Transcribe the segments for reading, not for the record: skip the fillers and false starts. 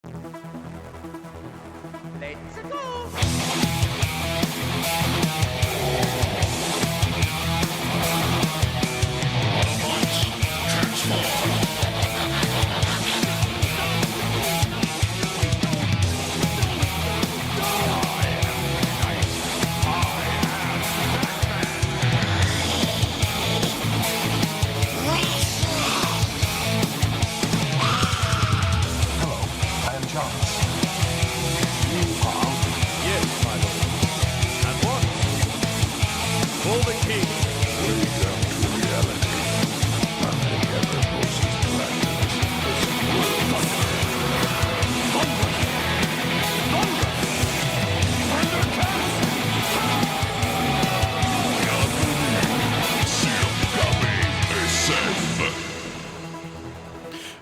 Let's go!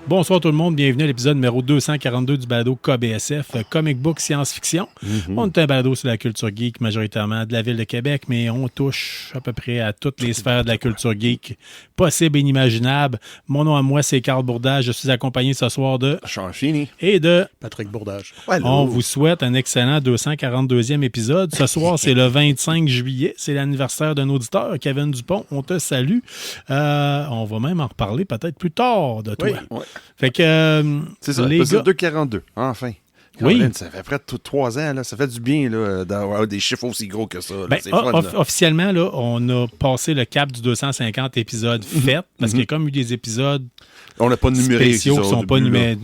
Bonsoir tout le monde, bienvenue à l'épisode numéro 242 du balado KBSF, Comic Book Science-Fiction. On est un balado sur la culture geek, majoritairement de la ville de Québec, mais on touche à peu près à toutes les sphères de la culture geek possibles et inimaginables. Mon nom à moi, c'est Carl Bourdage. Je suis accompagné ce soir de... Sean Feeney. Et de... Patrick Bourdage. Hello. On vous souhaite un excellent 242e épisode. Ce soir, c'est le 25 juillet. C'est l'anniversaire d'un auditeur, Kevin Dupont. On te salue. On va même en reparler peut-être plus tard de toi. Oui. Fait que C'est ça, les gars... 2,42, enfin. Oui. Caroline, ça fait près de 3 ans, là. Ça fait du bien là, d'avoir des chiffres aussi gros que ça. Là. Ben, c'est fun, là. officiellement, là, on a passé le cap du 250 épisodes faits, parce qu'il y a comme eu des épisodes On n'a pas numéré spéciaux qui ne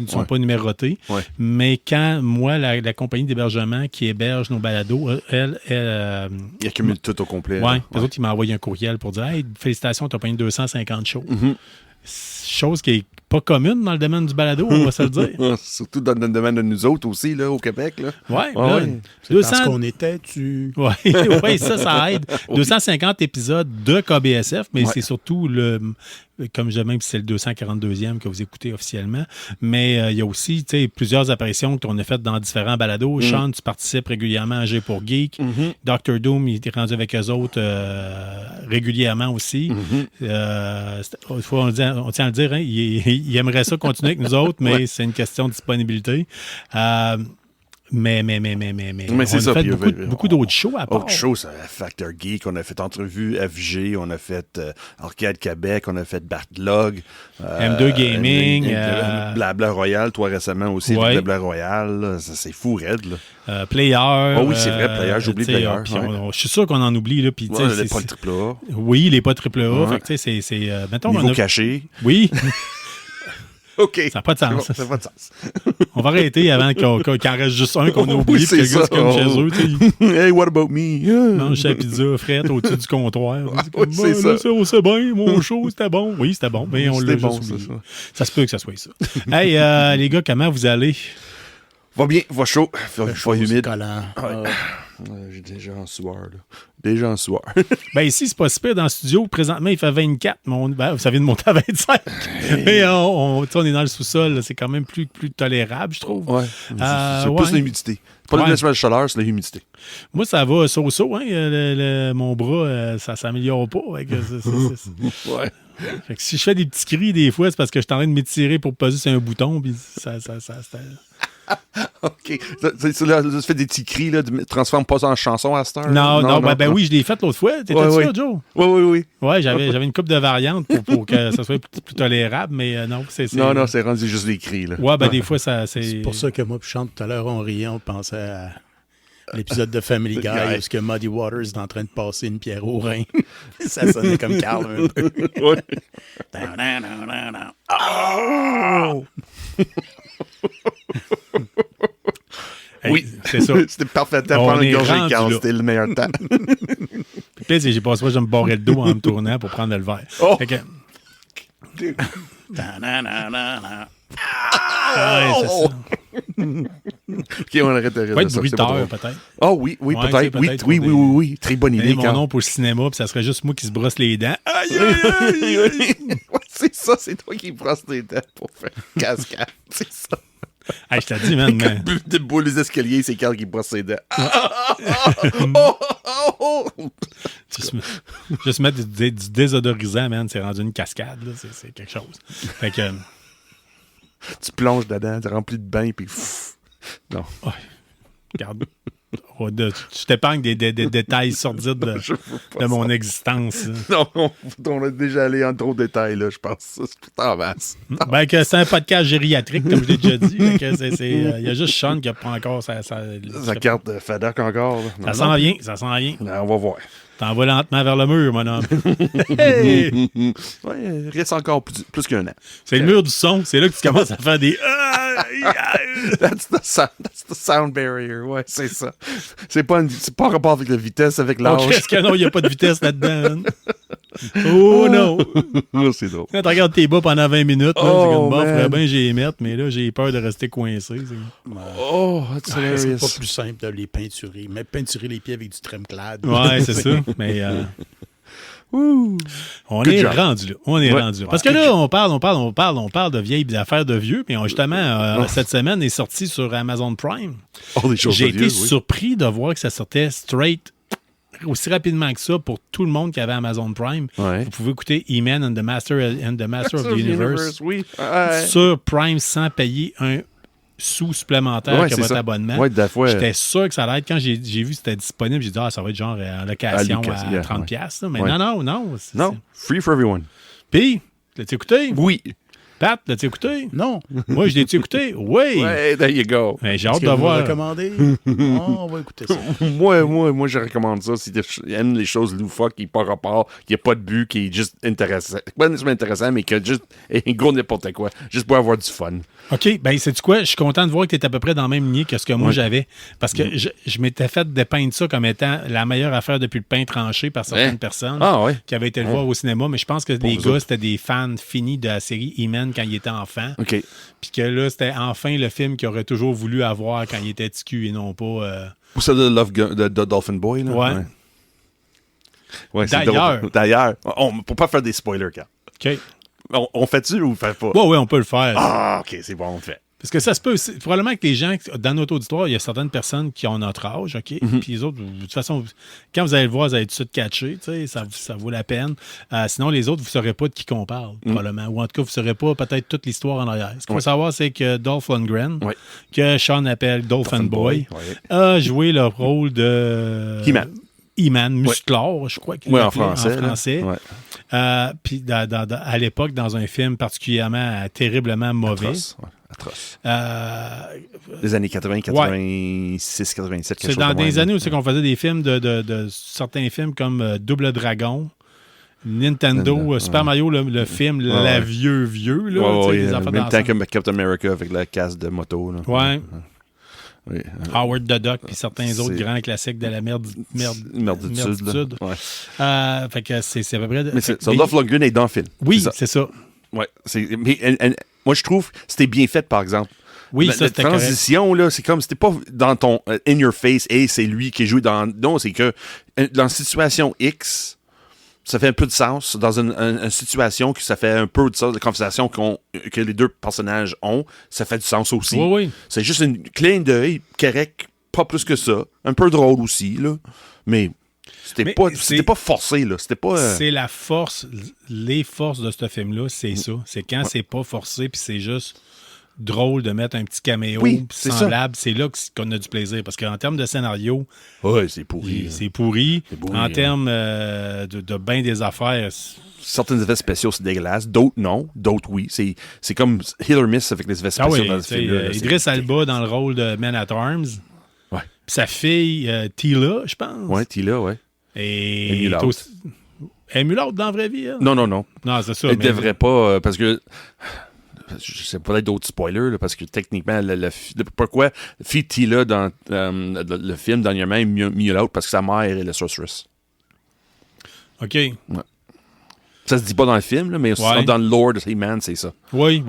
sont pas numérotés. Ouais. Mais quand, moi, la compagnie d'hébergement qui héberge nos balados, elle Il accumule tout au complet. ouais, là. les autres, ils m'ont envoyé un courriel pour dire « Hey, félicitations, tu as payé 250 shows. Chose qui est pas commune dans le domaine du balado, on va se le dire. Surtout dans le domaine de nous autres aussi, là, au Québec. Là. Ouais, Ah là, ouais. C'est 200... parce qu'on était, Oui, ça aide. 250 épisodes de KBSF, mais Ouais. c'est surtout comme je même si c'est le 242e que vous écoutez officiellement, mais il y a aussi plusieurs apparitions qu'on a faites dans différents balados. Sean, tu participes régulièrement à G pour Geek. Dr. Doom, il est rendu avec eux autres régulièrement aussi. On tient à le dire, hein, il aimerait ça continuer avec nous autres, mais Ouais. c'est une question de disponibilité. Mais c'est on ça, a fait puis, beaucoup d'autres shows à part. Autre chose, Factor Geek, on a fait entrevue FG, on a fait Arcade Québec, on a fait Backlog. M2 Gaming. Blabla Royal, toi récemment aussi, Ouais. Blabla Royal. Là, c'est fou raide. Là. Player. Ah oui, c'est vrai, Player, j'oublie t'sais, Player, puis ouais. je suis sûr qu'on en oublie. Là, puis, Ouais, t'sais, pas le triple A. oui, les pas triple A. Ouais. Fait que, c'est mettons, Niveau caché. Oui, OK. ça n'a pas de sens. C'est bon, ça n'a pas de sens. On va arrêter avant qu'il en reste juste un qu'on a oublié. Oui, Puis que le c'est gars, c'est comme ça. chez eux. T'sais, Hey, what about me? il mange sa pizza frette au-dessus du comptoir. C'est comme, oui, c'est ça. là, c'est bien, mon show, c'était bon. Oui, c'était bon, mais on l'a C'était bon, juste oublié. c'est ça. Ça se peut que ça soit ça. Hey, les gars, comment vous allez? Va bien, va chaud, va humide. collant. J'ai déjà en sueur, là. Déjà en sueur. Ben ici, c'est pas si pire dans le studio. Présentement, il fait 24, mais ça vient de monter à 25. Mais on est dans le sous-sol. Là, c'est quand même plus tolérable, je trouve. Ouais. C'est ouais. plus l'humidité. C'est pas Ouais. le naturel chaleur, c'est l'humidité. Moi, ça va so-so. Hein, mon bras, ça s'améliore pas. Fait que Ouais. fait que si je fais des petits cris des fois, c'est parce que je suis en train de m'étirer pour peser sur un bouton. Puis ça OK. Là, tu fais des petits cris, là, transforme pas ça en chanson à cette heure. Non, ben oui, je l'ai fait l'autre fois. T'étais Ouais, sûr, ouais. Joe? Oui. Ouais, j'avais une couple de variantes pour que ça soit plus tolérable, mais non, c'est... Non, c'est rendu juste des cris, là. Ouais, ben des fois, c'est... C'est pour ça que moi puis Chante tout à l'heure, on riait, on pensait à l'épisode de Family Guy où ce que Muddy Waters est en train de passer une pierre au rein. Ça sonnait comme Carl un peu. Ouais. Hey, Oui, c'est ça. C'était parfait temps On pour prendre est une gorgée de rendu Carl. là. C'était le meilleur temps. Puis là, j'ai passé moi, je me barrais le dos en me tournant pour prendre le verre. Oh! Fait que, Dude. ouais, c'est ça. OK, on arrête de rire Pas de être ça. C'est pas bruiteur, drôle. peut-être. Ah oui, Ouais, peut-être. tu sais, Oui, peut-être oui, pour oui, des- oui. Très bonne idée, Donner mon Carl. nom pour le cinéma, puis ça serait juste moi qui se brosse les dents. Aïe, aïe, aïe! Ouais, c'est ça, c'est toi qui brosses tes dents pour faire cascade. C'est ça. Hey, je t'ai dit, man, mais... De boule les escaliers, c'est Carl qui brosse ses dents. Juste mettre du désodorisant, man, c'est rendu une cascade, là, c'est quelque chose. Fait que... Tu plonges dedans, tu remplis de bain, puis pff, Non. Ouais. Regarde. Tu t'épargnes des détails sordides de mon existence. Non, on a déjà allé en trop de détails, là, je pense. C'est tout en masse. Ben, que c'est un podcast gériatrique, comme je l'ai déjà dit. Il y a juste Sean qui n'a pas encore sa carte de FADOC encore. Là. Ça s'en vient, ça s'en vient. Non, on va voir. T'en vas lentement vers le mur, mon homme. Hey! Ouais, il reste encore plus qu'un an. C'est le mur du son. C'est là que tu commences à faire des... That's the sound barrier. Ouais, c'est ça. C'est pas en rapport avec la vitesse, avec l'âge. Oh, qu'est-ce que non, il n'y a pas de vitesse là-dedans. Oh non! C'est drôle. Quand tu regardes tes bas pendant 20 minutes, là, Oh, c'est comme bon, man. faudrait bien que j'y mette, mais là, j'ai peur de rester coincé. Oh, that's C'est hilarious. pas plus simple de les peinturer. Mais peinturer les pieds avec du Tremclad. Ouais, c'est ça. Mais Woo. on Good est job. rendu là. On est Ouais. rendu là. Parce que là, on parle de vieilles affaires de vieux. Puis justement, cette semaine est sorti sur Amazon Prime. Oh, des choses J'ai été odieuses, oui. surpris de voir que ça sortait straight aussi rapidement que ça pour tout le monde qui avait Amazon Prime. Ouais. Vous pouvez écouter He-Man and the Master of the Universe Oui. Ouais. sur Prime sans payer un sous supplémentaire Ouais, que c'est votre ça. abonnement. Ouais, des fois. J'étais sûr que ça allait être. Quand j'ai vu que c'était disponible, j'ai dit, ça va être genre en location À à 30$. Là. Mais Ouais. non. Non, free for everyone. Puis, l'as-tu écouté? Oui. Pat, l'as-tu écouté? Non. Moi, je l'ai-tu écouté? Oui. Ouais, there you go. Mais j'ai Est-ce hâte que de vous voir. recommandez? On va écouter ça. Moi, je recommande ça. Si tu aimes les choses loufoques, qui n'ont pas rapport, qui n'a pas de but, qui est juste intéressant. Pas nécessairement intéressant, mais qui a juste un gros n'importe quoi. Juste pour avoir du fun. OK, ben sais-tu quoi? Je suis content de voir que tu es à peu près dans la même lignée que ce que moi j'avais. Parce que je m'étais fait dépeindre ça comme étant la meilleure affaire depuis le pain tranché par certaines personnes Ah ouais. qui avaient été le voir au cinéma. Mais je pense que les vous gars, autres. c'était des fans finis de la série He-Man quand ils étaient enfants. OK. Puis que là, c'était enfin le film qu'ils auraient toujours voulu avoir quand ils étaient TQ et non pas... Ou ça de Love Gun, de Dolphin Boy, là? Ouais. Ouais, c'est D'ailleurs. drôle. D'ailleurs. Pour pas faire des spoilers, Carl. OK. On fait-tu ou on fait pas? Ouais, on peut le faire. Ah, OK, c'est bon, on le fait. Parce que ça se peut. Probablement que les gens, dans notre auditoire, il y a certaines personnes qui ont notre âge, OK? Mhm. Puis les autres, de toute façon, quand vous allez le voir, vous allez tout de suite catcher, tu sais, ça vaut la peine. Sinon, les autres, vous ne saurez pas de qui qu'on parle, Mhm. probablement. Ou en tout cas, vous ne saurez pas peut-être toute l'histoire en arrière. Ce qu'il faut savoir, c'est que Dolph Lundgren, Ouais. que Sean appelle Dolphin Boy, ouais. a joué le rôle de... He-Man. He-Man, Musclor, je crois qu'il Ouais, en l'appelait, français. là. français. Ouais. Puis à l'époque, dans un film particulièrement terriblement mauvais. Atroce. Ouais, atroce. Euh, Les années 80, 86, 87, quelque C'est chose dans de des même, années où là. c'est qu'on faisait des films de certains films comme Double Dragon, Nintendo, Super Mario, le film, Ouais, la ouais. vieux, là, Ouais, tu sais, ouais, des enfants même temps d'ensemble. que Captain America avec la casse de moto. Là. Ouais. Oui. Howard the Duck, puis certains C'est- autres grands classiques de la merditude. Merditude, là. Ouais. Fait que c'est à peu près... Mais ça, Dolph Lundgren est dans le film. Oui, C'est ça. c'est ça. Ouais. Mais moi, je trouve que c'était bien fait, par exemple. Oui, La ça, c'était correct. transition, là, c'est comme, c'était pas dans ton in your face, et c'est lui qui joue dans. Non, c'est que dans situation X, ça fait un peu de sens. Dans une situation que ça fait un peu de sens, la conversation que les deux personnages ont, ça fait du sens aussi. Oui, oui. C'est juste une clin d'œil correct, pas plus que ça. Un peu drôle aussi, là. Mais c'était Mais c'était pas forcé, là. C'était pas. C'est la force, les forces de ce film-là, c'est ça. C'est quand c'est pas forcé, puis c'est juste drôle de mettre un petit caméo Oui, puis c'est semblable. C'est là qu'on a du plaisir. Parce qu'en termes de scénario, Ouais, c'est pourri. c'est pourri. C'est pourri, En hein. termes de bien des affaires, Certains effets spéciaux, c'est dégueulace. D'autres, non. D'autres, oui. C'est comme hit or miss avec les effets spéciaux ah oui, dans tu ce sais, film-là. là. Idriss C'est- Alba dans le rôle de Man at Arms. Ouais. Puis sa fille, Tila, je pense. Ouais, t'es là, ouais. Et Elle est mulâtre. aussi- Elle est mulâtre dans la vraie vie, elle? Non, Non, c'est ça. Elle mais- devrait pas, parce que. Je sais peut-être d'autres spoilers, là, parce que techniquement, pourquoi Fitila dans le film dernièrement est mieux l'autre, parce que sa mère est la sorceress. OK. Ça se dit pas dans le film, là, mais Ouais. dans le lore de He-Man, c'est ça. Oui.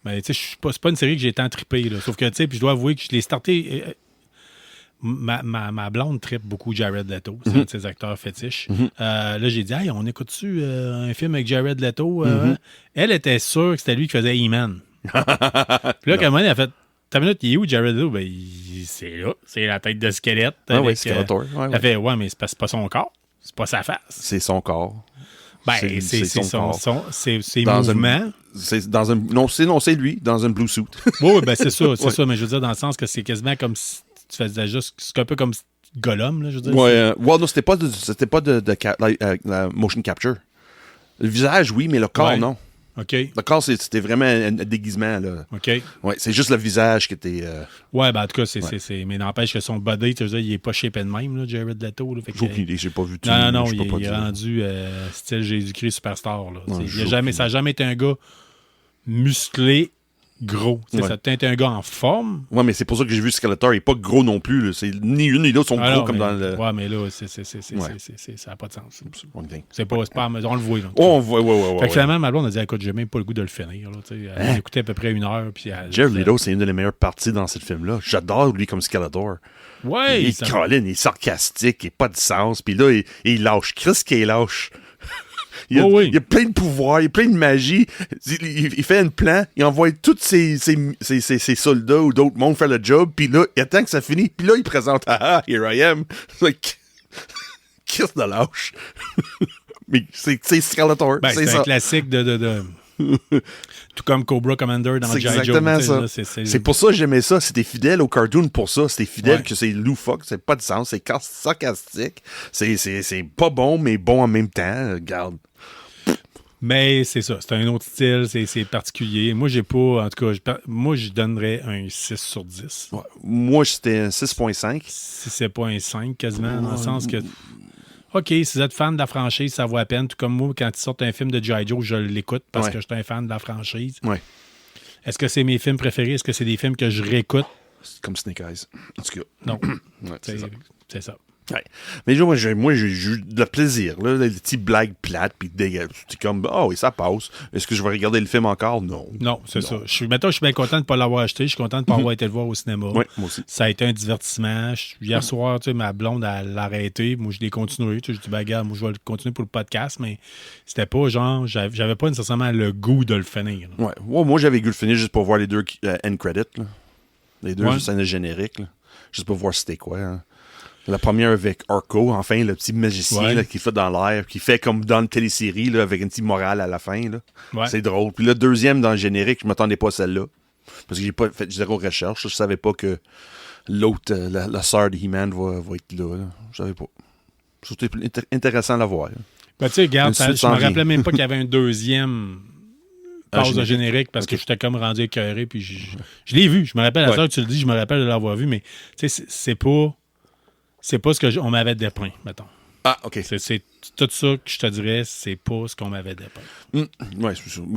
Mais tu sais, c'est pas une série que j'ai tant trippé, là. Sauf que, tu sais, puis je dois avouer que je l'ai starté. Ma blonde trippe beaucoup Jared Leto. C'est un de ses acteurs fétiches. Là, j'ai dit, hey, on écoute-tu un film avec Jared Leto? Elle était sûre que c'était lui qui faisait He-Man. Puis là, quand même, elle a fait, t'as minute, il est où Jared Leto? Ben, c'est là. C'est la tête de squelette. Ah oui, avec, Skeletor. Ouais, Elle ouais. fait, ouais, mais c'est pas son corps. C'est pas sa face. C'est son corps. Ben, c'est ses mouvements. C'est dans un... Non, c'est lui, dans un blue suit. Oui, ben c'est ça, ça, mais je veux dire, dans le sens que c'est quasiment comme si tu faisais juste... C'est un peu comme Gollum, là, je veux dire. Non, c'était pas la motion capture. Le visage, oui, mais le corps, non. OK. Le corps, c'était vraiment un déguisement, là. OK. Ouais, c'est juste le visage qui était... Ouais, ben en tout cas, mais n'empêche que son body, tu veux dire, il est pas shapé de même, là, Jared Leto. Là, j'ai aucune idée, j'ai pas vu tout. Non, il est rendu style Jésus-Christ superstar, là. Ça n'a jamais été un gars musclé, gros. Ça a peut-être été un gars en forme. Ouais, mais c'est pour ça que j'ai vu Skeletor. Il est pas gros non plus. Là. Ni une ni l'autre sont gros comme dans le... Ouais, mais là, ça n'a pas de sens. C'est pas on le voit. Là, on voit, ouais. Fait que finalement, ma blonde a dit, écoute, j'ai même pas le goût de le finir. Là, elle écoutait à peu près 1 heure. Jared Leto, c'est une des meilleures parties dans ce film-là. J'adore lui comme Skeletor. Ouais. Il est sarcastique, il n'a pas de sens. Puis là, il lâche. Chris qui est lâche. Il y a plein de pouvoirs, il y a plein de magie. Il fait un plan, il envoie tous ses soldats ou d'autres mondes faire le job, puis là, il attend que ça finisse, puis là, il présente « Ah, here I am ». Kiss de lâche. Mais c'est Skeletor. Ben, c'est un classique de... Tout comme Cobra Commander dans G.I. Joe. C'est exactement ça. C'est pour ça que j'aimais ça. C'était fidèle au cartoon pour ça. C'était fidèle que c'est loufoque, c'est pas de sens, c'est sarcastique. C'est pas bon, mais bon en même temps. Regarde. Mais c'est ça. C'est un autre style, c'est particulier. Moi, j'ai pas... En tout cas, moi, je donnerais un 6 sur 10. Ouais. Moi, c'était un 6.5. Si c'est pas un 5, quasiment, dans le sens que... OK, si vous êtes fan de la franchise, ça vaut la peine. Tout comme moi, quand ils sortent un film de G.I. Joe, je l'écoute parce que je suis un fan de la franchise. Ouais. Est-ce que c'est mes films préférés? Est-ce que c'est des films que je réécoute? C'est comme Snake Eyes. En tout cas. Non. C'est ça. Ouais. Mais moi, j'ai eu de la plaisir. Là, des petites blagues plates, puis c'est comme, oui, ça passe. Est-ce que je vais regarder le film encore? Non. Non, c'est ça. Je suis bien content de ne pas l'avoir acheté. Je suis content de ne pas avoir été le voir au cinéma. Oui, moi aussi. Ça a été un divertissement. Hier soir, ma blonde, elle l'a arrêté. Moi, je l'ai continué. Je dis, regarde, moi, je vais le continuer pour le podcast, mais c'était pas genre, j'avais pas nécessairement le goût de le finir. Ouais. Moi, j'avais goût de le finir juste pour voir les deux end credits. Là. Les deux scènes génériques. Là. Juste pour voir c'était quoi. Hein. La première avec Orko, enfin, le petit magicien là, qui fait dans l'air, qui fait comme dans une télésérie là, avec une petite morale à la fin. Là. Ouais. C'est drôle. Puis le deuxième dans le générique, je m'attendais pas à celle-là. Parce que j'ai pas fait zéro recherche. Je savais pas que l'autre, la sœur de He-Man va être là. Je savais pas. C'était intéressant à la voir. Ben, tu sais, regarde, je me rappelais même pas qu'il y avait un deuxième pause de générique parce que j'étais comme rendu écœuré. Puis je l'ai vu. Je me rappelle, à ça que tu le dis, je me rappelle de l'avoir vu, mais tu sais, c'est pas ce qu'on m'avait dépeint, mettons. Ah, OK. C'est tout ça que je te dirais, c'est pas ce qu'on m'avait dépeint. Oui,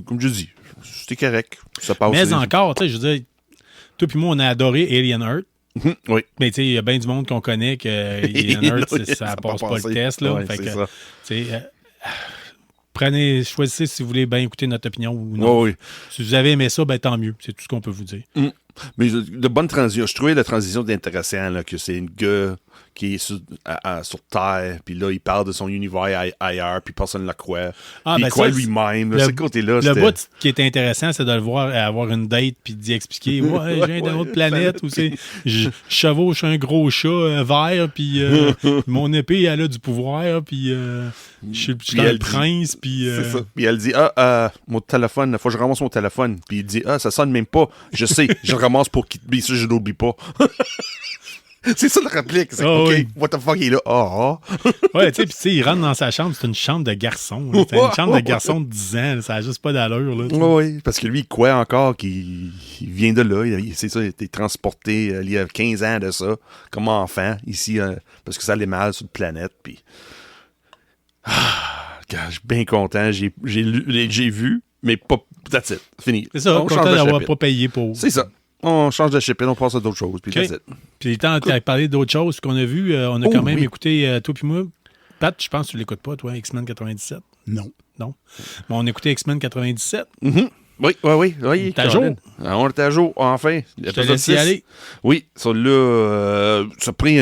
comme je dis, c'était correct. Ça passe. Mais encore, tu sais, je veux dire, toi puis moi, on a adoré Alien Earth. Oui. Mais tu sais, il y a bien du monde qu'on connaît que Alien Earth, ça passe pas le test. Là. Ouais, fait que, c'est ça. Choisissez si vous voulez bien écouter notre opinion ou non. Oui. Si vous avez aimé ça, ben tant mieux. C'est tout ce qu'on peut vous dire. Mais de bonne transition. Je trouvais la transition intéressante, là, que c'est un gars qui est sur Terre, puis là, il parle de son univers ailleurs, puis personne ne le croit. Puis il croit lui-même. Ce côté-là, le bout qui est intéressant, c'est de le voir avoir une date, puis d'y expliquer, ouais, je viens d'une autre planète, ou c'est, je chevauche un gros chat vert, puis mon épée, elle a du pouvoir, puis je suis le prince, puis... C'est ça. Puis elle dit, mon téléphone, il faut que je ramasse mon téléphone. Puis il dit, ça sonne même pas. Je sais, je le ramasse pour qu'il... Puis ça, je l'oublie pas. C'est ça le réplique. C'est OK, oui. What the fuck, il est là. Ouais, tu sais, il rentre dans sa chambre, c'est une chambre de garçon. C'est une chambre de garçon de 10 ans. Ça n'a juste pas d'allure. Là, oui, parce que lui, il croit encore qu'il vient de là. C'est ça, il a été transporté il y a 15 ans de ça, comme enfant, ici, parce que ça allait mal sur la planète. Puis. Je suis bien content. J'ai vu, mais pas. That's it. Fini. C'est ça, content d'avoir pas payé pour. C'est ça. On change de shipping, on passe à d'autres choses. Puis okay. Puis tant qu'à parler d'autres choses qu'on a vues, on a quand même écouté, toi puis moi, Pat, je pense que tu l'écoutes pas, toi, X-Men 97? Non. Mais on a écouté X-Men 97. Mm-hmm. Oui. T'es à jour? On est à jour, enfin. Je te laisse y aller. Oui, celui-là, ça a pris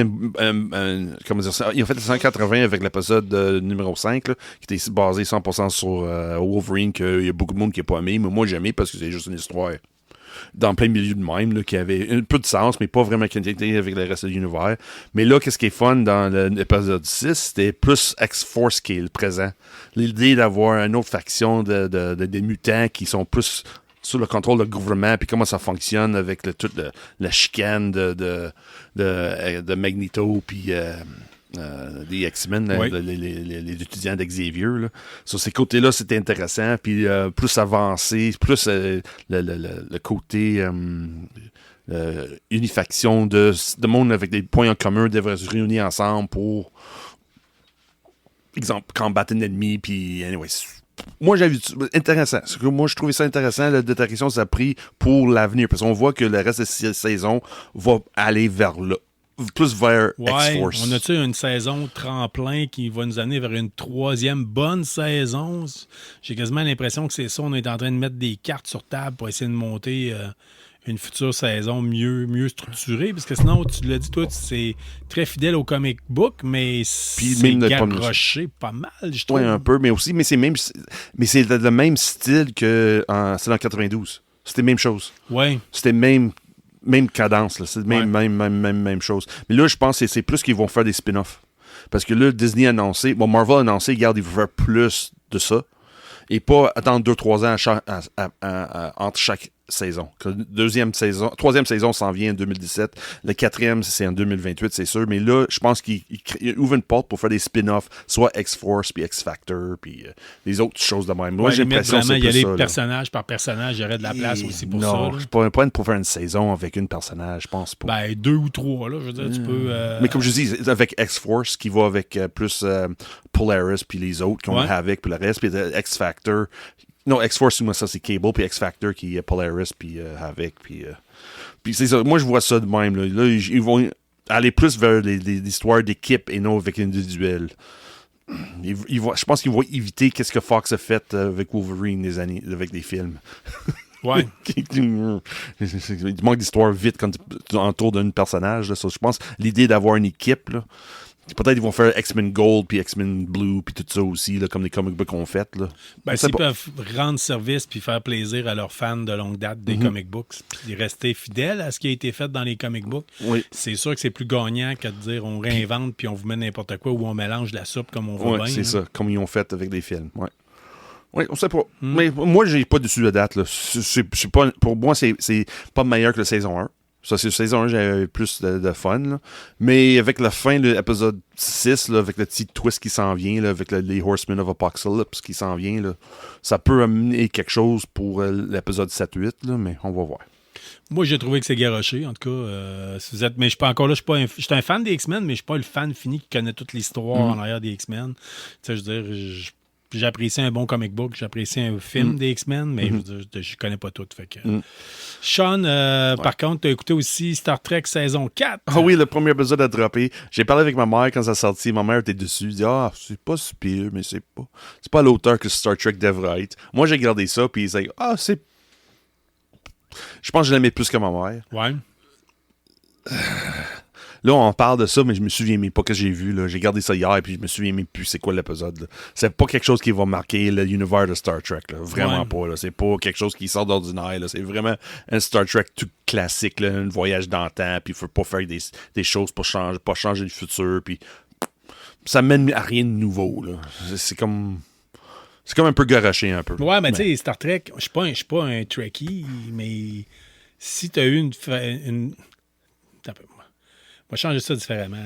comment dire ça? Il a fait le 180 avec l'épisode numéro 5, là, qui était basé 100% sur Wolverine, qu'il y a beaucoup de monde qui n'a pas aimé, mais moi j'ai aimé parce que c'est juste une histoire. dans plein milieu de même, là, qui avait un peu de sens, mais pas vraiment connecté avec le reste de l'univers. Mais là, qu'est-ce qui est fun dans l'épisode 6, c'était plus X-Force qui est le présent. L'idée d'avoir une autre faction des mutants qui sont plus sous le contrôle du gouvernement, puis comment ça fonctionne avec toute la chicane de Magneto, puis des X-Men, Oui. les étudiants d'Xavier. Là. Sur ces côtés-là, c'était intéressant, puis plus avancé, plus le côté unifaction de monde avec des points en commun devraient se réunir ensemble pour, exemple, combattre un ennemi, puis anyway, moi, j'ai vu intéressant. Moi, je trouvais ça intéressant, la direction que ça a pris pour l'avenir. Parce qu'on voit que le reste de cette saison va aller vers là. Plus vers X-Force. On a-tu une saison tremplin qui va nous amener vers une troisième bonne saison? J'ai quasiment l'impression que c'est ça. On est en train de mettre des cartes sur table pour essayer de monter une future saison mieux structurée. Parce que sinon, tu l'as dit, toi, c'est très fidèle au comic book, mais c'est garroché pas mal, je trouve. Oui, un peu, mais aussi, mais c'est le même style que c'est dans 92. C'était la même chose. Oui. C'était même cadence, là. C'est même chose. Mais là, je pense que c'est plus qu'ils vont faire des spin-offs. Parce que là, Disney a annoncé, Marvel a annoncé, regarde, ils vont faire plus de ça. Et pas attendre 2-3 ans entre chaque saison. Troisième saison s'en vient en 2017. Le quatrième, c'est en 2028, c'est sûr. Mais là, je pense qu'il ouvre une porte pour faire des spin-offs, soit X-Force, puis X-Factor, puis les autres choses de même. Moi, j'ai l'impression que c'est plus ça. Il y a des personnage par personnage, il y aurait de la place aussi pour ça. Non, pas pour faire une saison avec une personnage, je pense pas. Ben, 2 ou 3, là, je veux dire, tu peux... Mais comme je dis, avec X-Force, qui va avec plus Polaris, puis les autres, qui ont Havoc, puis le reste, puis X-Factor... Non, X-Force, moi, ça, c'est Cable, puis X-Factor, qui est Polaris, puis Havoc, puis c'est ça. Moi, je vois ça de même. Là, ils vont aller plus vers les histoires d'équipe et non avec individuel. Je pense qu'ils vont éviter qu'est-ce que Fox a fait avec Wolverine avec des films. Ouais. Il manque d'histoire vite quand tu entoures d'un personnage. Là. So, je pense l'idée d'avoir une équipe, là, peut-être ils vont faire X-Men Gold puis X-Men Blue puis tout ça aussi, là, comme les comic books ont fait. Là. Ben, s'ils peuvent rendre service puis faire plaisir à leurs fans de longue date des comic books puis rester fidèles à ce qui a été fait dans les comic books, c'est sûr que c'est plus gagnant que de dire on réinvente puis on vous met n'importe quoi ou on mélange la soupe comme on veut bien. C'est ça, comme ils ont fait avec des films. Oui, on sait pas. Mais moi, j'ai pas dessus de date. Là. C'est pas, pour moi, c'est pas meilleur que la saison 1. Ça, c'est saison 1, j'avais plus de fun. Là. Mais avec la fin de l'épisode 6, là, avec le petit twist qui s'en vient, là, avec les Horsemen of Apocalypse qui s'en vient, là, ça peut amener quelque chose pour l'épisode 7-8, là, mais on va voir. Moi, j'ai trouvé que c'est garoché, en tout cas. Si vous êtes, mais je suis pas encore là. Je suis un fan des X-Men, mais je suis pas le fan fini qui connaît toute l'histoire en arrière des X-Men. Tu sais, je veux dire, j'apprécie un bon comic book, j'apprécie un film des X-Men, mais je connais pas tout. Fait que, Sean, par contre, tu as écouté aussi Star Trek saison 4. Ah oui, le premier épisode a droppé. J'ai parlé avec ma mère quand ça sorti. Ma mère était dessus. Elle dit c'est pas si pire, mais c'est pas à l'auteur que Star Trek devrait être. Moi, j'ai regardé ça, puis ils dit c'est. Je pense que je l'aimais plus que ma mère. Ouais. Là, on parle de ça, mais je me souviens même pas que j'ai vu. Là. J'ai regardé ça hier, puis je me souviens même plus c'est quoi l'épisode. Là. C'est pas quelque chose qui va marquer l'univers de Star Trek. Là. Vraiment pas. Là. C'est pas quelque chose qui sort d'ordinaire. Là. C'est vraiment un Star Trek tout classique, là. Un voyage dans le temps, puis il faut pas faire des choses pour changer le futur. Puis ça mène à rien de nouveau. Là. C'est comme un peu garoché un peu. Ouais, mais tu sais, Star Trek, je suis pas un Trekkie, mais si tu as eu une... On va changer ça différemment.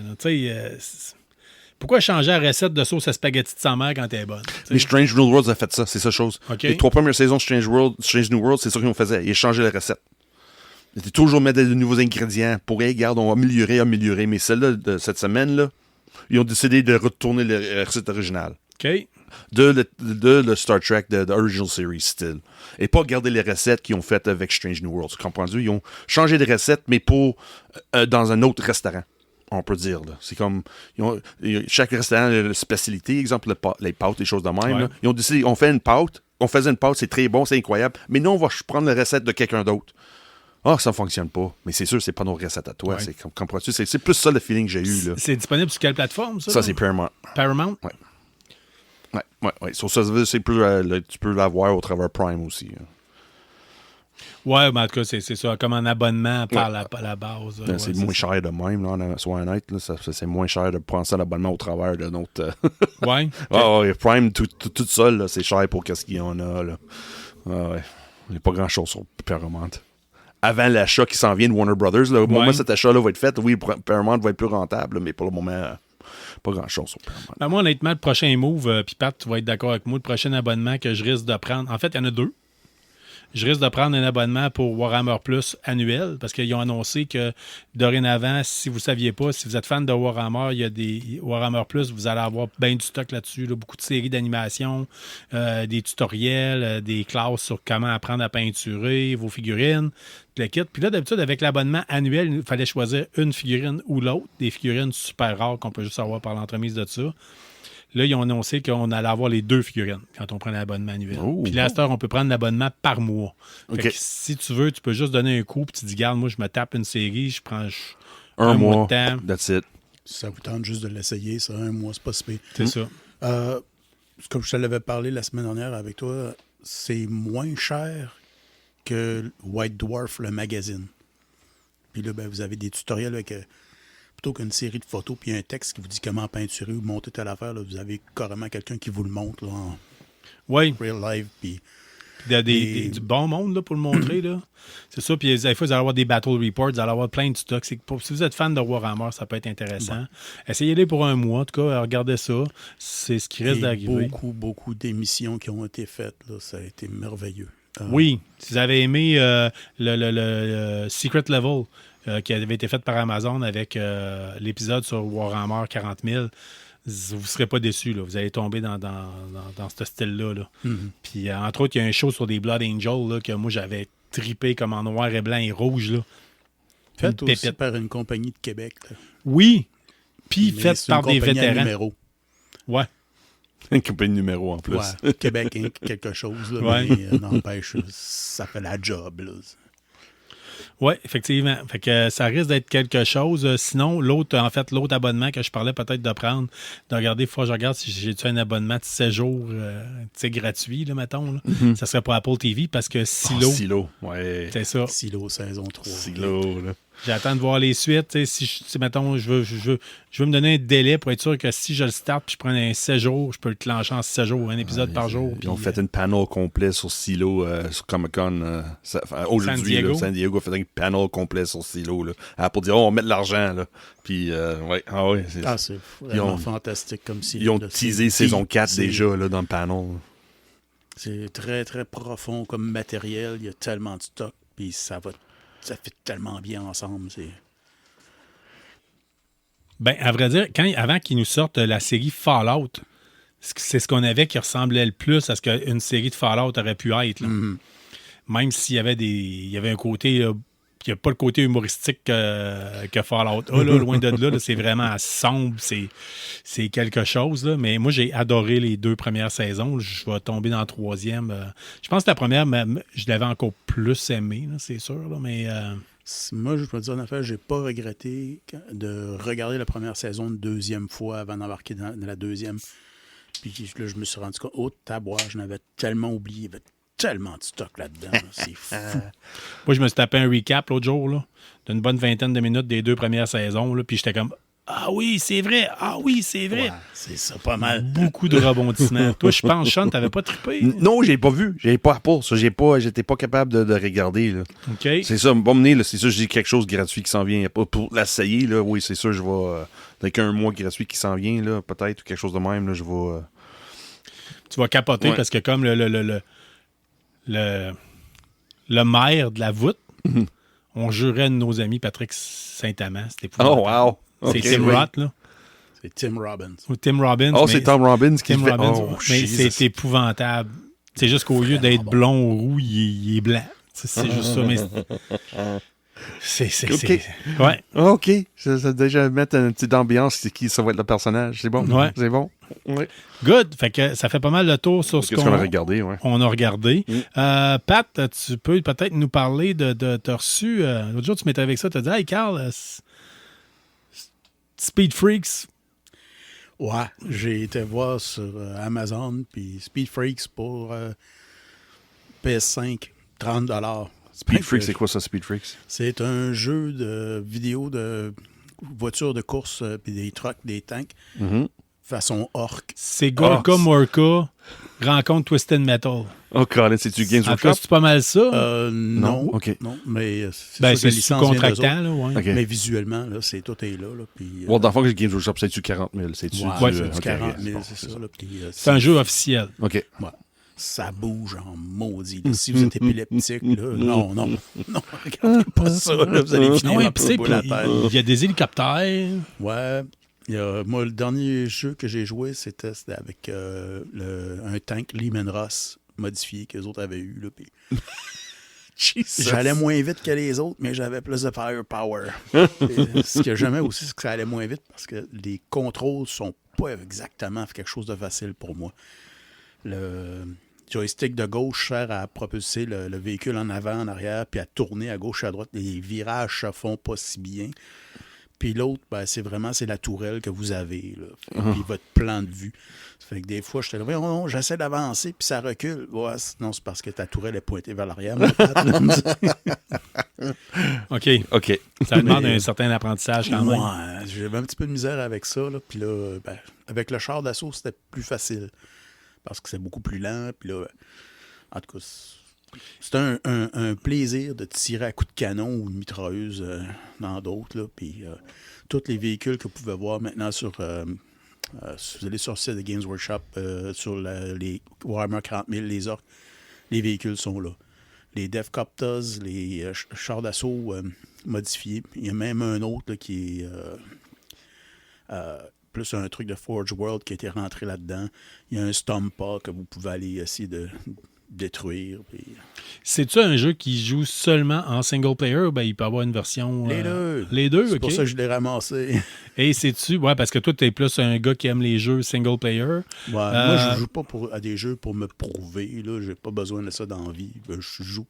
Pourquoi changer la recette de sauce à spaghetti de sa mère quand elle est bonne? T'sais? Mais Strange New Worlds a fait ça, c'est ça chose. Okay. Les 3 premières saisons de Strange New Worlds, c'est ça qu'ils ont fait. Ils changeaient la recette. Ils étaient toujours mettre de nouveaux ingrédients. Pour regarde, on va améliorer. Mais celle-là, de cette semaine-là, ils ont décidé de retourner la recette originale. OK. De le Star Trek, de Original Series still. Et pas garder les recettes qu'ils ont faites avec Strange New Worlds. Comprenez-vous? Ils ont changé de recettes, mais pour dans un autre restaurant. On peut dire. Là. C'est comme... chaque restaurant a une spécialité. Exemple, les pâtes, les choses de même. Ouais. Là. Ils ont décidé, on faisait une pâte, c'est très bon, c'est incroyable. Mais nous, on va prendre la recette de quelqu'un d'autre. Ça ne fonctionne pas. Mais c'est sûr, c'est pas nos recettes à toi. Ouais. Comprends-tu? C'est plus ça le feeling que j'ai eu. Là. C'est disponible sur quelle plateforme, ça? Ça, c'est Paramount. Paramount? Ouais. Ouais. Sur ça, c'est plus, tu peux l'avoir au travers Prime aussi. Hein. Ouais, mais en tout cas, c'est ça, comme un abonnement par la base. Ouais, c'est moins cher de même, là, soyons honnêtes. Là, c'est moins cher de prendre ça l'abonnement au travers de notre. Ouais. Ouais, Prime, tout seul, là, c'est cher pour qu'est-ce qu'il y en a. Là. Ouais. Il n'y a pas grand-chose sur Paramount. Avant l'achat qui s'en vient de Warner Brothers, là, au moment où cet achat-là va être fait, oui, Paramount va être plus rentable, là, mais pour le moment, pas grand-chose sur Paramount. Ben moi, honnêtement, le prochain move, puis Pat, tu vas être d'accord avec moi, le prochain abonnement que je risque de prendre, en fait, il y en a deux. Je risque de prendre un abonnement pour Warhammer Plus annuel parce qu'ils ont annoncé que dorénavant, si vous ne saviez pas, si vous êtes fan de Warhammer, il y a des Warhammer Plus, vous allez avoir bien du stock là-dessus. Là, beaucoup de séries d'animation, des tutoriels, des classes sur comment apprendre à peinturer, vos figurines, le kit. Puis là, d'habitude, avec l'abonnement annuel, il fallait choisir une figurine ou l'autre. Des figurines super rares qu'on peut juste avoir par l'entremise de ça. Là, ils ont annoncé qu'on allait avoir les 2 figurines quand on prend l'abonnement annuel. Puis là, à cette heure, on peut prendre l'abonnement par mois. Fait que si tu veux, tu peux juste donner un coup puis tu dis, garde, moi, je me tape une série, je prends un mois de temps. That's it. Ça vous tente juste de l'essayer, ça, un mois, c'est pas si pire. C'est ça. Comme je te l'avais parlé la semaine dernière avec toi, c'est moins cher que White Dwarf, le magazine. Puis là, ben, vous avez des tutoriels avec... plutôt qu'une série de photos puis un texte qui vous dit comment peinturer ou monter telle affaire, là, vous avez carrément quelqu'un qui vous le montre là, en real life. Puis du bon monde là, pour le montrer. Là. C'est ça. Puis des fois, vous allez avoir des battle reports, vous allez avoir plein de stocks. Si vous êtes fan de Warhammer, ça peut être intéressant. Essayez-les pour un mois. En tout cas, regardez ça. C'est ce qui reste d'arriver. Beaucoup d'émissions qui ont été faites. Là, ça a été merveilleux. Oui. Si vous avez aimé le Secret Level, qui avait été fait par Amazon avec l'épisode sur Warhammer 40 000, vous ne serez pas déçus. Là. Vous allez tomber dans ce style-là. Là. Puis, entre autres, il y a un show sur des Blood Angels là, que moi, j'avais trippé comme en noir et blanc et rouge. Là. Fait aussi par une compagnie de Québec. Là. Oui. Puis, fait par des vétérans. Numéro. Ouais. Une compagnie numéro en plus. Ouais. Québec Inc. quelque chose. Là, mais n'empêche, ça fait la job. Là. Oui, effectivement. Fait que ça risque d'être quelque chose. Sinon, l'autre abonnement que je parlais peut-être de prendre, de regarder, il faut que je regarde si j'ai-tu un abonnement de 7 jours gratuit, là, mettons. Là. Ça serait pour Apple TV parce que Silo, ouais. C'est ça. Silo saison 3. Silo, là. J'attends de voir les suites. Si mettons, je veux me donner un délai pour être sûr que si je le start puis je prends un 7 jours, je peux le clencher en 7 jours, un épisode par jour. Ils ont fait une panel complet sur Silo sur Comic-Con aujourd'hui. San Diego a fait un panel complet sur Silo. Là, pour dire, on met de l'argent. Là. Puis, c'est vraiment fantastique comme Silo. Ils ont teasé saison 4 déjà là, dans le panel. C'est très, très profond comme matériel. Il y a tellement de stock. Puis ça fait tellement bien ensemble. Ben, à vrai dire, avant qu'ils nous sortent la série Fallout, c'est ce qu'on avait qui ressemblait le plus à ce qu'une série de Fallout aurait pu être. Là. Même s'il y avait un côté qui n'a pas le côté humoristique que Fallout a, là, loin de là, c'est vraiment sombre, c'est quelque chose. Là. Mais moi, j'ai adoré les 2 premières saisons. Je vais tomber dans la 3e. Je pense que la première, je l'avais encore plus aimé, là, c'est sûr. Là, mais moi, je peux te dire en affaire, j'ai pas regretté de regarder la première saison une 2e fois avant d'embarquer dans la 2e. Puis là, je me suis rendu compte, taboire, je n'avais tellement oublié. Il y avait tellement de stock là-dedans. Là. C'est fou. Moi, je me suis tapé un recap l'autre jour, là, d'une bonne vingtaine de minutes des 2 premières saisons. Là, puis j'étais comme, ah oui, c'est vrai. Ouais, c'est ça, pas mal. Beaucoup de rebondissements. Toi, je pense, Sean, t'avais pas trippé? Non, j'ai pas vu. J'ai pas Apple. Ça, j'étais pas capable de regarder. Là. OK. C'est ça, me mener, là, c'est ça, j'ai quelque chose de gratuit qui s'en vient. Pour l'essayer, là, oui, c'est sûr, je vais. Avec un mois gratuit qui s'en vient, là, peut-être, ou quelque chose de même, là, je vais. Tu vas capoter parce que comme le maire de la voûte, on jurait de nos amis Patrick Saint-Amand. C'était épouvantable. Oh, wow! C'est Tim Roth, là. C'est Tim Robbins. Ou Tim Robbins. Oh, c'est Tom Robbins qui Tim fait... Robbins, Oh, mais Jesus. c'est épouvantable. C'est juste qu'au lieu d'être blond ou roux, il est blanc. C'est juste ça, mais... C'est... OK. Ouais. OK. Ça déjà mettre une petite ambiance qui ça va être le personnage. C'est bon. Ouais. C'est bon. Ouais. Good. Fait que ça fait pas mal le tour sur ce Qu'est-ce qu'on a regardé, ouais. On a regardé. Pat, tu peux peut-être nous parler de t'as reçu... l'autre jour, tu m'étais avec ça, tu as dit « Hey, Carl, Speed Freaks... » Ouais, j'ai été voir sur Amazon, puis Speed Freaks pour PS5, $30. Speed Freaks, c'est quoi ça, Speed Freaks? C'est un jeu de vidéo de voitures de course, puis des trucks, des tanks, façon orc. C'est Gorka Morka, rencontre Twisted Metal. Oh, Colin, c'est-tu Games En Workshop? fait, c'est pas mal ça. Non, OK. non, mais c'est Ben, sûr que c'est la licence vient d'eux sous-contractant, là, ouais. OK. autres. Mais visuellement, là, tout est là. Puis, Bon, dans le fond, que Games Workshop, c'est-tu 40 000? C'est-tu Ouais, c'est OK, du 40 OK. 000, Bon, c'est ça. Là, puis, C'est un jeu officiel. OK. ouais, ça bouge en maudit. Là. Si vous êtes épileptique, là, non, regardez pas ça. Là, vous allez finir Oui, un puis peu boule à il terre. y a des hélicoptères. Ouais. Moi, le dernier jeu que j'ai joué, c'était avec un tank Lehman Ross modifié que les autres avaient eu. Là, puis j'allais moins vite que les autres, mais j'avais plus de firepower. Ce que j'aimais aussi, c'est que ça allait moins vite parce que les contrôles sont pas exactement quelque chose de facile pour moi. Le joystick de gauche sert à propulser le véhicule en avant, en arrière, puis à tourner à gauche et à droite. Les virages se font pas si bien. Puis l'autre, ben, c'est la tourelle que vous avez, là. Puis votre plan de vue. Ça fait que des fois, je te dis, non, j'essaie d'avancer, puis ça recule. Ouais, non, c'est parce que ta tourelle est pointée vers l'arrière. OK. OK. Ça demande un certain apprentissage quand même. Ouais, j'avais un petit peu de misère avec ça. Là, puis là, ben, avec le char d'assaut, c'était plus facile. Parce que c'est beaucoup plus lent. Puis là, en tout cas, c'est un plaisir de tirer à coups de canon ou de mitrailleuse dans d'autres. Là, puis tous les véhicules que vous pouvez voir maintenant sur... si vous allez sur le site de Games Workshop, sur les Warhammer 40 000, les orques, les véhicules sont là. Les Devcopters, les chars d'assaut modifiés. Il y a même un autre là, qui est plus un truc de Forge World qui a été rentré là-dedans. Il y a un Stompa que vous pouvez aller essayer de détruire. Puis... C'est-tu un jeu qui joue seulement en single player ou ben il peut avoir une version... Les deux. Les deux, C'est OK. pour ça que je l'ai ramassé. Et c'est-tu... Ouais, parce que toi, t'es plus un gars qui aime les jeux single player. Ouais, moi, je joue pas à des jeux pour me prouver. Là. J'ai pas besoin de ça dans la vie. Je joue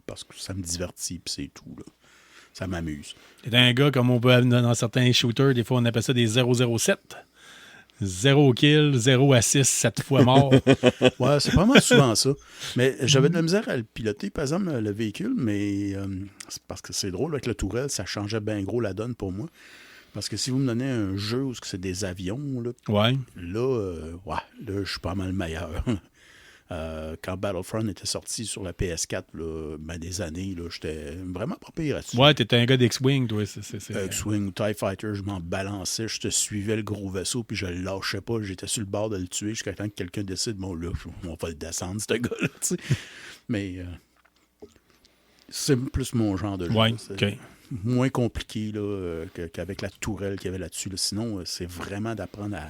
parce que ça me divertit, puis c'est tout. Là. Ça m'amuse. T'es un gars, comme on peut dans certains shooters, des fois, on appelle ça des 007. 0 kill, 0 assist, 7 fois mort. Ouais, c'est pas mal souvent ça. Mais j'avais de la misère à le piloter, par exemple, le véhicule, mais c'est parce que c'est drôle, avec le tourelle, ça changeait bien gros la donne pour moi. Parce que si vous me donnez un jeu où c'est des avions, là, Ouais. là, je suis pas mal meilleur. Quand Battlefront était sorti sur la PS4, là, ben, des années, là, j'étais vraiment pas pire là-dessus. Ouais, t'étais un gars d'X-Wing, toi. X-Wing ou TIE Fighter, je m'en balançais, je te suivais le gros vaisseau, puis je le lâchais pas. J'étais sur le bord de le tuer jusqu'à temps que quelqu'un décide, bon là, on va le descendre, ce gars-là, tu sais. Mais c'est plus mon genre de jeu. Ouais, C'est OK. moins compliqué là, qu'avec la tourelle qu'il y avait là-dessus. Là. Sinon, c'est vraiment d'apprendre à...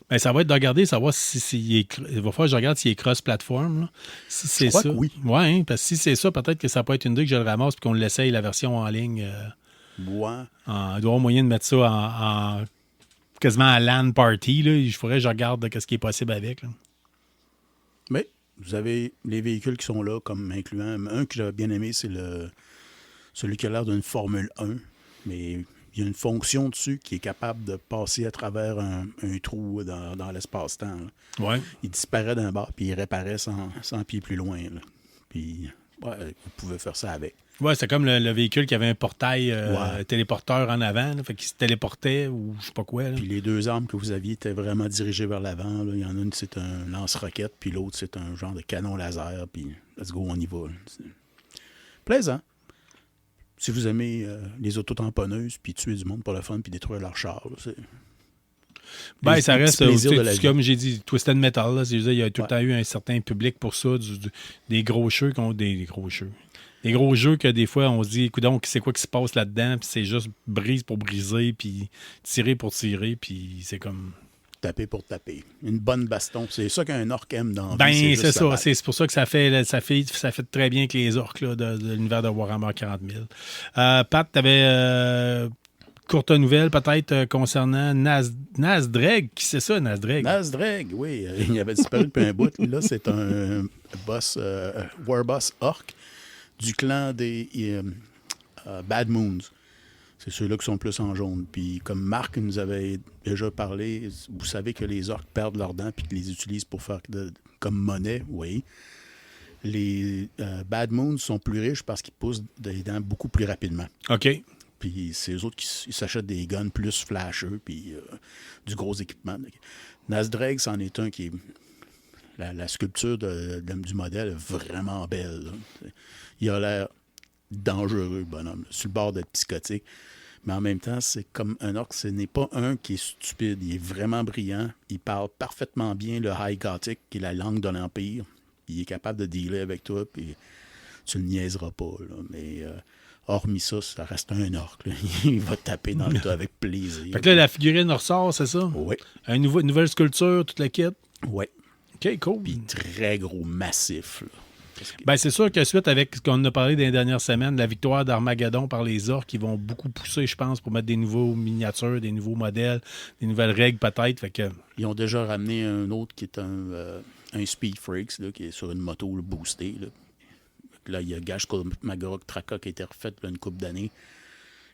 Ben, ça va être de regarder, savoir il va falloir que je regarde s'il est cross-platform. Là. Si c'est crois ça. que oui. Ouais, hein, parce que si c'est ça, peut-être que ça peut être une idée que je le ramasse et qu'on l'essaye la version en ligne. Ouais. Il doit y avoir moyen de mettre ça en quasiment à LAN party. Là. Il faudrait que je regarde ce qui est possible avec. Là. Mais vous avez les véhicules qui sont là, comme incluant... Un que j'avais bien aimé, c'est celui qui a l'air d'une Formule 1, mais... Il y a une fonction dessus qui est capable de passer à travers un trou dans l'espace-temps. Là. Ouais. Il disparaît d'un bord, puis il réapparaît 100 pieds plus loin. Là. Puis, vous pouvez faire ça avec. Ouais, c'est comme le véhicule qui avait un portail Ouais. téléporteur en avant. Là, fait qu'il se téléportait ou je sais pas quoi. Là. Puis les deux armes que vous aviez étaient vraiment dirigées vers l'avant. Là. Il y en a une, c'est un lance-roquette, puis l'autre, c'est un genre de canon laser. Puis, let's go, on y va. Là. C'est plaisant. Si vous aimez les autotamponneuses, puis tuer du monde pour le fun, puis détruire leur char, là, c'est... Ben, ça reste, plaisir de la vie. comme j'ai dit, Twisted Metal. Là, il y a tout le temps eu un certain public pour ça. Des gros jeux qui ont des gros jeux. Des gros jeux que des fois, on se dit, écoute, donc, c'est quoi qui se passe là-dedans? Puis c'est juste brise pour briser, puis tirer pour tirer, puis c'est comme... Taper pour taper. Une bonne baston. C'est ça qu'un orc aime dans la Ben, vie, c'est juste ça. la balle. C'est pour ça que ça fait très bien avec les orques là, de l'univers de Warhammer 40 000. Pat, tu avais courte nouvelle peut-être concernant Nazdreg. Qui c'est ça, Nazdreg? Nazdreg, oui. Il avait disparu depuis un bout. Là, c'est un boss, Warboss orc du clan des Bad Moons. C'est ceux-là qui sont plus en jaune. Puis comme Marc nous avait déjà parlé, vous savez que les orques perdent leurs dents puis qu'ils les utilisent pour faire comme monnaie, oui. Les Bad Moons sont plus riches parce qu'ils poussent des dents beaucoup plus rapidement. OK. Puis c'est eux autres qui s'achètent des guns plus flasheux, puis du gros équipement. Nasdrag, c'en est un qui est... La sculpture du modèle est vraiment belle. Là. Il a l'air dangereux, bonhomme, sur le bord d'être psychotique. Mais en même temps, c'est comme un orc. Ce n'est pas un qui est stupide. Il est vraiment brillant. Il parle parfaitement bien le High Gothic, qui est la langue de l'Empire. Il est capable de dealer avec toi, puis tu le niaiseras pas. Là. Mais hormis ça, ça reste un orc. Là. Il va te taper dans le tas avec plaisir. Fait que là, la figurine ressort, c'est ça? Oui. Une nouvelle sculpture, toute la kit? Oui. OK, cool. Puis très gros, massif. Là. Ben, c'est sûr que suite avec ce qu'on a parlé dans les dernières semaines, la victoire d'Armageddon par les orques, ils vont beaucoup pousser, je pense, pour mettre des nouveaux miniatures, des nouveaux modèles, des nouvelles règles peut-être. Fait que... Ils ont déjà ramené un autre qui est un Speed Freaks, là, qui est sur une moto là, boostée. Là, il y a Gashko Magorok Traka qui a été refait là, une couple d'années.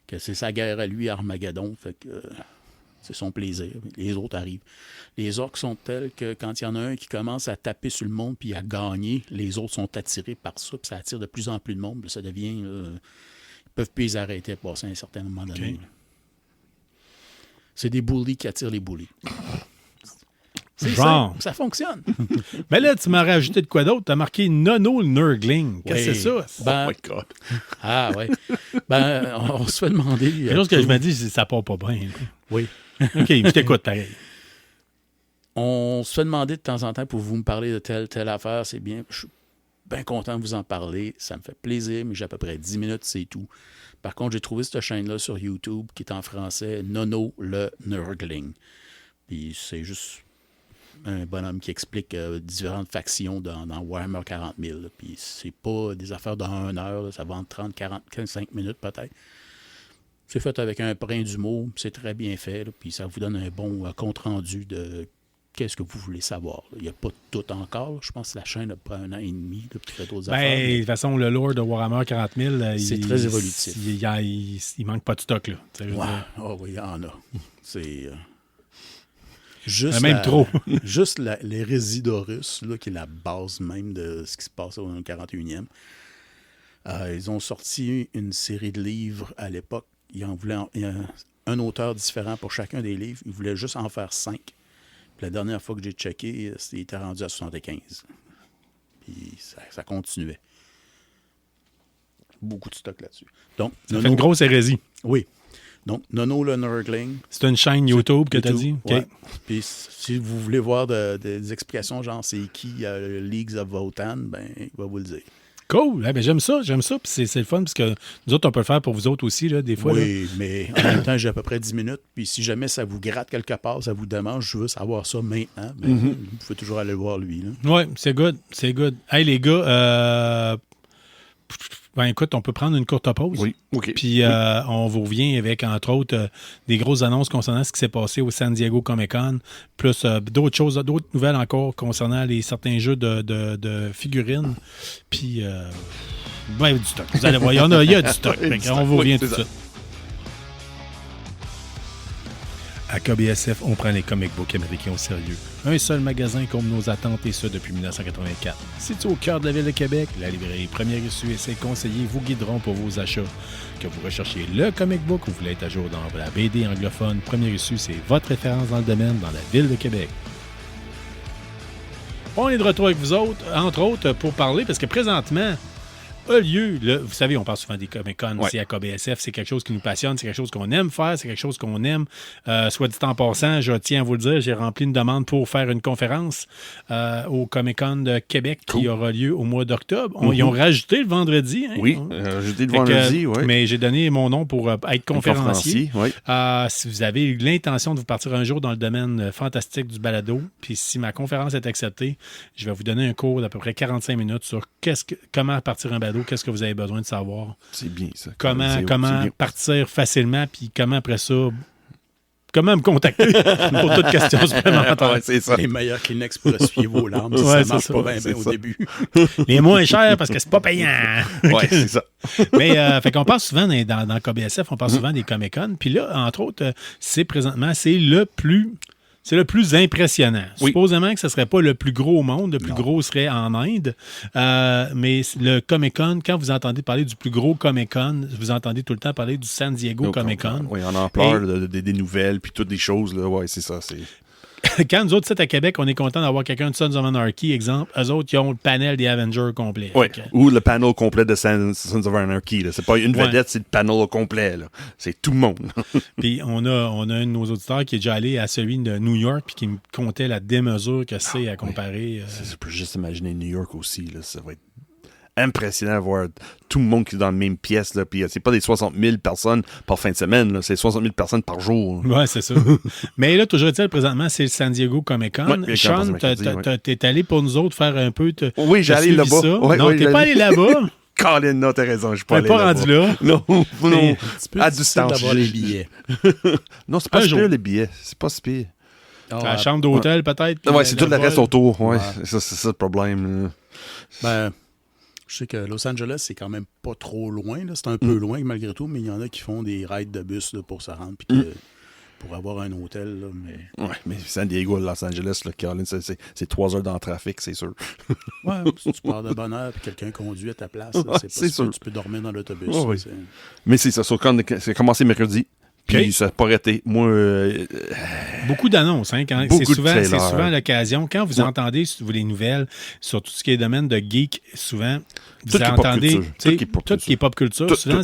Que c'est sa guerre à lui, Armageddon. Fait que c'est son plaisir. Les autres arrivent. Les orques sont tels que quand il y en a un qui commence à taper sur le monde puis à gagner, les autres sont attirés par ça, puis ça attire de plus en plus de monde. Puis ça devient... ils peuvent plus les arrêter à passer à un certain moment donné. Okay. C'est des bullies qui attirent les bullies. C'est Genre. simple, ça fonctionne. Ben là, tu m'as rajouté de quoi d'autre? Tu as marqué Nono le Nurgling. Qu'est-ce que c'est ça? Ben, Oh my God. Ah, ouais. Ben, on se fait demander... Quelque chose que je me dis, ça part pas bien. Oui. OK, je t'écoute pareil. On se fait demander de temps en temps pour vous me parler de telle affaire, c'est bien. Je suis bien content de vous en parler. Ça me fait plaisir, mais j'ai à peu près 10 minutes, c'est tout. Par contre, j'ai trouvé cette chaîne-là sur YouTube qui est en français, Nono le Nurgling. Puis c'est juste un bonhomme qui explique différentes factions dans Warhammer 40 000. Là. Puis c'est pas des affaires dans 1 heure, là. Ça va entre 30, 40, 45 minutes peut-être. C'est fait avec un brin d'humour, c'est très bien fait, là. Puis ça vous donne un bon compte-rendu de qu'est-ce que vous voulez savoir. Là. Il n'y a pas tout encore. Je pense que la chaîne a pris 1 an et demi là, pour faire d'autres affaires. Ben, de toute façon, le lore de Warhammer 40 000, c'est très évolutif. Il manque pas de stock. Là. Oh, oui, il y en a. C'est... Juste même trop. Juste l'hérésie d'Horus, là, qui est la base même de ce qui se passe au 41e. Ils ont sorti une série de livres à l'époque. Ils en voulaient un auteur différent pour chacun des livres. Ils voulaient juste en faire 5. Puis la dernière fois que j'ai checké, il était rendu à 75. Puis ça continuait. Beaucoup de stock là-dessus. Donc, ça fait une grosse hérésie. Oui. Donc, Nono le Nurgling. C'est une chaîne YouTube que tu as dit? Ouais. Okay. Puis si vous voulez voir des explications, genre c'est qui Leagues of Votan, ben il va vous le dire. Cool. Eh ben, j'aime ça. Puis c'est le fun parce que nous autres, on peut le faire pour vous autres aussi, là, des fois. Oui, là. mais en même temps, j'ai à peu près 10 minutes. Puis si jamais ça vous gratte quelque part, ça vous demande, je veux savoir ça maintenant, ben, vous pouvez toujours aller le voir lui. Oui, c'est good. C'est good. Hey, les gars, ben écoute, on peut prendre une courte pause. Oui, OK. Puis on vous revient avec, entre autres, des grosses annonces concernant ce qui s'est passé au San Diego Comic-Con, plus d'autres choses, d'autres nouvelles encore concernant certains jeux de figurines. Puis, ben, du stock. Vous allez voir, il y a du stock. On vous revient tout de suite. À KBSF, on prend les comic books américains au sérieux. Un seul magasin comme nos attentes et ce depuis 1984. Situé au cœur de la ville de Québec, la librairie Première Issue et ses conseillers vous guideront pour vos achats. Que vous recherchiez le comic book ou vous voulez être à jour dans la BD anglophone, Première Issue, c'est votre référence dans le domaine dans la ville de Québec. On est de retour avec vous autres, entre autres, pour parler, parce que présentement, a lieu, vous savez, on parle souvent des Comic-Con ici à KBSF, c'est quelque chose qui nous passionne, c'est quelque chose qu'on aime faire, c'est quelque chose qu'on aime. Soit dit en passant, je tiens à vous le dire, j'ai rempli une demande pour faire une conférence au Comic-Con de Québec qui aura lieu au mois d'octobre. Ils ont rajouté le vendredi. Hein, oui, rajouté le vendredi, oui. Mais j'ai donné mon nom pour être conférencier. Oui. Si vous avez l'intention de vous partir un jour dans le domaine fantastique du balado, puis si ma conférence est acceptée, je vais vous donner un cours d'à peu près 45 minutes sur comment partir un balado, qu'est-ce que vous avez besoin de savoir. C'est bien ça. Comment c'est bien. partir facilement, puis comment après ça, comment me contacter pour toute question supplémentaire. Ouais, c'est ça. Les meilleurs Kleenex pour essuyer vos larmes, si Ouais, ça marche c'est pas ça, bien c'est au ça. début. Les moins chers parce que c'est pas payant. Oui, c'est ça. Mais fait qu'on parle souvent dans KBSF, on parle souvent des Comic-Con. Puis là, entre autres, c'est le plus... c'est le plus impressionnant. Oui. Supposément que ce ne serait pas le plus gros au monde. Le plus gros serait en Inde. Mais le Comic-Con, quand vous entendez parler du plus gros Comic-Con, vous entendez tout le temps parler du San Diego Comic-Con. Oui, on en parle des nouvelles, puis toutes des choses. Oui, c'est ça. Quand nous autres, c'est à Québec, on est content d'avoir quelqu'un de Sons of Anarchy, exemple. Eux autres, ils ont le panel des Avengers complet. Oui, ou le panel complet de Sons of Anarchy. C'est pas une vedette, c'est le panel au complet. Là. C'est tout le monde. Puis on a un de nos auditeurs qui est déjà allé à celui de New York puis qui me comptait la démesure que c'est à comparer. Je peux juste imaginer New York aussi. Là. Ça va être impressionnant de voir tout le monde qui est dans la même pièce. Là. Puis c'est pas des 60 000 personnes par fin de semaine. Là. C'est 60 000 personnes par jour. Oui, c'est ça. Mais là, toujours est-il, présentement, c'est le San Diego Comic-Con. Ouais, Sean, t'es allé pour nous autres faire un peu... Oui, j'ai allé là-bas. Non, t'es pas allé là-bas. Colin, non, t'as raison, je suis pas allé là-bas. Pas rendu là. Non, non. À distance. D'avoir les billets. Non, c'est pas si pire, les billets. C'est pas si pire. La chambre d'hôtel, peut-être. Oui, c'est tout le reste autour. Ouais. C'est ça le problème. Ben... Je sais que Los Angeles, c'est quand même pas trop loin. Là. C'est un peu loin malgré tout, mais il y en a qui font des rides de bus là, pour se rendre puis pour avoir un hôtel. Là, mais... Ouais, mais San Diego, Los Angeles, là, Caroline, c'est 3 heures dans le trafic, c'est sûr. Ouais, si tu pars de bonne heure et quelqu'un conduit à ta place, là, c'est pas sûr. Tu peux dormir dans l'autobus. Oh, oui. Mais c'est ça. C'est commencé mercredi. Puis ça n'a pas arrêté. Moi. Beaucoup d'annonces, hein. C'est souvent l'occasion. Quand vous entendez les nouvelles sur tout ce qui est domaine de geek, souvent, vous entendez. Tout qui est pop culture. Souvent,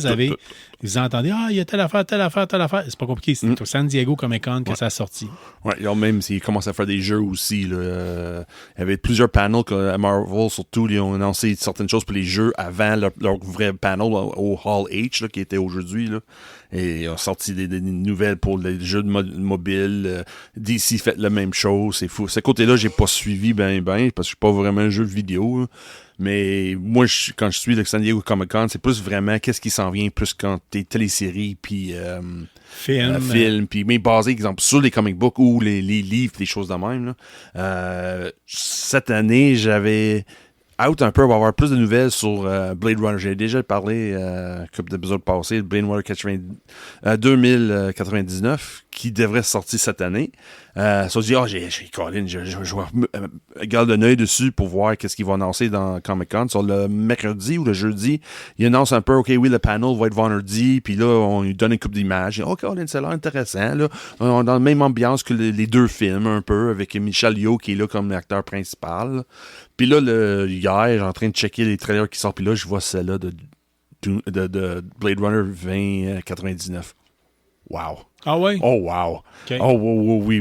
vous entendez, il y a telle affaire. C'est pas compliqué. C'est au San Diego Comic-Con que ça a sorti. Oui, même s'ils commencent à faire des jeux aussi. Là, il y avait plusieurs panels à Marvel, surtout, ils ont annoncé certaines choses pour les jeux avant leur vrai panel au Hall H, là, qui était aujourd'hui. Là. Et ils ont sorti des nouvelles pour les jeux de mobile. DC fait la même chose. C'est fou. Ce côté-là, j'ai pas suivi parce que je suis pas vraiment un jeu vidéo. Là. Mais moi, quand je suis le San Diego Comic-Con, c'est plus vraiment qu'est-ce qui s'en vient, plus quand t'es téléséries, puis film, puis mais basé, exemple, sur les comic books ou les livres, des choses de même. Là. Cette année, j'avais out un peu, on va avoir plus de nouvelles sur Blade Runner. J'ai déjà parlé un couple d'épisodes passés, Blade Runner 2099, qui devrait sortir cette année. Ça se dit, j'ai Colin, je vais garder un œil dessus pour voir qu'est-ce qu'il va annoncer dans Comic-Con. Sur le mercredi ou le jeudi, il annonce un peu, OK, oui, le panel va être vendredi, puis là, on lui donne une couple d'images. OK, Colin, ça a l'air intéressant. Là. On est dans la même ambiance que les deux films, un peu, avec Michel Yeoh qui est là comme l'acteur principal. Puis là, hier, j'ai en train de checker les trailers qui sortent, puis là, je vois celle-là de Blade Runner 2099. Wow. Ah ouais? Oh, wow. Okay. Oh, oui.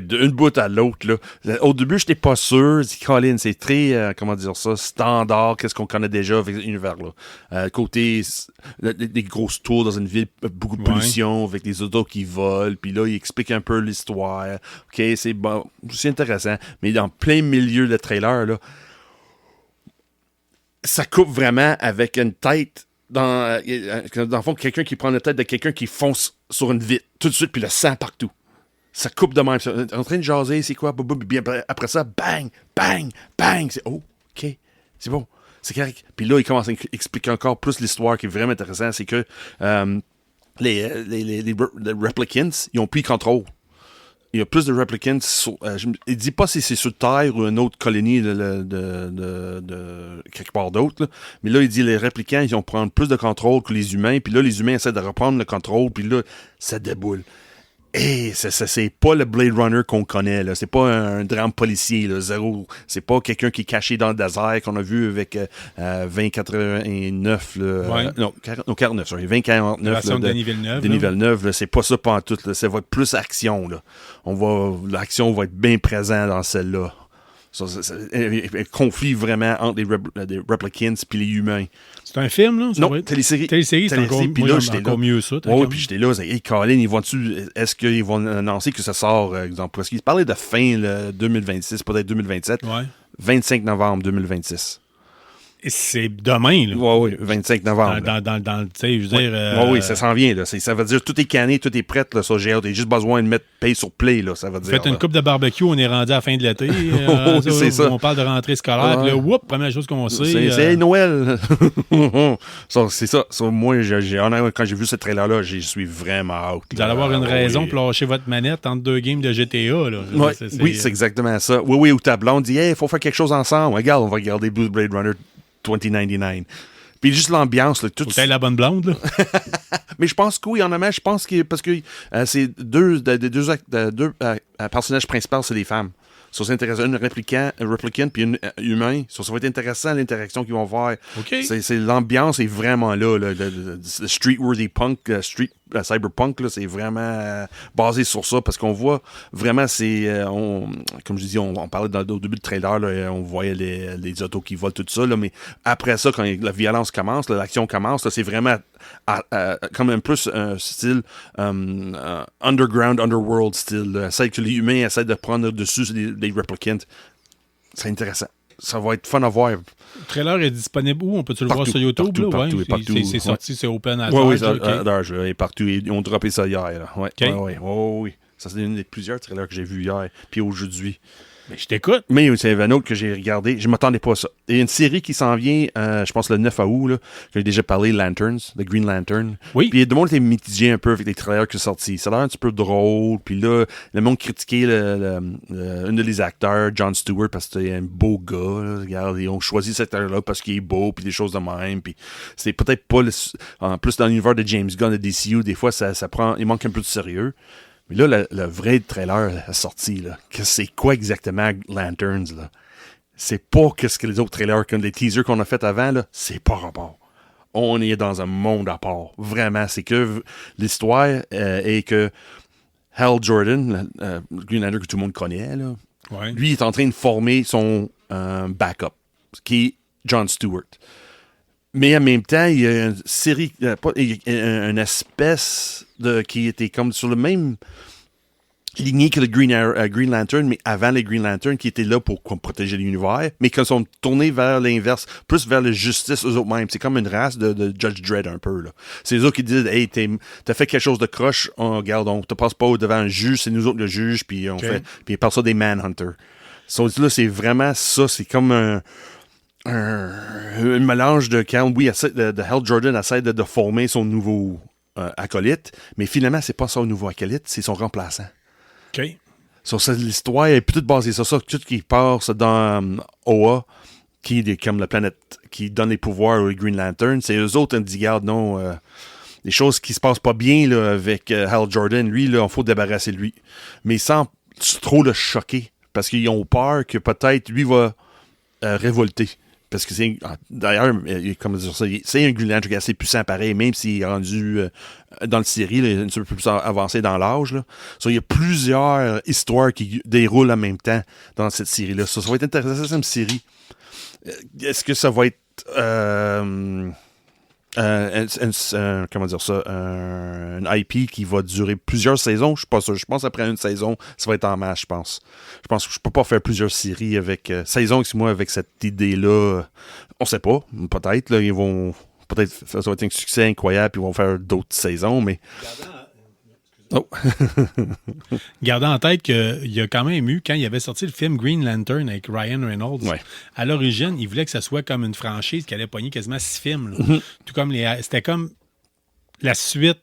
D'une bout à l'autre, là. Au début, j'étais pas sûr. Colin, c'est très, standard, qu'est-ce qu'on connaît déjà avec cet univers-là. Côté, des grosses tours dans une ville, beaucoup de pollution, avec des autos qui volent, puis là, il explique un peu l'histoire. OK, c'est bon, c'est intéressant. Mais dans plein milieu de trailer, là, ça coupe vraiment avec une tête dans le fond, quelqu'un qui prend la tête de quelqu'un qui fonce sur une vitre tout de suite, puis le sang partout. Ça coupe de même. En train de jaser, c'est quoi? Bien, après ça, bang, bang, bang. C'est OK, c'est bon, c'est correct. Puis là, il commence à expliquer encore plus l'histoire qui est vraiment intéressante. C'est que les replicants, ils ont pris le contrôle. Il y a plus de replicants. Il dit pas si c'est sur Terre ou une autre colonie de quelque part d'autre. Là. Mais là, il dit les replicants, ils vont prendre plus de contrôle que les humains. Puis là, les humains essaient de reprendre le contrôle. Puis là, ça déboule. Et c'est pas le Blade Runner qu'on connaît. Là. C'est pas un drame policier. Là, zéro. C'est pas quelqu'un qui est caché dans le désert qu'on a vu avec 2049. Non, 49. Sorry, 2049. De Denis Villeneuve. Denis Villeneuve, là, c'est pas ça pantoute. Là. Ça va être plus action. Là. L'action va être bien présente dans celle-là. Un conflit vraiment entre les replicants et les humains. C'est un film, là? Non, télésérie. Télésérie, c'est encore mieux ça. Oui, puis j'étais là, hey, Colin, est-ce qu'ils vont annoncer que ça sort, exemple, parce qu'ils parlaient de fin 2026, peut-être 2027, 25 novembre 2026. C'est demain, là. Oui, 25 novembre. Tu sais, je veux dire... Oui, ça s'en vient. Là. Ça veut dire tout est canné, tout est prêt. Là, ça, j'ai hâte. J'ai juste besoin de mettre pay sur play. Là, ça veut dire. Faites une coupe de barbecue, on est rendu à la fin de l'été. Oui, c'est ça. On parle de rentrée scolaire. Puis là, première chose qu'on sait... C'est Noël. C'est ça. Moi, quand j'ai vu ce trailer-là, je suis vraiment out. Vous allez avoir une raison pour lâcher votre manette entre 2 games de GTA. Là. Ouais, oui, c'est exactement ça. Oui, où ta blonde dit, il faut faire quelque chose ensemble. Regarde, on va regarder Blade Runner 2099. Puis juste l'ambiance, là, tout. Faut la bonne blonde, là. Mais je pense que oui, en amont, je pense que parce que c'est deux personnages principaux, c'est des femmes. Ça, c'est intéressant. Une replicant puis une humain. Ça va être intéressant, l'interaction qu'ils vont faire. Okay. L'ambiance est vraiment là. Le streetworthy punk, cyberpunk, là, c'est vraiment basé sur ça parce qu'on voit vraiment, comme je dis, on parlait au début du trailer, là, on voyait les autos qui volent, tout ça. Là, mais après ça, quand la violence commence, l'action commence, là, c'est vraiment comme un plus un style underworld style. Celle que les humains essaient de prendre dessus les replicants. C'est intéressant. Ça va être fun à voir. Le trailer est disponible où? On peut-tu le voir sur YouTube? Partout. C'est sorti, c'est open à Oui, okay. Partout. Ils ont droppé ça hier. Là. Ouais, okay. Oui. Ça, c'est une des plusieurs trailers que j'ai vus hier, puis aujourd'hui. Mais je t'écoute. Mais c'est un autre que j'ai regardé. Je ne m'attendais pas à ça. Il y a une série qui s'en vient, je pense le 9 août, là, que j'ai déjà parlé, Lanterns, The Green Lantern. Oui. Puis le monde était mitigé un peu avec les trailers qui sont sortis. Ça a l'air un petit peu drôle. Puis là, le monde critiquait un des acteurs, Jon Stewart, parce que c'est un beau gars. Là. Regarde, ils ont choisi cet acteur-là parce qu'il est beau, puis des choses de même. Puis c'est peut-être pas... En plus, dans l'univers de James Gunn, de DCU, des fois, ça prend... Il manque un peu de sérieux. Mais là, le vrai trailer est sorti. Là. C'est quoi exactement Lanterns? Là? C'est pas ce que les autres trailers, comme les teasers qu'on a fait avant, là, c'est pas rapport. On est dans un monde à part. Vraiment, c'est que l'histoire est que Hal Jordan, Green Lantern que tout le monde connaît, là, lui est en train de former son backup, qui est Jon Stewart. Mais en même temps, il y a une série, une espèce qui était comme sur le même lignée que le Green Lantern, mais avant les Green Lantern, qui étaient là pour protéger l'univers, mais qui sont tournés vers l'inverse, plus vers la justice eux autres mêmes. C'est comme une race de Judge Dredd un peu. Là. C'est eux autres qui disent, hey, t'as fait quelque chose de croche, regarde, on te passe pas devant un juge, c'est nous autres le juge, puis on fait, puis par ça des Manhunters. Là, c'est vraiment ça, c'est comme un mélange de quand, oui, de Hal Jordan essaie de former son nouveau acolyte, mais finalement, c'est pas son nouveau acolyte, c'est son remplaçant. OK. L'histoire est plutôt basée sur ça. Tout ce qui passe dans Oa, qui est comme la planète qui donne les pouvoirs aux Green Lantern, c'est eux autres qui disent, regarde, non, les choses qui se passent pas bien là, avec Hal Jordan, lui, il faut débarrasser de lui. Mais sans trop le choquer, parce qu'ils ont peur que peut-être lui va révolter. Parce que d'ailleurs, comment dire ça, c'est un Green Lantern assez puissant pareil, même s'il est rendu dans le série, là, un petit peu plus avancé dans l'âge. Il y a plusieurs histoires qui déroulent en même temps dans cette série-là. Ça va être intéressant, cette série. Est-ce que ça va être comment dire ça, un IP qui va durer plusieurs saisons? Je suis pas sûr. Je pense après une saison, ça va être en masse, je pense. Je pense que je peux pas faire plusieurs séries avec saison moi avec cette idée-là. On sait pas. Peut-être là, ils vont peut-être ça va être un succès incroyable, puis ils vont faire d'autres saisons, mais. Gardant en tête qu'il y a quand même eu, quand il avait sorti le film Green Lantern avec Ryan Reynolds, à l'origine, il voulait que ça soit comme une franchise qui allait pogner quasiment 6 films. Là. Tout comme c'était comme la suite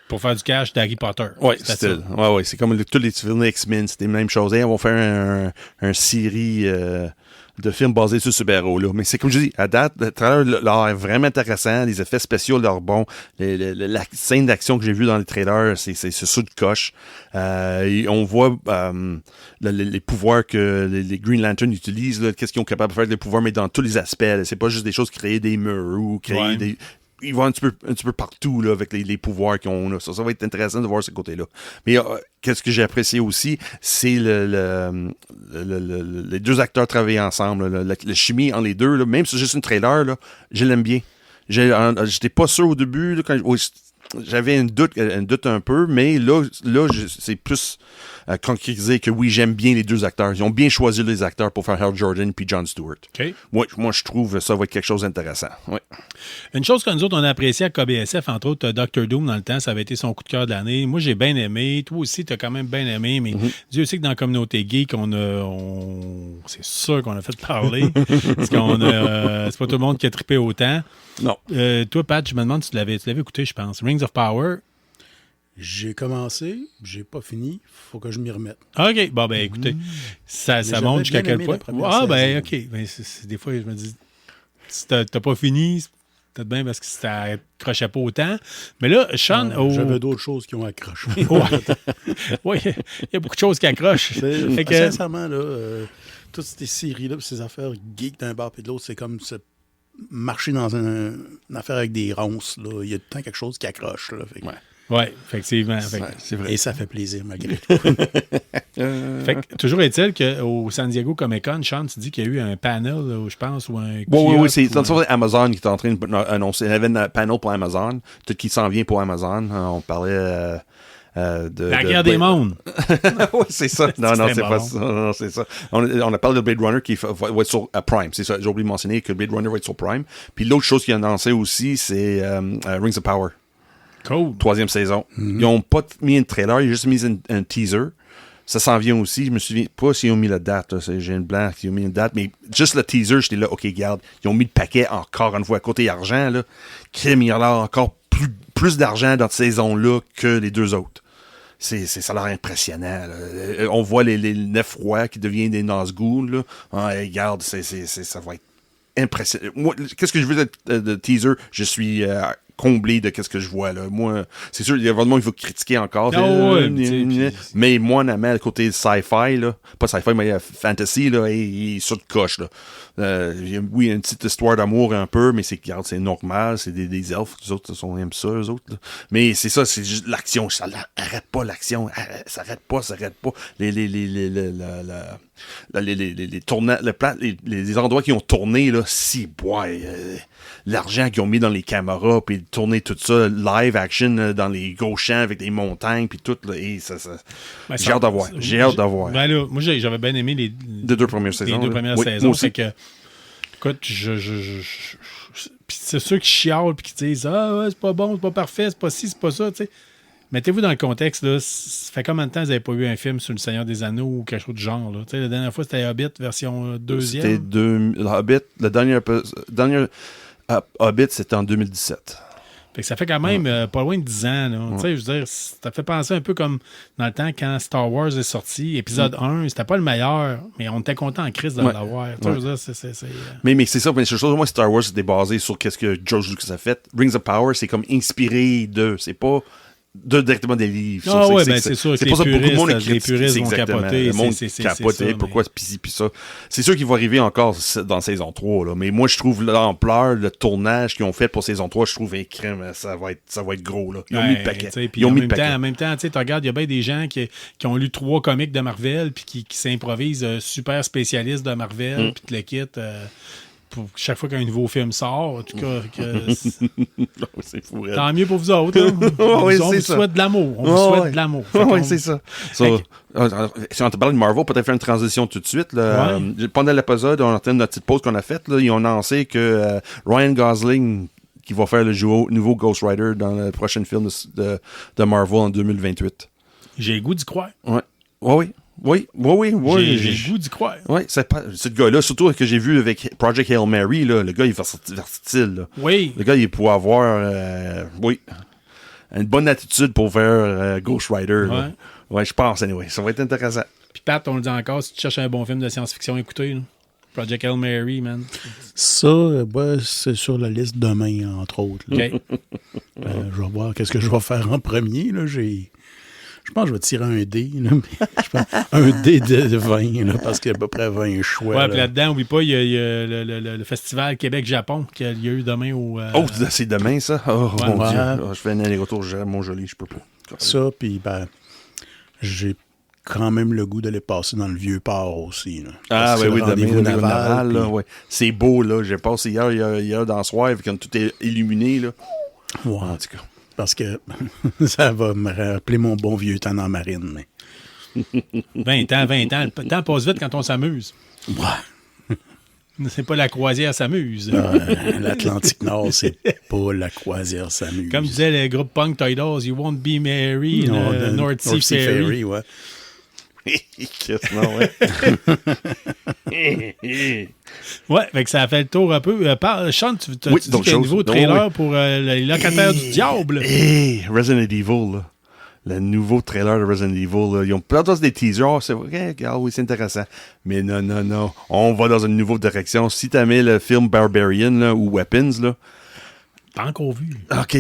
pour faire du cash d'Harry Potter. Oui, c'est comme tous les films X-Men, c'était la même chose. Ils vont faire un série de films basés sur super-héros. Là. Mais c'est comme je dis, à date, le trailer là, est vraiment intéressant. Les effets spéciaux leur bons. La scène d'action que j'ai vue dans les trailers, c'est sous de coche. On voit les pouvoirs que les Green Lantern utilisent. Là, qu'est-ce qu'ils sont capables de faire avec les pouvoirs, mais dans tous les aspects. Là. C'est pas juste des choses créer des murs ou créer des... Ils vont un petit peu partout là, avec les pouvoirs qu'ils ont. Là. Ça va être intéressant de voir ce côté-là. Mais qu'est-ce que j'ai apprécié aussi, c'est les deux acteurs travailler ensemble. Là, la chimie entre les deux, là, même si c'est juste une trailer, là, je l'aime bien. J'étais pas sûr au début. Là, j'avais un doute un peu, mais là c'est plus concrétisé que oui, j'aime bien les deux acteurs. Ils ont bien choisi les acteurs pour faire Hal Jordan puis Jon Stewart. OK. Moi, je trouve que ça va être quelque chose d'intéressant. Ouais. Une chose que nous autres, on a apprécié à KBSF, entre autres, Dr. Doom, dans le temps, ça avait été son coup de cœur de l'année. Moi, j'ai bien aimé. Toi aussi, tu as quand même bien aimé. Mais Dieu sait que dans la communauté geek, c'est sûr qu'on a fait parler. Parce qu'on c'est pas tout le monde qui a trippé autant. Non. Toi, Pat, je me demande si tu l'avais écouté, je pense. Rings of Power. J'ai commencé, j'ai pas fini, faut que je m'y remette. OK. Bon, ben écoutez, ça j'avais montre jusqu'à bien quel aimé point. la première Ah, ben saison. OK. Ben, des fois, je me dis, si t'as pas fini, c'est peut-être bien parce que ça accrochait pas autant. Mais là, Sean... J'avais d'autres choses qui ont accroché. Oui, il y a beaucoup de choses qui accrochent. Fait que- Sincèrement, là, toutes ces séries-là, ces affaires geek d'un bar et de l'autre, c'est comme marcher dans une affaire avec des ronces. Là. Il y a tout le temps quelque chose qui accroche. Là. Fait que- Oui, effectivement. Fait que- C'est vrai. Et ça fait plaisir, malgré tout. Fait que, toujours est-il qu'au San Diego Comic-Con, Sean, tu dis qu'il y a eu un panel, là, je pense, ou un Oui, c'est kiosque, ou Amazon qui est en train d'annoncer. Il y avait un panel pour Amazon, tout qui s'en vient pour Amazon. On parlait de... La guerre des mondes. Oui, c'est ça. Non, C'était c'est pas bon. ça. Non, c'est ça. On a parlé de Blade Runner qui va être sur Prime. C'est ça. J'ai oublié de mentionner que Blade Runner va être sur Prime. Puis l'autre chose qu'ils ont annoncé aussi, c'est Rings of Power. Cool. 3e saison. Ils n'ont pas mis un trailer, ils ont juste mis un teaser. Ça s'en vient aussi. Je me souviens pas s'ils ont mis la date. Là. J'ai une blanc qui ont mis une date, mais juste le teaser, j'étais là, OK, garde. Ils ont mis le paquet encore une fois. Côté argent, là, crème, il y a l'air encore plus d'argent dans cette saison-là que les deux autres. Ça a l'air impressionnant. Là. On voit les 9 rois qui deviennent des Nazgûl. Là. Ah, regarde, ça va être impressionnant. Moi, qu'est-ce que je veux de teaser? Je suis comblé de qu'est-ce que je vois. Là. Moi, c'est sûr, il y a vraiment il faut critiquer encore. Mais moi, normalement, le côté sci-fi, là, pas sci-fi, mais fantasy, là, il est sur le coche. Là. Oui, il y a une petite histoire d'amour un peu, mais c'est normal, c'est des elfes, les autres, on aime ça, eux autres. Là. Mais c'est ça, c'est juste l'action, ça arrête pas l'action, ça arrête pas. Les tournages, les endroits qui ont tourné, là, l'argent qu'ils ont mis dans les caméras, puis tourner tout ça, live action dans les gros champs avec des montagnes, puis tout, là, et Ben, j'ai hâte d'avoir. J'ai hâte d'avoir. Ben là, moi, j'avais bien aimé les deux premières saisons. deux premières Oui, saisons. moi aussi. Fait que, écoute, puis c'est ceux qui chialent puis qui disent ah ouais, c'est pas bon, c'est pas parfait, c'est pas ci, c'est pas ça, tu sais. Mettez-vous dans le contexte, là, ça fait combien de temps que vous n'avez pas eu un film sur le Seigneur des Anneaux ou quelque chose du genre, là? Tu sais, la dernière fois, c'était Hobbit, version deuxième. C'était le Hobbit, le dernier Hobbit, c'était en 2017. Fait que ça fait quand même pas loin de 10 ans. Là. Tu sais, je veux dire, ça fait penser un peu comme dans le temps quand Star Wars est sorti. Épisode 1, c'était pas le meilleur, mais on était content en crise de l'avoir. Tu sais, je veux dire, c'est Mais c'est ça, mais c'est chose, moi, Star Wars, c'était basé sur qu'est-ce que George Lucas a fait. Rings of Power, c'est comme inspiré de. C'est pas directement des livres. Ah ouais, ben c'est sûr. C'est pour ça que beaucoup de monde les puristes vont capoter. Le monde c'est capotait, ça, pourquoi pis ça. C'est sûr qu'il va arriver encore dans saison 3, là. Mais moi, je trouve l'ampleur, le tournage qu'ils ont fait pour saison 3, je trouve crème, ça va être gros, là. Ils ont mis le paquet. Ils ont mis le paquet. En même temps, tu regardes, il y a bien des gens qui ont lu 3 comics de Marvel puis qui s'improvisent super spécialistes de Marvel puis te le quittent. Pour chaque fois qu'un nouveau film sort, en tout cas, c'est fou. Tant mieux pour vous autres. Hein? On vous souhaite de l'amour. On vous souhaite de l'amour. Oui, c'est ça. Si on te parle de Marvel, peut-être faire une transition tout de suite. Là. Pendant l'épisode, on entend notre petite pause qu'on a faite. Ils ont annoncé que Ryan Gosling, qui va faire le nouveau Ghost Rider dans le prochain film de Marvel en 2028. J'ai le goût d'y croire. Oui. J'ai le goût d'y croire. Oui, ce gars-là, surtout que j'ai vu avec Project Hail Mary, là, le gars, il est versatile. Là. Oui. Le gars, il pourrait avoir une bonne attitude pour faire Ghost Rider. Ouais, je pense, anyway. Ça va être intéressant. Puis Pat, on le dit encore, si tu cherches un bon film de science-fiction, écoutez, là. Project Hail Mary, man. Ça, c'est sur la liste demain, entre autres. Là. OK. Je vais voir qu'est-ce que je vais faire en premier. Là. Je pense que je vais tirer un dé. Là, un dé de 20, là, parce qu'il y a à peu près 20 choix. Ouais, puis là-dedans, oublie pas, il y a le festival Québec-Japon qu'il y a eu demain au... c'est demain, ça? Oh, ouais, mon Dieu. Je fais un aller-retour, mon joli, je peux pas. Ça, puis j'ai quand même le goût d'aller passer dans le Vieux-Port aussi. Là. Oui, demain, naval. Là, ouais. C'est beau, là. J'ai passé hier dans le soir, quand tout est illuminé, là. Ouais. En tout cas. parce que ça va me rappeler mon bon vieux temps en marine. Mais... 20 ans. Le temps passe vite quand on s'amuse. Ouais. C'est pas la croisière s'amuse. L'Atlantique Nord, c'est pas la croisière s'amuse. Comme disait le groupe punk Tidals, You Won't Be Merry, Non, le North Sea Ferry. ouais. Non, ouais. Ouais, fait que ça a fait le tour un peu. Sean, tu as Oui, dit d'autres qu'il y a un choses. nouveau Non, trailer oui. pour les locataires du diable. Hey, Resident Evil, là. Le nouveau trailer de Resident Evil, là. Ils ont plein des teasers. Oh, c'est vrai, oui, c'est intéressant. Mais non. On va dans une nouvelle direction. Si t'aimais le film Barbarian, là, ou Weapons, là. Pas encore vu. OK.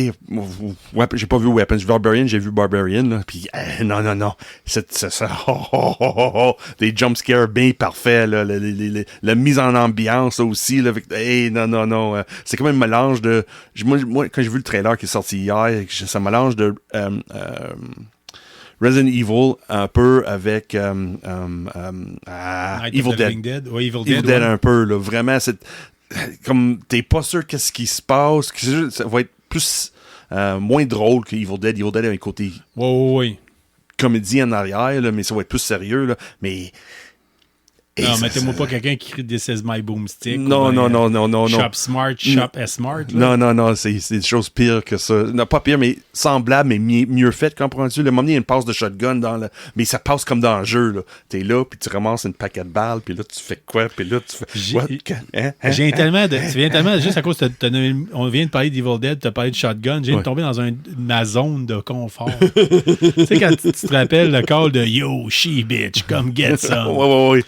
Ouais, j'ai pas vu Weapons. Barbarian, j'ai vu Barbarian, là. Puis, non. C'est ça. Des jumpscares bien parfaits, là. La mise en ambiance, là, aussi, là. Hey, non. C'est comme un mélange de... Moi, quand j'ai vu le trailer qui est sorti hier, c'est un mélange de... Resident Evil, un peu avec Night Evil of the Dead. Living Dead. Ouais, Evil Evil Dead, Dead ouais. un peu, là. Vraiment, c'est... Comme t'es pas sûr qu'est-ce qui se passe, que ça va être plus moins drôle que Evil Dead. Evil Dead a un côté Ouais. comédie en arrière, là, mais ça va être plus sérieux. Là, mais Non, ça- mettez-moi pas quelqu'un qui crie This is my boomstick. Non, ou ben, non. Shop smart, shop smart. là. Non, c'est des choses pires que ça. Non, pas pire, mais semblable, mais mieux fait, comprends-tu? Le moment donné, il y a une passe de shotgun dans le... Mais ça passe comme dans le jeu, là. T'es là, puis tu ramasses une paquet de balles, puis là, tu fais quoi? Puis là, tu fais... J'ai- What? Hein? Tu viens tellement, juste à cause on vient de parler d'Evil Dead, tu as parlé de shotgun, j'ai Ouais. tombé dans ma zone de confort. Tu sais, quand tu te rappelles le call de Yo, she bitch, come get some. Ouais.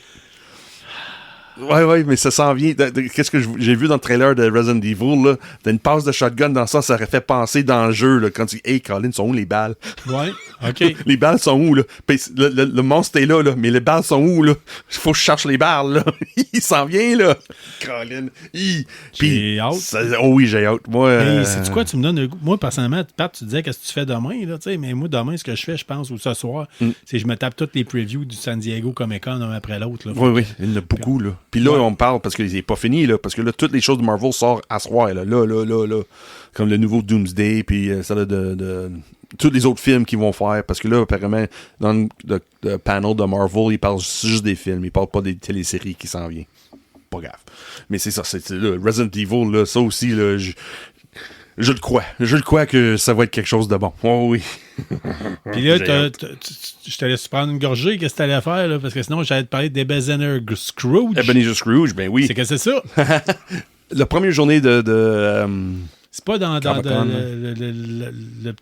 Ouais, mais ça s'en vient. Qu'est-ce que j'ai vu dans le trailer de Resident Evil, là? T'as une passe de shotgun dans ça aurait fait penser dans le jeu, là, quand tu dis, hey, Colin, sont où les balles? Ouais, OK. Les balles sont où, là? Puis le monstre est là, mais les balles sont où, là? Faut que je cherche les balles, là. Il s'en vient, là. Colin. J'ai hâte. Oh oui, j'ai hâte. Moi, Hey, sais-tu quoi, tu me donnes. Moi, personnellement, Pat, tu disais qu'est-ce que tu fais demain, là, tu sais, mais moi, demain, ce que je fais, je pense, ou ce soir, c'est que je me tape toutes les previews du San Diego Comic-Con un après l'autre. Là. Oui, il y en a beaucoup, là. Puis là, on me parle, parce qu'il n'est pas fini, là, parce que là, toutes les choses de Marvel sortent à soir, là. Là. Comme le nouveau Doomsday, puis ça, là, de tous les autres films qu'ils vont faire, parce que là, apparemment, dans le panel de Marvel, ils parlent juste des films, ils parlent pas des téléséries qui s'en viennent. Pas grave. Mais c'est ça, c'est là, Resident Evil, là, ça aussi, là, je le crois. Je le crois que ça va être quelque chose de bon. Oh oui. Puis là, J'ai hâte. je te laisse prendre une gorgée, qu'est-ce que tu allais faire, là, parce que sinon, j'allais te parler d'Ebenezer Scrooge. Ebenezer Scrooge, ben oui. C'est que c'est ça. La première journée de C'est pas dans Comic-Con. le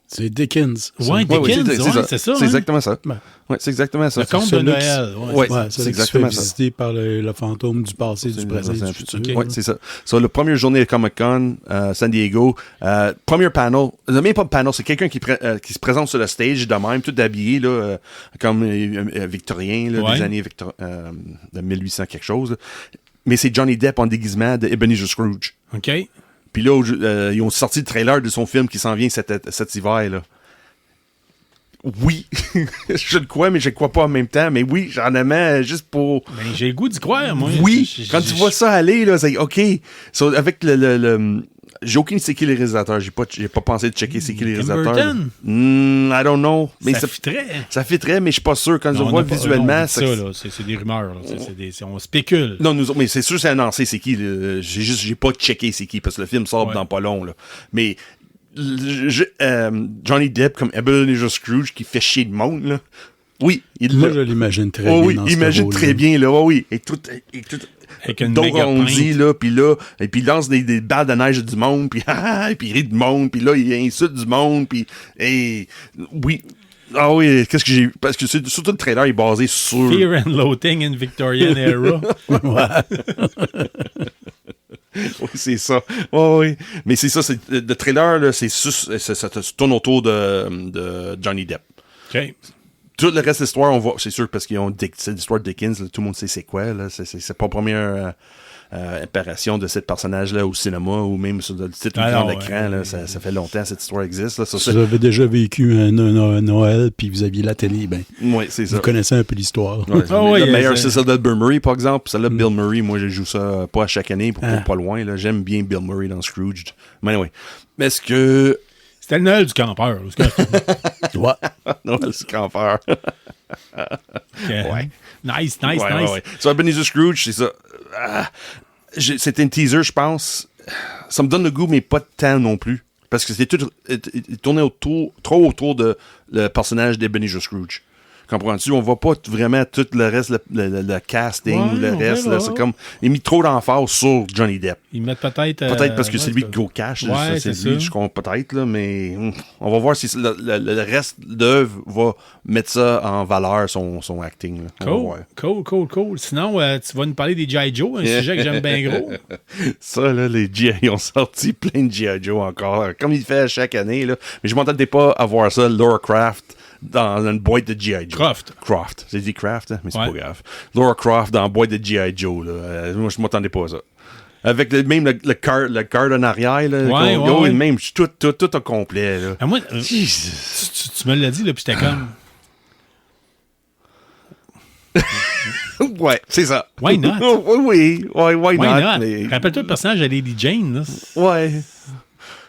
C'est Dickens. ça. Ouais, Dickens, c'est ça. C'est hein? exactement ça. Ben. Ouais, c'est exactement ça. Le conte de celui-là Noël. Ouais. Ouais, c'est c'est exactement exactement ça. visité par le fantôme du passé, du présent et du futur. Oui, c'est ça. So, la première journée de Comic-Con, San Diego, premier panel, même pas de panel, c'est quelqu'un qui se présente sur le stage de même, tout habillé, là, comme victorien, là, Ouais. des années de 1800 quelque chose. Là. Mais c'est Johnny Depp en déguisement de Ebenezer Scrooge. OK. Puis là, ils ont sorti le trailer de son film qui s'en vient cet hiver, là. Oui, je le crois, mais je le crois pas en même temps. Mais oui, j'en aimais juste pour... Ben, j'ai le goût d'y croire, moi. Oui, quand tu vois ça aller, là, c'est OK. So, avec le j'ai aucune c'est qui les réalisateurs. J'ai pas pensé de checker c'est qui les Tim réalisateurs. Burton? I don't know. Mais Ça fitterait. ça fitterait, mais je suis pas sûr. Quand je Non, le on vois a pas- visuellement... non, c'est ça, là. C'est des rumeurs. Là. On spécule. Non, mais c'est sûr c'est annoncé c'est qui. J'ai pas checké c'est qui, parce que le film sort Ouais. dans pas long. Là. Mais Johnny Depp comme Ebenezer Scrooge qui fait chier le monde, là. Oui, Moi, je l'imagine très oh bien. oui, dans ce imagine rôle-là. très bien, là. Oh oui, et tout Avec une dos méga rondi, pinte. là, et puis il lance des balles de neige du monde, puis puis il rit du monde, puis là, il insulte du monde, puis oui. Ah oui, qu'est-ce que j'ai... Parce que surtout le trailer est basé sur... Fear and Loathing in Victorian Era. Oui, c'est ça. Oh, oui. Mais c'est ça, le trailer, là, ça tourne autour de Johnny Depp. OK. Tout le reste de l'histoire, on voit, c'est sûr, parce qu'ils ont c'est l'histoire de Dickens, là, tout le monde sait c'est quoi, là. C'est pas la première apparition de ce personnage-là au cinéma ou même sur le titre Ah grand non, écran, là. Ça fait longtemps que cette histoire existe, là. Ça, Si vous avez déjà vécu un Noël puis vous aviez la télé, ben, ouais, c'est ça. vous connaissez un peu l'histoire. Ouais, Ah ouais, le meilleur, c'est- c'est celle de Bill Murray, par exemple. Celle-là de Bill Murray, moi, je joue ça pas à chaque année, pour Ah. pas loin, là. J'aime bien Bill Murray dans Scrooge. Mais anyway. Mais est-ce que... C'était le Noël du campeur. Là, Ouais. Non, c'est campeur. Ouais. Nice. Ouais. So, Ebenezer Scrooge, c'est ça. C'était un teaser, je pense. Ça me donne le goût, mais pas de temps non plus. Parce que c'était tout. Il tournait trop autour de le personnage d'Ebenezer Scrooge. Comprends-tu? On voit pas vraiment tout le reste, le casting, le reste. Là, c'est comme. Il a mis trop d'emphase sur Johnny Depp. Ils mettent peut-être. Peut-être parce que c'est lui qui go cash. Là, Ouais, c'est c'est lui, ça. je comprends peut-être, là, mais on va voir si le reste d'œuvre va mettre ça en valeur, son acting. Là. On va voir. Cool. Sinon, tu vas nous parler des G.I. Joe, un sujet que j'aime bien gros. Ça, là, les G.I. ils ont sorti plein de G.I. Joe encore, comme il fait chaque année. Là. Mais je m'entendais pas à voir ça, Laura Croft, dans une boîte de G.I. Joe. Croft. J'ai dit Craft, hein, mais c'est pas grave. Laura Croft dans une boîte de G.I. Joe. Là. Moi, je m'attendais pas à ça. Avec même le card en arrière. Là, ouais. Même, tout au complet. Là. Moi, tu me l'as dit, là, puis j'étais comme... Ouais, c'est ça. Why not? Oui, why not? Mais... Rappelle-toi le personnage de Lady Jane. Là.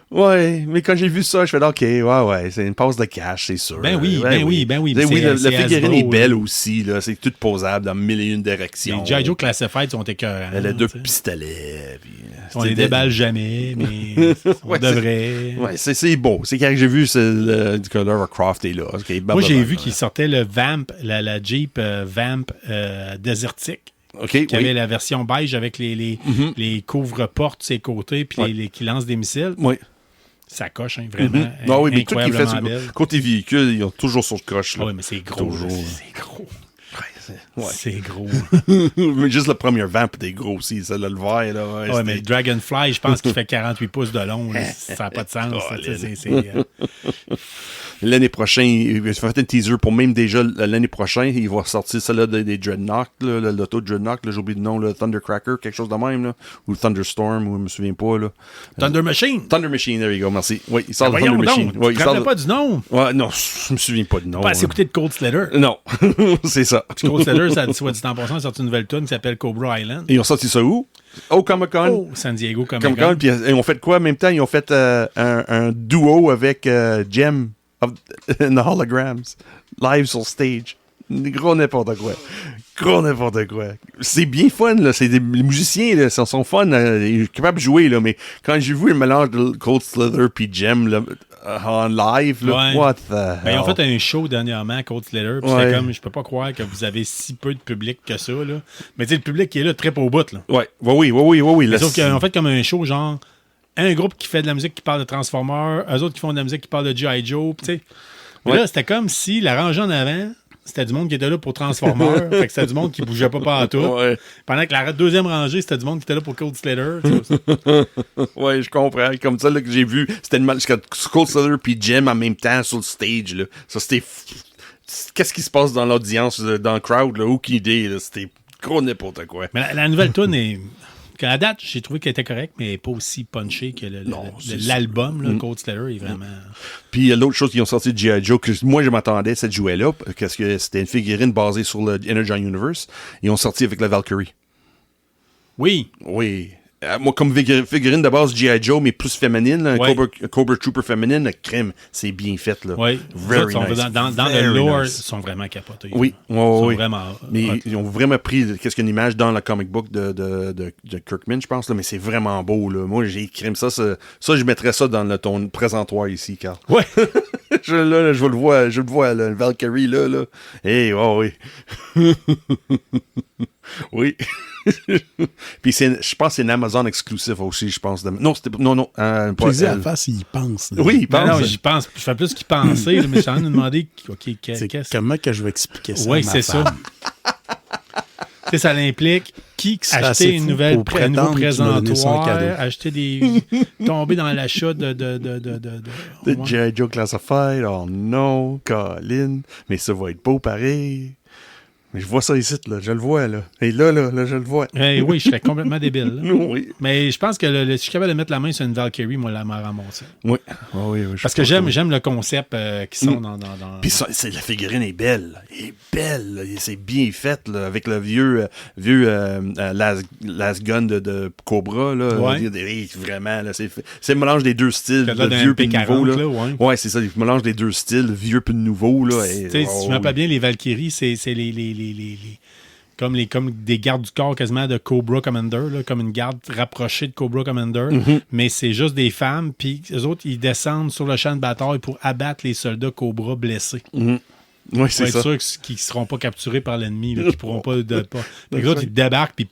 Ouais, mais quand j'ai vu ça, je fais OK, ouais, c'est une passe de cash, c'est sûr. Ben oui. Oui, la figurine est belle aussi, là, c'est toute posable dans mille et une directions. Les G.I. Joe Classified sont écœurants. Elle a deux pistolets. Puis, on les déballe jamais, mais on devrait. Ouais, c'est beau. C'est quand j'ai vu que Lara Croft est là. Okay, moi, j'ai vu qu'il sortait le Vamp, la Jeep Vamp désertique. Okay, qui avait la version beige avec les couvre-portes de ses côtés puis qui lancent des missiles. Oui. Ça coche, hein, vraiment. Non, oui, mais tout ce qu'il fait belle. côté véhicule, ils ont toujours sur le coche. Ah oui, mais c'est gros. C'est gros. Ouais. C'est gros. Mais juste le premier vamp était gros aussi. Ça, là, le vert, là. Ouais, mais le Dragonfly, je pense qu'il fait 48 pouces de long. Là. Ça n'a pas de sens. L'année prochaine, il va faire un teaser pour même déjà l'année prochaine. Il va sortir celle-là des Dreadnought, l'auto Dreadnought, j'ai oublié le nom, le Thundercracker, quelque chose de même, là, ou Thunderstorm, ou je me souviens pas. Là. Thunder Machine. Thunder Machine, there you go, merci. Oui, il sort de Thunder Machine. Tu ne rappelles pas du nom? Ouais, non, je me souviens pas du nom. Pas assez écouté de Cold Slater. Non, c'est ça. Cold Slater, ça soit dit en passant, a sorti une nouvelle tune qui s'appelle Cobra Island. Et ils ont sorti ça où? Au Comic-Con. Oh, San Diego Comic-Con. Puis ils ont fait quoi en même temps? Ils ont fait un duo avec Jem of the Holograms, live sur stage. Gros n'importe quoi. C'est bien fun, là. Les musiciens, là, sont fun. Ils sont capables de jouer, là. Mais quand j'ai vu le mélange de Cold Slither puis Jem, là, en live, là, what the hell? Ils ont fait un show dernièrement, Cold Slater. Puis c'était comme, je peux pas croire que vous avez si peu de public que ça, là. Mais tu sais, le public qui est là, très au bout, là. Oui. Sauf qu'ils ont fait comme un show, genre, un groupe qui fait de la musique qui parle de Transformers, eux autres qui font de la musique qui parle de G.I. Joe, tu sais. Là, c'était comme si la rangée en avant, c'était du monde qui était là pour Transformers, fait que c'était du monde qui bougeait pas partout. Ouais. Pendant que la deuxième rangée, c'était du monde qui était là pour Cold Slater. Ouais, je comprends. Comme ça, là, que j'ai vu, c'était Cold Slater puis Jem en même temps sur le stage, là. Ça, c'était... Qu'est-ce qui se passe dans l'audience, dans le crowd, là? Aucune idée, là. C'était gros n'importe quoi. Mais la nouvelle tune est... À la date, j'ai trouvé qu'elle était correcte, mais pas aussi punchée que l'album. Là, Cold Slater est vraiment... Puis l'autre chose qu'ils ont sorti de G.I. Joe, que moi je m'attendais, cette jouet-là, parce que c'était une figurine basée sur le Energon Universe. Ils ont sorti avec la Valkyrie. Oui. Moi, comme figurine de base G.I. Joe, mais plus féminine, là, Cobra Trooper féminine, le crème, c'est bien fait. Là. Oui, very nice. Dans le lore, ils sont vraiment capotés. Oui, ils sont vraiment... Mais ils ont vraiment pris qu'une image dans le comic book de Kirkman, je pense, là, mais c'est vraiment beau. Là. Moi, j'ai crème ça, je mettrais ça dans ton présentoir ici, Carl. Oui. je le vois, le Valkyrie, là. Hey, oui. Oui. Puis je pense que c'est une Amazon exclusive aussi, je pense. Non, pas plaisir à la face, il pense. Là. Oui, il pense. Non, j'y pense. Je fais plus qu'il pensait, mais je suis en train de demander comment que je vais expliquer ça. Oui, c'est ça. Tu sais, ça l'implique acheter une nouvelle un nouveau présentoir, acheter tomber dans l'achat de G.I. Joe Classified, oh non, Colin, mais ça va être beau pareil. Mais je vois ça ici, là. Je le vois, là. Et là, je le vois. Oui, je serais complètement débile. Là. Oui. Mais je pense que si je suis capable de mettre la main sur une Valkyrie, moi, la m'a ramassé. Oui. Oui, Parce que j'aime le concept qui sont dans... Puis la figurine est belle. Elle est belle. Là. C'est bien fait, là, avec le vieux last gun de Cobra. Là. Ouais. Vraiment, là, c'est le mélange des deux styles, le vieux et le nouveau. Là. Ouais, c'est ça, le mélange des deux styles, vieux et nouveau. Là, si je me rappelle bien, les Valkyries, c'est comme des gardes du corps quasiment de Cobra Commander, là, comme une garde rapprochée de Cobra Commander, mais c'est juste des femmes, puis les autres, ils descendent sur le champ de bataille pour abattre les soldats Cobra blessés. Oui, c'est ça. Pour être sûr qu'ils ne seront pas capturés par l'ennemi, qu'ils ne pourront pas... Les autres, ils débarquent, puis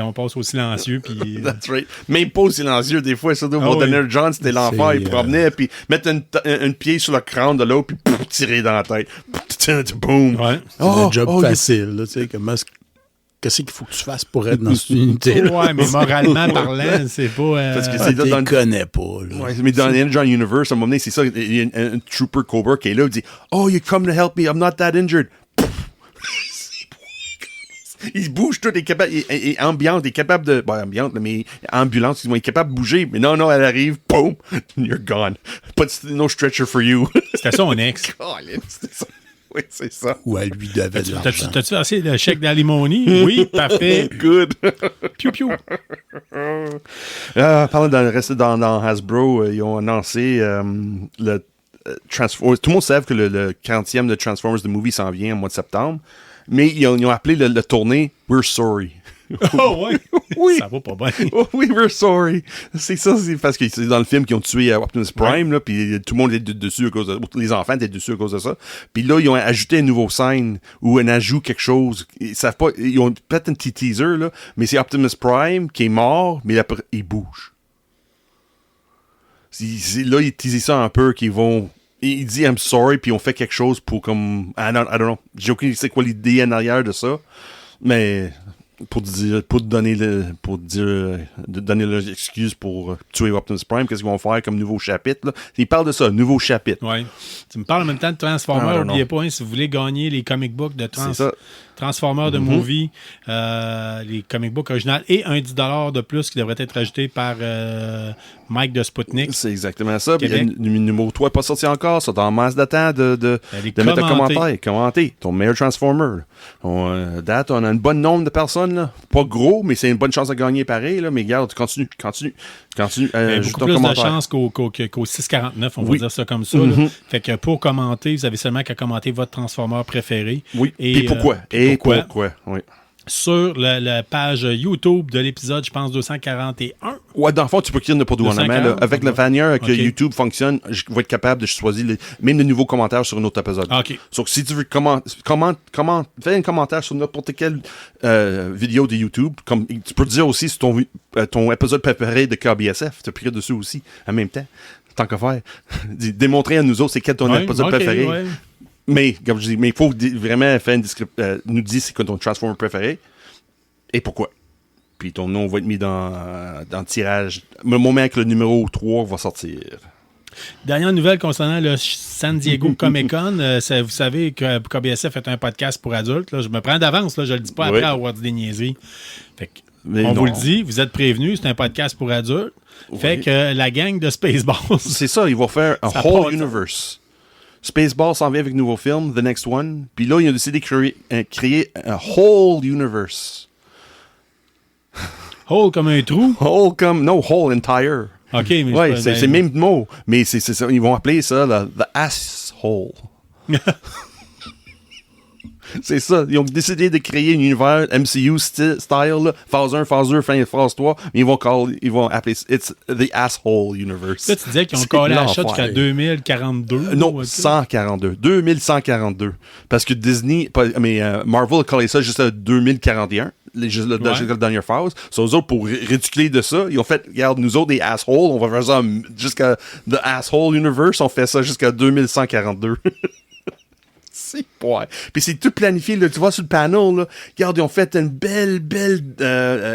on passe au silencieux, puis... That's right. Même pas au silencieux, des fois, ça, Daniel John, c'était l'enfer, il promenait, puis mettre un pied sur le crâne de l'autre, puis tirer dans la tête. Boum! Ouais. C'est un job facile, là, tu sais, qu'est-ce qu'il faut que tu fasses pour être dans cette unité? Ouais, mais moralement parlant, c'est pas... Parce que c'est tu ne connais pas. Là. Ouais, mais dans Indiana Jones Universe, à un moment donné, c'est ça, il y a un Trooper Cobra qui est là, il dit « Oh, you come to help me, I'm not that injured. » Il bouge tout, il est capable, ambiante, il est capable de... Bon, ambiante, mais ambulance, il est capable de bouger, mais non, elle arrive, boom, you're gone. No stretcher for you. C'était ça, mon ex. C'était ça. Oui, c'est ça. Ou elle lui devait de l'argent. T'as-tu versé le chèque d'alimony? Oui, parfait. Good. Piou, piou. Parlant de rester dans Hasbro, ils ont annoncé le Transformers. Tout le monde sait que le 40e de Transformers The Movie s'en vient au mois de septembre, mais ils ont appelé le tournée We're Sorry. Oh, ouais. Oui. Ça va pas bien. Oh, oui, we're sorry. C'est ça, c'est parce que c'est dans le film qu'ils ont tué Optimus Prime, là, puis tout le monde était dessus à cause de les enfants étaient dessus à cause de ça. Puis là, ils ont ajouté une nouvelle scène où on ajoute quelque chose. Ils savent pas, ils ont peut-être un petit teaser, là, mais c'est Optimus Prime qui est mort, mais après, il bouge. Là, ils teasent ça un peu, qu'ils vont... Il dit I'm sorry, puis on fait quelque chose pour comme... I don't know. J'ai aucune idée c'est quoi l'idée en arrière de ça, mais... Pour donner leurs excuses pour tuer Optimus Prime, qu'est-ce qu'ils vont faire comme nouveau chapitre, là? Ils parlent de ça, nouveau chapitre. Oui. Tu me parles en même temps de Transformers. N'oubliez pas, hein, si vous voulez gagner les comic books de Transformers de Movie, les comic books originales, et un 10$ de plus qui devrait être ajouté par Mike de Sputnik. C'est exactement ça. Puis, le numéro 3 n'est pas sorti encore. Ça dans masse de temps de mettre un commentaire. Commenter ton meilleur Transformer. Date, on a un bon nombre de personnes. Là. Pas gros, mais c'est une bonne chance de gagner pareil. Là. Mais regarde, continue. Beaucoup plus de chance qu'au 6,49, on va dire ça comme ça. Là. Fait que pour commenter, vous avez seulement qu'à commenter votre Transformer préféré. Oui. Et pourquoi? Pourquoi? Oui. Sur la page YouTube de l'épisode, je pense, 241. Ouais, dans le fond, tu peux écrire n'importe où en amont. Avec le Vanier que YouTube fonctionne, je vais être capable de choisir même de nouveaux commentaires sur un autre épisode. OK. Donc, si tu veux fais un commentaire sur n'importe quelle vidéo de YouTube. Comme, tu peux dire aussi sur ton épisode préféré de KBSF. Tu peux écrire dessus aussi, en même temps. Tant qu'à faire. Démontrer à nous autres c'est quel ton épisode préféré. Ouais. Mais, comme je dis, il faut vraiment faire nous dire c'est quoi ton Transformer préféré et pourquoi. Puis ton nom va être mis dans le tirage. Le moment que le numéro 3 va sortir. Dernière nouvelle concernant le San Diego Comic-Con. Vous savez que KBSF est un podcast pour adultes. Là. Je me prends d'avance, là, je le dis pas après avoir dit des niaiseries. Fait que, vous le dit, vous êtes prévenus, c'est un podcast pour adultes. Fait que la gang de Spaceballs... C'est ça, ils vont faire un whole universe. Spaceball s'en vient avec un nouveau film, The Next One. Puis là, ils ont décidé de créer un whole universe. Whole comme un trou? Whole entire. OK, mais ouais, c'est le même mot. Mais c'est ça, ils vont appeler ça the asshole. C'est ça. Ils ont décidé de créer un univers MCU style, là, phase 1, phase 2, phase 3. Mais ils vont appeler it's the asshole universe. Là, tu disais qu'ils ont collé la shot jusqu'à 2042. Non, 142. 2142. Parce que Disney, Marvel a collé ça juste à 2041. La dernière phase. So, eux autres, pour ridiculer de ça, ils ont fait, regarde, nous autres, des assholes, on va faire ça jusqu'à The Asshole Universe, on fait ça jusqu'à 2142. Si. Ouais. Puis c'est tout planifié, là, tu vois sur le panel, là, regarde, ils ont fait une belle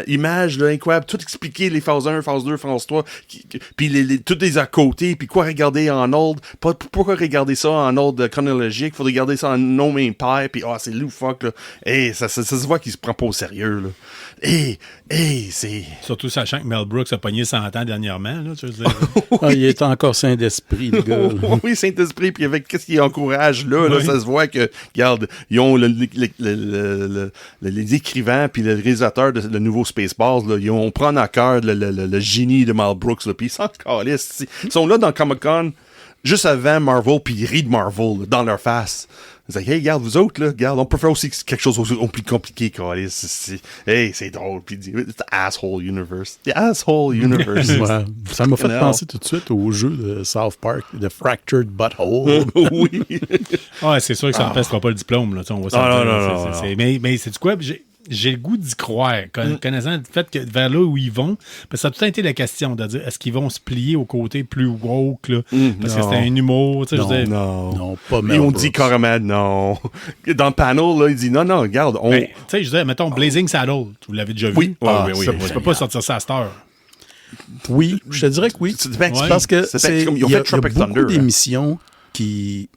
image là, incroyable, tout expliqué, les phases 1, phase 2, phase 3, puis toutes les à côté, puis quoi regarder en ordre, pourquoi regarder ça en ordre chronologique, faut regarder ça en nom impair, puis c'est loufoque, là. Ça se voit qu'il se prend pas au sérieux, là. C'est... Surtout sachant que Mel Brooks a pogné 100 ans dernièrement, là, tu veux dire. Il est encore saint d'esprit, le gars. Là. Oui, Saint-Esprit, puis avec qu'est-ce qu'il encourage là, Oui. ça se voit que, regarde, ils ont les écrivains puis le réalisateur de le nouveau Spaceballs, là, ils ont pris en cœur le génie de Mel Brooks, là, puis ils s'en calissent. Ils sont là dans Comic-Con juste avant Marvel, puis ils rient de Marvel là, dans leur face. Ils disent, hey, regarde, vous autres, là, regarde, on peut faire aussi quelque chose au plus compliqué, câlisse. Hey, c'est drôle. Puis, it's the asshole universe. The asshole universe. Ouais. Ça m'a fait Non. penser tout de suite au jeu de South Park, The Fractured Butthole. Oui. Ouais, c'est sûr que ça n'empêchera pas le diplôme, là, tu sais, on va non. Mais c'est du quoi? J'ai le goût d'y croire, connaissant le fait que vers là où ils vont, parce que ça a tout le temps été la question de dire est-ce qu'ils vont se plier au côté plus woke, là, parce que non. c'était un humour, tu sais, je veux dire. Non, pas Mel Ils ont Brooks. dit carrément non. Dans le panel, là, il dit non, regarde, on. Ben, tu sais, je veux dire, mettons Blazing Saddle, vous l'avez déjà vu? Oui. Tu peux pas sortir ça à cette heure. Oui, je te dirais que oui. C'est bien Ouais. Parce que c'est comme ils ont il y a fait Tropic beaucoup Thunder, d'émissions qui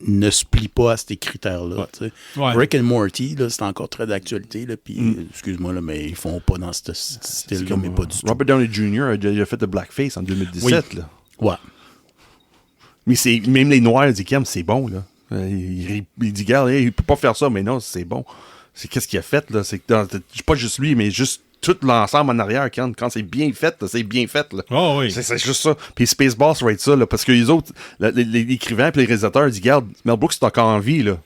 ne se plient pas à ces critères-là. tu sais. Ouais. Rick and Morty, là, c'est encore très d'actualité. Là, puis, excuse-moi, là, mais ils font pas dans ce style-là, mais pas du tout. Robert Downey Jr. a déjà fait de Blackface en 2017. Là. Ouais. Mais même les Noirs ils disent c'est bon. Là. Il dit, regarde, il peut pas faire ça, mais non, c'est bon. C'est qu'est-ce qu'il a fait, là? C'est pas juste lui, mais juste tout l'ensemble en arrière. Quand c'est bien fait, là, c'est bien fait. Là. Oh oui. C'est juste ça. Puis Spaceballs, ça va être ça, là, parce que les autres, les écrivains et les réalisateurs disent, regarde, Mel Brooks est encore en vie, là.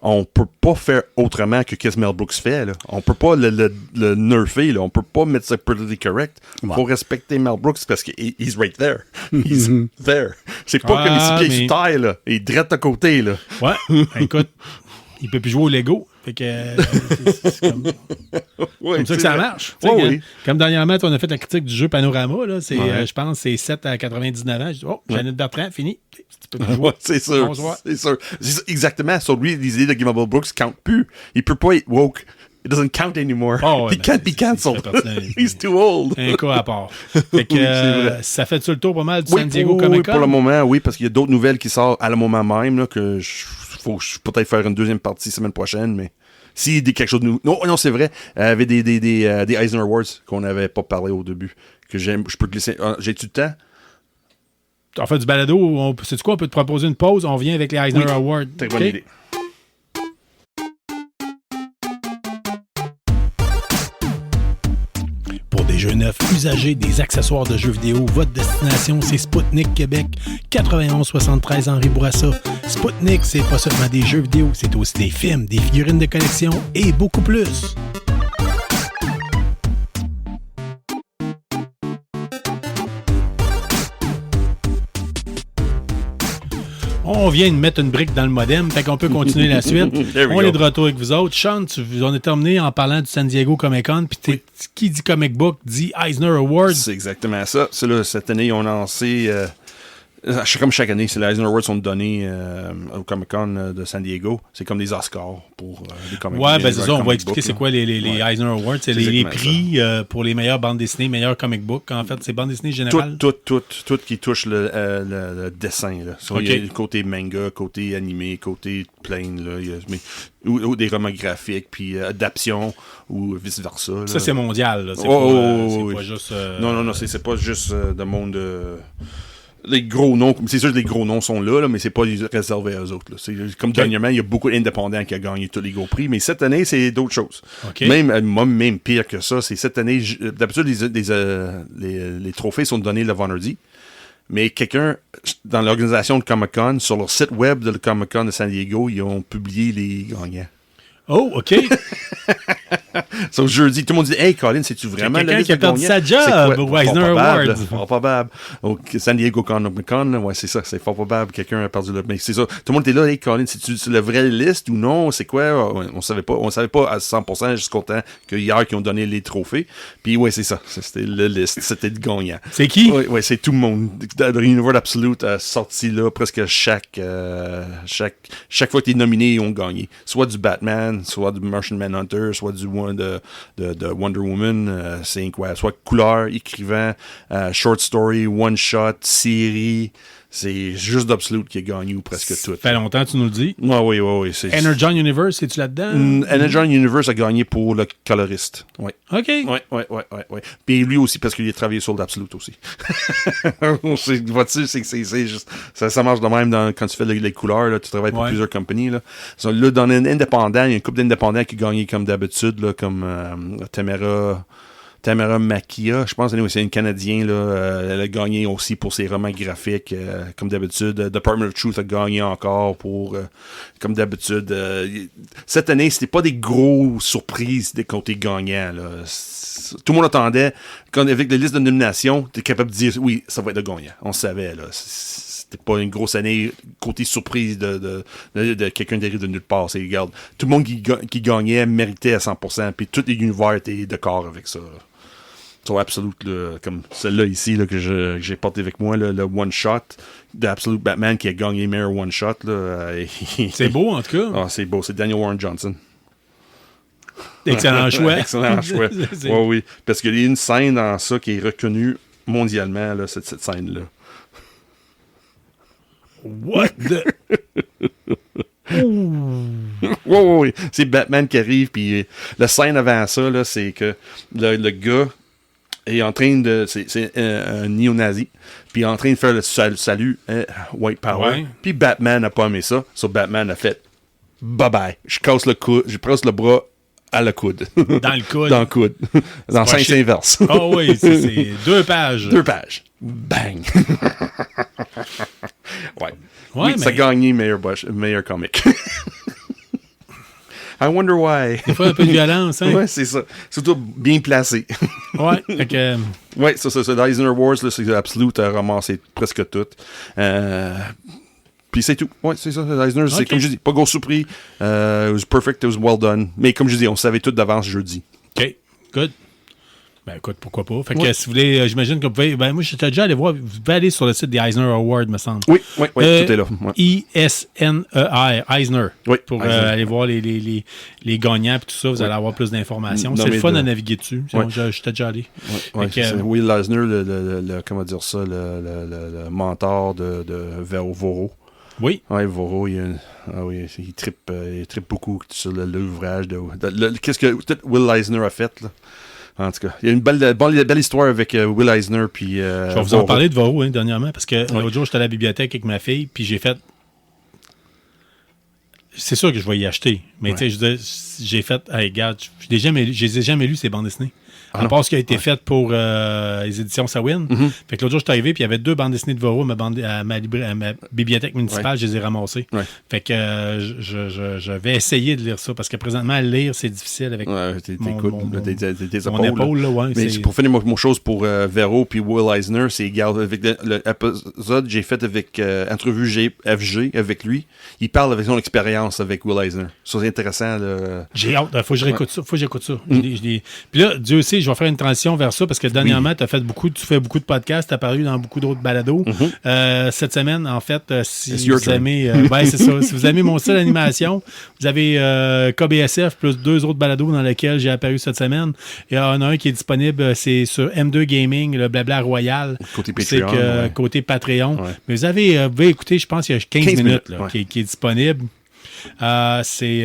On peut pas faire autrement que qu'est-ce que Mel Brooks fait, là. On peut pas le nerfer, là. On peut pas mettre ça politically correct. Ouais. Faut respecter Mel Brooks parce que he's right there. He's there. C'est pas comme Ah, il pieds mais- sur terre, là. Il est direct à côté, là. Ouais, écoute, il peut plus jouer au Lego. Fait que c'est comme, Ouais, comme ça que c'est ça vrai. marche. Tu sais, Ouais, oui. Comme dernièrement, on a fait la critique du jeu Panorama, là, c'est, Ouais. je pense c'est 7 à 99 ans. Je dis, Jeannette Bertrand, fini. Tu peux plus jouer. Ouais, c'est sûr. Bonsoir. C'est sûr. C'est exactement. Sur lui, l'idée de Mel Brooks compte plus. Il peut pas être woke. It doesn't count anymore. Oh, ouais, He can't be c'est cancelled. très pertinent. He's too old. Un cas à part. Fait que, Oui, c'est vrai. ça fait-tu le tour pas mal du Oui, San Diego oui, Comic Con? pour le moment, oui, parce qu'il y a d'autres nouvelles qui sortent à le moment même, là, que faut peut-être faire une deuxième partie semaine prochaine, mais s'il y a quelque chose de nouveau. Non, c'est vrai. Il y avait des Eisner Awards qu'on n'avait pas parlé au début. Que je peux glisser. J'ai-tu le temps? On fait du balado. C'est quoi? On peut te proposer une pause. On vient avec les Eisner Oui. Awards. Très bonne OK? idée. Pour des jeux neufs, usagers, des accessoires de jeux vidéo, votre destination, c'est Spoutnik Québec, 9173 Henri Bourassa. Spoutnik, c'est pas seulement des jeux vidéo, c'est aussi des films, des figurines de collection et beaucoup plus. On vient de mettre une brique dans le modem, fait qu'on peut continuer la suite. There we On go. est de retour avec vous autres. Sean, on est terminé en parlant du San Diego Comic Con, puis qui dit comic book dit Eisner Awards. C'est exactement ça. C'est là, cette année, ils ont lancé. Comme chaque année, c'est les Eisner Awards sont donnés au Comic-Con de San Diego. C'est comme des Oscars pour les comic Ouais, books, ben c'est ça, on va comic expliquer books, c'est là. quoi les Ouais. Eisner Awards. C'est C'est les exactement prix pour les meilleures bandes dessinées, meilleurs comic books. En fait, c'est bandes dessinées générales. Tout qui touche le dessin. Là. So, Ok. il y a le côté manga, côté animé, côté plain. Là, ou des romans graphiques, puis adaptation, ou vice-versa. Ça, c'est mondial. Là. C'est Oh, pas oui. juste... Non, c'est pas juste de monde... les gros noms, c'est sûr que les gros noms sont là, mais c'est pas réservé à eux autres. Là. C'est, comme dernièrement, il y a beaucoup d'indépendants qui ont gagné tous les gros prix, mais cette année, c'est d'autres choses. OK. Même pire que ça, c'est cette année, d'habitude, les trophées sont donnés le vendredi, mais quelqu'un, dans l'organisation de Comic-Con, sur leur site web de le Comic-Con de San Diego, ils ont publié les gagnants. Oh, OK. So, jeudi, tout le monde dit, hey, Colin, c'est-tu vraiment quelqu'un la liste qui a de perdu gagnants? sa job C'est quoi? au Eisner Fort probable, Awards. Fort probable. Au San Diego Comic-Con, ouais, c'est ça. C'est fort probable. Quelqu'un a perdu le. Mais c'est ça. Tout le monde était là, hey, Colin, c'est-tu la vraie liste ou non? C'est quoi? Ouais, on savait pas à 100% jusqu'au temps que hier qu'ils ont donné les trophées. Puis, ouais, c'est ça. C'était la liste. C'était le gagnant. C'est qui? Ouais, c'est tout le monde. L'Univers Absolute a sorti là presque chaque fois que t'es nominé, ils ont gagné. Soit du Batman, soit du Martian Manhunter, soit du de Wonder Woman, c'est quoi? Soit couleur, écrivain, short story, one shot, série. C'est juste d'Absolute qui a gagné ou presque tout. Ça fait longtemps, tu nous le dis. Oui. Energon Universe, es-tu là-dedans? Energon Universe a gagné pour le coloriste. Oui. OK. Ouais. Puis lui aussi, parce qu'il a travaillé sur l'Absolute aussi. Vois-tu, c'est juste. Ça marche de même quand tu fais les couleurs, là, tu travailles pour plusieurs compagnies. Là, dans l'indépendant, il y a une couple d'indépendants qui gagnent comme d'habitude, là, comme Tamara Makia, je pense, c'est une Canadienne, là, elle a gagné aussi pour ses romans graphiques, comme d'habitude. Department of Truth a gagné encore pour, comme d'habitude. Cette année, c'était pas des grosses surprises des côtés gagnants. Là. Tout le monde attendait, avec la liste de nominations, t'es capable de dire, oui, ça va être le gagnant. On savait, là. C'était pas une grosse année côté surprise de quelqu'un qui arrive de nulle part. Regarde, tout le monde qui gagnait méritait à 100%, puis tout l'univers était d'accord avec ça. So, Absolute, là, comme celle-là ici là, que j'ai porté avec moi, là, le One Shot d'Absolute Batman qui a gagné meilleur One Shot. C'est beau, en tout cas. Ah, c'est beau, c'est Daniel Warren Johnson. Excellent choix. Excellent choix. Oui. Parce qu'il y a une scène dans ça qui est reconnue mondialement, là, cette scène-là. What the... Oui. C'est Batman qui arrive, puis la scène avant ça, là, c'est que le gars est en train de... C'est un néo-nazi, puis en train de faire le salut White Power. Ouais. Puis Batman n'a pas aimé ça. So Batman a fait bye-bye. Je casse le bras à le coude. Dans le coude. Dans le coude. Dans sens inverse. Oh oui, c'est 2 pages. 2 pages. Bang. Ouais, mais... ça a gagné meilleur comic. I wonder why. Des fois, un peu de violence, hein? Ouais, c'est ça. Surtout bien placé. Ouais, fait que... Ouais, ça. L'Eisner Awards, là, c'est Absolute a ramassé presque tout. Puis c'est tout. Ouais, c'est ça. L'Eisner, c'est comme je dis, pas gros surpris. It was perfect, it was well done. Mais comme je dis, on savait tout d'avance jeudi. OK, good. Ben écoute, pourquoi pas. Fait que si vous voulez, j'imagine que vous pouvez... Ben moi, j'étais déjà allé voir. Vous pouvez aller sur le site des Eisner Awards, me semble. Oui, tout est là. Ouais. I-S-N-E-R, Eisner. Oui, pour Eisner. aller voir les gagnants et tout ça, vous allez avoir plus d'informations. C'est le fun à naviguer dessus. J'étais déjà allé. Will Eisner, le comment dire ça, le mentor de Voro. Oui. Oui, Voro, il trippe beaucoup sur l'ouvrage. Qu'est-ce que Will Eisner a fait, là? En tout cas, il y a une belle histoire avec Will Eisner. Puis, je vais vous en parler de Voro dernièrement, parce que l'autre jour, j'étais à la bibliothèque avec ma fille, puis j'ai fait... C'est sûr que je vais y acheter, mais tu sais, j'ai fait... Hey, regarde, je les ai jamais lus, ces bandes dessinées. À part ce qui a été fait pour les éditions Sawin. Fait que l'autre jour, je suis arrivé, puis il y avait 2 bandes dessinées de Voro à ma bibliothèque municipale, je les ai ramassées. Fait que je vais essayer de lire ça, parce que présentement, lire, c'est difficile avec mon épaule. Là, mais pour finir mon chose pour Vero puis Will Eisner, c'est avec l'épisode que j'ai fait avec entrevue FG avec lui, il parle avec son expérience avec Will Eisner. Ça, c'est intéressant. J'ai hâte, faut que je réécoute ça. Puis là, Dieu sait, je vais faire une transition vers ça parce que dernièrement, tu fais beaucoup de podcasts, tu as apparu dans beaucoup d'autres balados. Cette semaine, en fait, si vous aimez c'est ça, si vous aimez mon style d'animation, vous avez KBSF plus 2 autres balados dans lesquels j'ai apparu cette semaine. Il y en a un qui est disponible, c'est sur M2 Gaming, le Blabla Royal. Côté Patreon. Côté Patreon. Mais vous avez écouté, je pense, il y a 15 minutes là, qui est disponible. C'est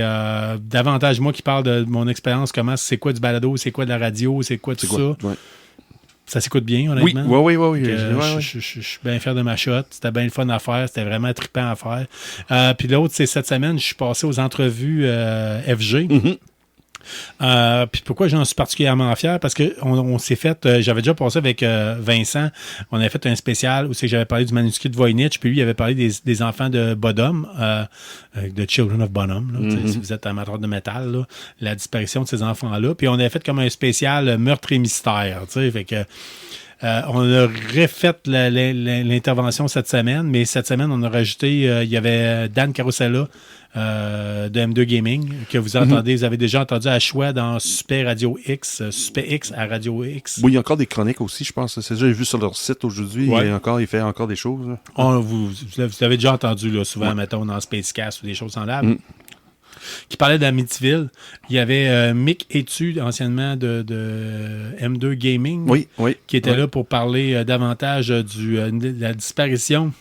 davantage moi qui parle de mon expérience, c'est quoi du balado, c'est quoi de la radio, c'est quoi tout ça. Ouais. Ça s'écoute bien, honnêtement. Oui. Je suis bien fier de ma shot. C'était bien le fun à faire. C'était vraiment trippant à faire. Puis l'autre, c'est cette semaine, je suis passé aux entrevues FG. Puis pourquoi j'en suis particulièrement fier? Parce que on s'est fait... j'avais déjà passé avec Vincent, on avait fait un spécial où c'est que j'avais parlé du manuscrit de Voynich, puis lui, il avait parlé des enfants de Bodom, de Children of Bonham, là, si vous êtes amateur de métal, là, la disparition de ces enfants-là. Puis on avait fait comme un spécial meurtre et mystère, tu sais, fait que... on a refait l'intervention cette semaine, mais cette semaine, on a rajouté, il y avait Dan Carosella de M2 Gaming, que vous entendez, vous avez déjà entendu à choix dans Super Radio X, Super X à Radio X. Oui, il y a encore des chroniques aussi, je pense. C'est ça, j'ai vu sur leur site aujourd'hui. Ouais. Il fait encore des choses. Là. Vous l'avez déjà entendu là, souvent, mettons, dans Spacecast ou des choses semblables. Qui parlait d'Amityville. Il y avait Mick Etu, anciennement de M2 Gaming, qui était là pour parler davantage de la disparition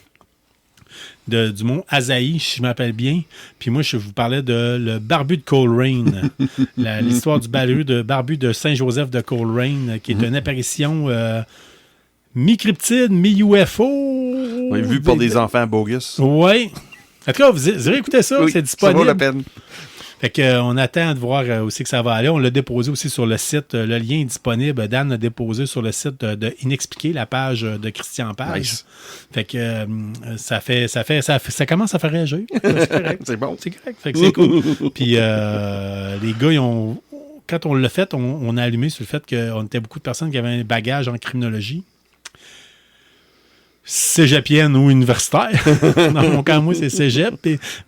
du mont Asahi, si je m'appelle bien. Puis moi, je vous parlais de le barbu de Coleraine. L'histoire du barbu de Saint-Joseph de Coleraine, qui est une apparition mi-cryptide, mi-UFO. Oui, vu par des enfants bogus. Oui. En tout cas, vous irez écouter ça, c'est disponible. Ça vaut la peine. Fait qu'on attend de voir où c'est que ça va aller. On l'a déposé aussi sur le site. Le lien est disponible. Dan l'a déposé sur le site de Inexpliqué, la page de Christian Page. Nice. Fait que ça commence à faire réagir. C'est correct. C'est bon. C'est correct. Fait que c'est cool. Puis les gars, quand on l'a fait, on a allumé sur le fait qu'on était beaucoup de personnes qui avaient un bagage en criminologie. Cégepienne ou universitaire. Dans mon cas, moi, c'est cégep.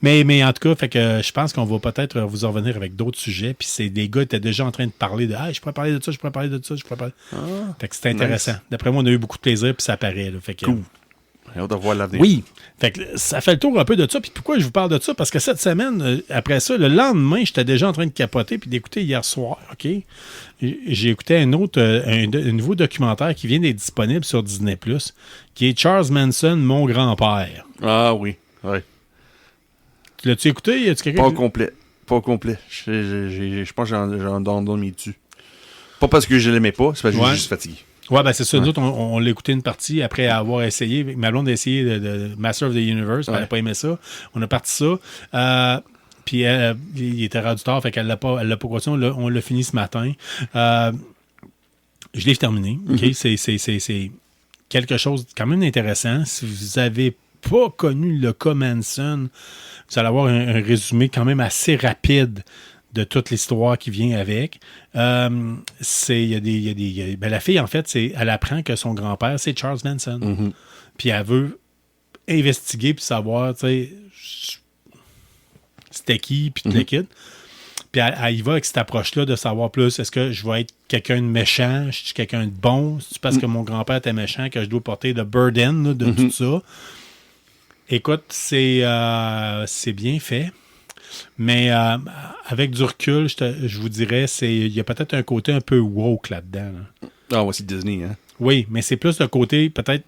Mais en tout cas, fait que je pense qu'on va peut-être vous en revenir avec d'autres sujets. Puis les gars étaient déjà en train de parler de je pourrais parler de ça, je pourrais parler de ça, je pourrais parler. Fait que c'était intéressant. Nice. D'après moi, on a eu beaucoup de plaisir, puis ça paraît. Là. Fait que, cool. J'ai hâte de voir l'avenir. Oui. Fait que ça fait le tour un peu de ça. Puis pourquoi je vous parle de ça? Parce que cette semaine, après ça, le lendemain, j'étais déjà en train de capoter puis d'écouter hier soir. OK? J'ai écouté un nouveau documentaire qui vient d'être disponible sur Disney+, qui est Charles Manson, mon grand-père. Ah oui. L'as-tu écouté? Y a-tu quelqu'un Pas au complet. Je pense que j'en dormi dessus. Pas parce que je l'aimais pas, c'est parce que je suis juste fatigué. Ouais, ben c'est ça. Nous autres, on l'a écouté une partie après avoir essayé. Ma blonde a essayé de Master of the Universe. Elle n'a pas aimé ça. On a parti ça. Puis il était rendu tard, fait qu'elle l'a pas continué. On l'a fini ce matin. Je l'ai terminé. OK? C'est quelque chose de quand même intéressant. Si vous n'avez pas connu le cas Manson, vous allez avoir un résumé quand même assez rapide de toute l'histoire qui vient avec. La fille, en fait, elle apprend que son grand-père, c'est Charles Manson. Mm-hmm. Puis elle veut investiguer puis savoir, tu sais, c'était qui, puis tout le kit. Puis elle y va avec cette approche-là de savoir plus, est-ce que je vais être quelqu'un de méchant, je suis quelqu'un de bon, c'est parce que mon grand-père était méchant que je dois porter le burden là, de tout ça. Écoute, c'est bien fait. Mais avec du recul, je vous dirais, il y a peut-être un côté un peu woke là-dedans. Là. Ah ouais, c'est Disney, hein? Oui, mais c'est plus le côté peut-être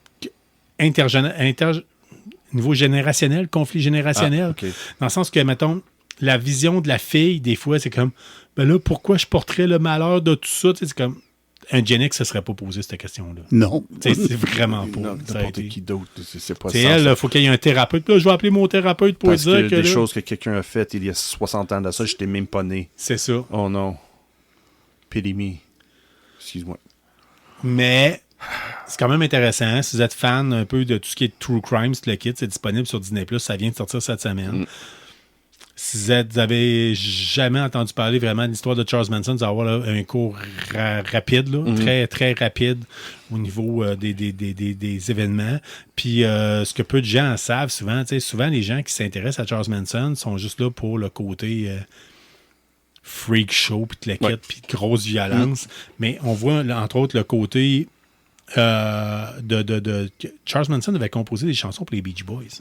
niveau générationnel, conflit générationnel. Okay. Dans le sens que, mettons, la vision de la fille, des fois, c'est comme, ben là, pourquoi je porterais le malheur de tout ça? Tu sais, c'est comme, un Gen X ne se serait pas posé cette question-là. Non. C'est vraiment pas. Non, n'importe qui d'autre. C'est pas ça. C'est elle, il faut qu'il y ait un thérapeute. Là, je vais appeler mon thérapeute pour parce dire que des là, choses que quelqu'un a faites il y a 60 ans de ça, je n'étais même pas né. C'est ça. Oh non. Pity me. Excuse-moi. Mais c'est quand même intéressant. Si vous êtes fan un peu de tout ce qui est True Crime, le kit, c'est disponible sur Disney+. Ça vient de sortir cette semaine. Si vous avez jamais entendu parler vraiment de l'histoire de Charles Manson, vous allez avoir là, un cours rapide, là, très, très rapide au niveau des événements. Puis ce que peu de gens savent souvent, les gens qui s'intéressent à Charles Manson sont juste là pour le côté freak show, puis de la quête, puis de grosse violence. Mais on voit, entre autres, le côté Charles Manson avait composé des chansons pour les Beach Boys.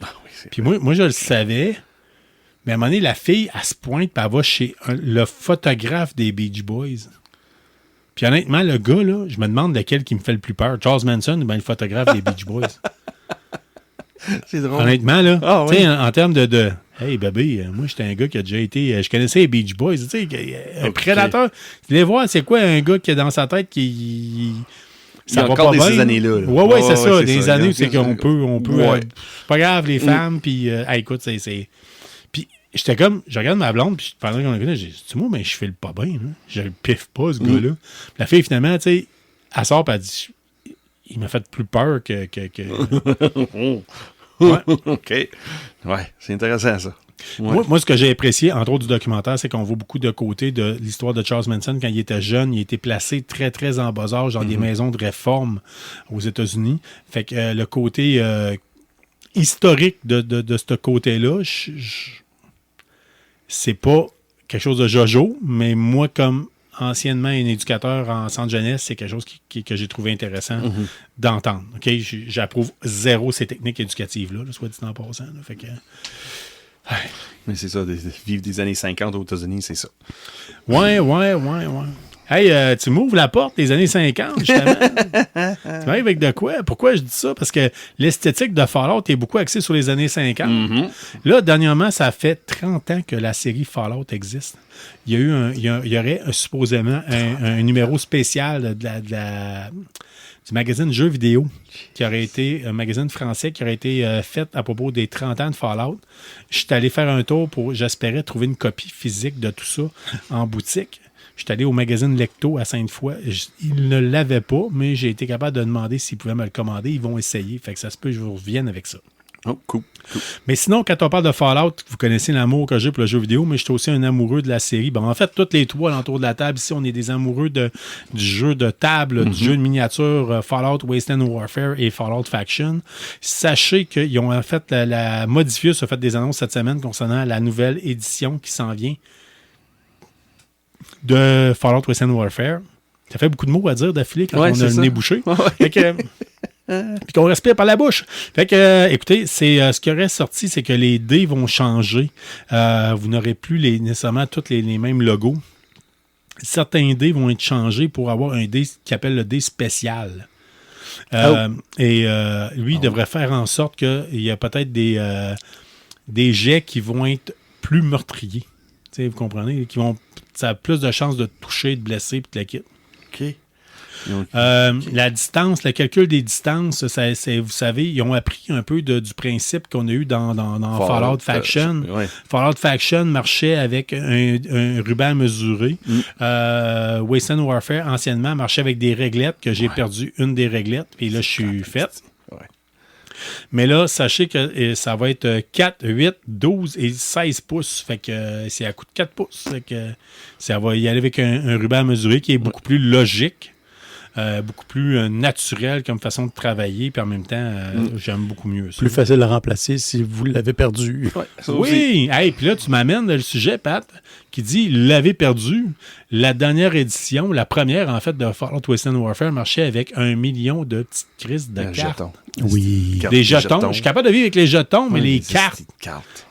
Ah oui, puis moi, je le savais. Mais à un moment donné, la fille, elle se pointe, puis elle va chez le photographe des Beach Boys. Puis honnêtement, le gars, là, je me demande lequel qui me fait le plus peur. Charles Manson ou bien le photographe des Beach Boys. C'est drôle. Honnêtement, là, tu sais, en termes de hey, bébé, moi, j'étais un gars qui a déjà été... je connaissais les Beach Boys, tu sais, un prédateur. Tu voulais voir, c'est quoi un gars qui est dans sa tête qui... Ça va encore pas bien. Ces années-là. Oui, c'est ça. Des années où c'est qu'on peut c'est pas grave, les femmes, puis écoute, c'est... Puis j'étais comme, je regarde ma blonde, puis pendant qu'on écoutait, j'ai dit, tu moi, mais je file pas bien, là. Je le piffe pas, ce gars-là. Puis la fille, finalement, tu sais, elle sort, puis elle dit, il m'a fait plus peur que... Ouais. OK. Ouais, c'est intéressant, ça. Ouais. Moi, ce que j'ai apprécié, entre autres du documentaire, c'est qu'on voit beaucoup de côté de l'histoire de Charles Manson. Quand il était jeune, il était placé très, très en bas âge dans des maisons de réforme aux États-Unis. Fait que le côté historique de ce côté-là, c'est pas quelque chose de jojo, mais moi, comme anciennement un éducateur en centre jeunesse, c'est quelque chose que j'ai trouvé intéressant d'entendre. OK? J'approuve zéro ces techniques éducatives-là, soit dit en passant. Là. Fait que... Mais c'est ça, vivre des années 50 aux États-Unis, c'est ça. Ouais. Hey, tu m'ouvres la porte des années 50, justement. Tu m'arrives avec de quoi? Pourquoi je dis ça? Parce que l'esthétique de Fallout est beaucoup axée sur les années 50. Là, dernièrement, ça fait 30 ans que la série Fallout existe. Il y aurait supposément un numéro spécial du magazine Jeux vidéo, qui aurait été un magazine français qui aurait été fait à propos des 30 ans de Fallout. Je suis allé faire un tour j'espérais trouver une copie physique de tout ça en boutique. Je suis allé au magazine Lecto à Sainte-Foy. Ils ne l'avaient pas, mais j'ai été capable de demander s'ils pouvaient me le commander. Ils vont essayer. Fait que ça se peut que je vous revienne avec ça. Oh, cool. Mais sinon, quand on parle de Fallout, vous connaissez l'amour que j'ai pour le jeu vidéo, mais je suis aussi un amoureux de la série. Bon, en fait, toutes les trois alentour de la table, ici, on est des amoureux du jeu de table, du jeu de miniature Fallout Wasteland Warfare et Fallout Faction. Sachez qu'ils ont en fait, la Modifius a fait des annonces cette semaine concernant la nouvelle édition qui s'en vient de Fallout Wasteland Warfare. Ça fait beaucoup de mots à dire d'affilée quand on a le nez bouché. Fait que... puis qu'on respire par la bouche. Fait que, écoutez, ce qui aurait sorti, c'est que les dés vont changer. Vous n'aurez plus nécessairement tous les mêmes logos. Certains dés vont être changés pour avoir un dé qui appelle le dé spécial. Et lui, il devrait faire en sorte qu'il y a peut-être des jets qui vont être plus meurtriers. T'sais, vous comprenez? Ça a plus de chances de toucher, de blesser, puis de la quitte. OK. La distance, le calcul des distances, vous savez, ils ont appris un peu du principe qu'on a eu dans Fallout Faction. Fallout Faction marchait avec un ruban mesuré. Wasteland Warfare, anciennement, marchait avec des réglettes, que j'ai perdu une des réglettes, puis là, je suis faite. Mais là, sachez que ça va être 4, 8, 12 et 16 pouces. Fait que c'est à coup de 4 pouces. Fait que ça va y aller avec un ruban mesuré qui est beaucoup plus logique. Beaucoup plus naturel comme façon de travailler, puis en même temps, j'aime beaucoup mieux ça. Plus facile à remplacer si vous l'avez perdu. Oui! Hey, puis là, tu m'amènes le sujet, Pat, qui dit « l'avez perdu ». La dernière édition, la première, en fait, de Fallout Wasteland Warfare marchait avec 1 million de petites crises de cartes. Jetons. Oui. Des jetons. Je suis capable de vivre avec les jetons, mais les cartes.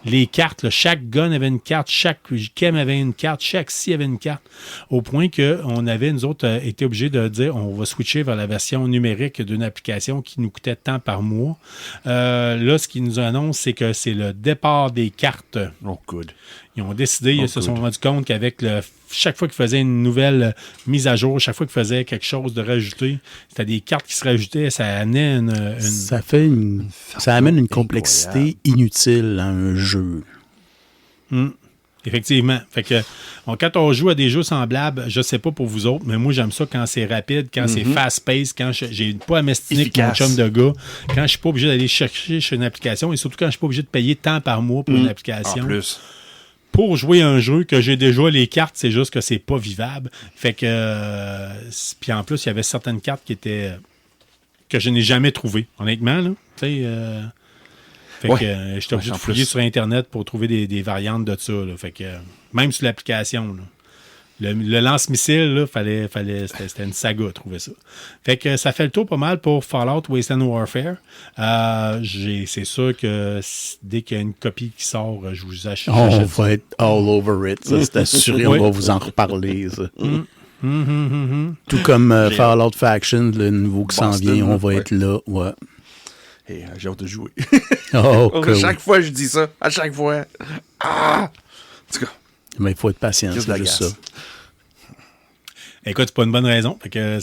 Les cartes, là, chaque gun avait une carte, chaque chem avait une carte, chaque scie avait une carte. Au point qu'on avait, nous autres, été obligés de dire on va switcher vers la version numérique d'une application qui nous coûtait tant par mois. Là, ce qu'ils nous annoncent, c'est que c'est le départ des cartes. Oh, good. Ils ont décidé, ils se sont rendus compte qu'avec chaque fois qu'ils faisaient une nouvelle mise à jour, chaque fois qu'ils faisaient quelque chose de rajouté, c'était des cartes qui se rajoutaient, ça amenait ça amène une complexité inutile à un jeu. Effectivement. Fait que quand on joue à des jeux semblables, je sais pas pour vous autres, mais moi j'aime ça quand c'est rapide, quand c'est fast-paced, quand j'ai pas à m'estiner avec mon chum de gars, quand je suis pas obligé d'aller chercher chez une application et surtout quand je suis pas obligé de payer tant par mois pour une application. En plus. Pour jouer un jeu que j'ai déjà les cartes, c'est juste que c'est pas vivable. Fait que puis en plus, il y avait certaines cartes qui étaient que je n'ai jamais trouvées, honnêtement là. Tu sais fait que j'étais obligé de fouiller sur Internet pour trouver des variantes de ça. Là. Fait que même sur l'application, là, le lance-missile, là, c'était une saga à trouver ça. Fait que ça fait le tour pas mal pour Fallout Wasteland Warfare. C'est sûr que dès qu'il y a une copie qui sort, je vous achète. On va être all over it. Ça, c'est assuré. On va vous en reparler. Ça. Tout comme Fallout Faction, le nouveau qui s'en vient, on va être là. Ouais. Hey, j'ai hâte de jouer. À chaque fois, je dis ça. À chaque fois. Ah! En tout cas. Mais il faut être patient, c'est juste ça. Écoute, c'est pas une bonne raison. Fait que,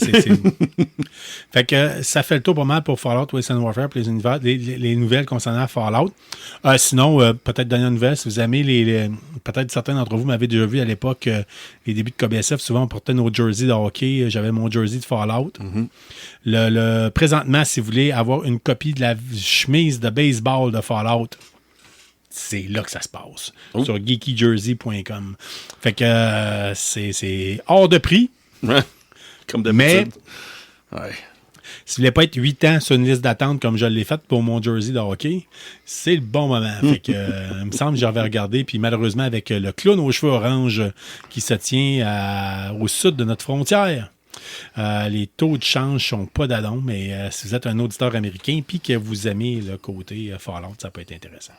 fait que ça fait le tour pas mal pour Fallout, Wasteland Warfare, pour les univers, les nouvelles concernant Fallout. Sinon, peut-être dernière nouvelle, si vous aimez peut-être certains d'entre vous m'avaient déjà vu à l'époque, les débuts de KBSF, souvent on portait nos jerseys de hockey. J'avais mon jersey de Fallout. Présentement, si vous voulez avoir une copie de la chemise de baseball de Fallout, c'est là que ça se passe. Sur geekyjersey.com. Fait que c'est hors de prix. Ouais. Comme d'habitude. Mais Ouais. si vous voulez pas être 8 ans sur une liste d'attente comme je l'ai fait pour mon jersey de hockey, c'est le bon moment. Fait que, il me semble que j'avais regardé. Puis malheureusement, avec le clown aux cheveux orange qui se tient au sud de notre frontière, les taux de change sont pas d'adon. Mais si vous êtes un auditeur américain puis que vous aimez le côté Fallout, ça peut être intéressant.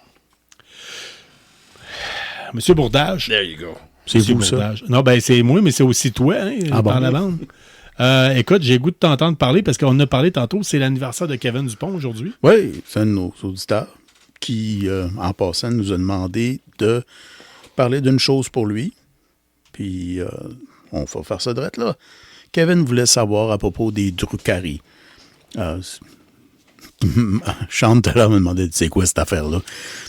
Monsieur Bourdage. There you go. C'est Monsieur vous, ça? Bourdage. Non, ben c'est moi, mais c'est aussi toi, Ah bon? par la bande. Écoute, j'ai le goût de t'entendre parler parce qu'on en a parlé tantôt. C'est l'anniversaire de Kevin Dupont aujourd'hui. Oui, c'est un de nos auditeurs qui, en passant, nous a demandé de parler d'une chose pour lui. Puis, on va faire ça direct là. Kevin voulait savoir à propos des Drukhari. Chante tout à l'heure me demandait c'est quoi cette affaire-là.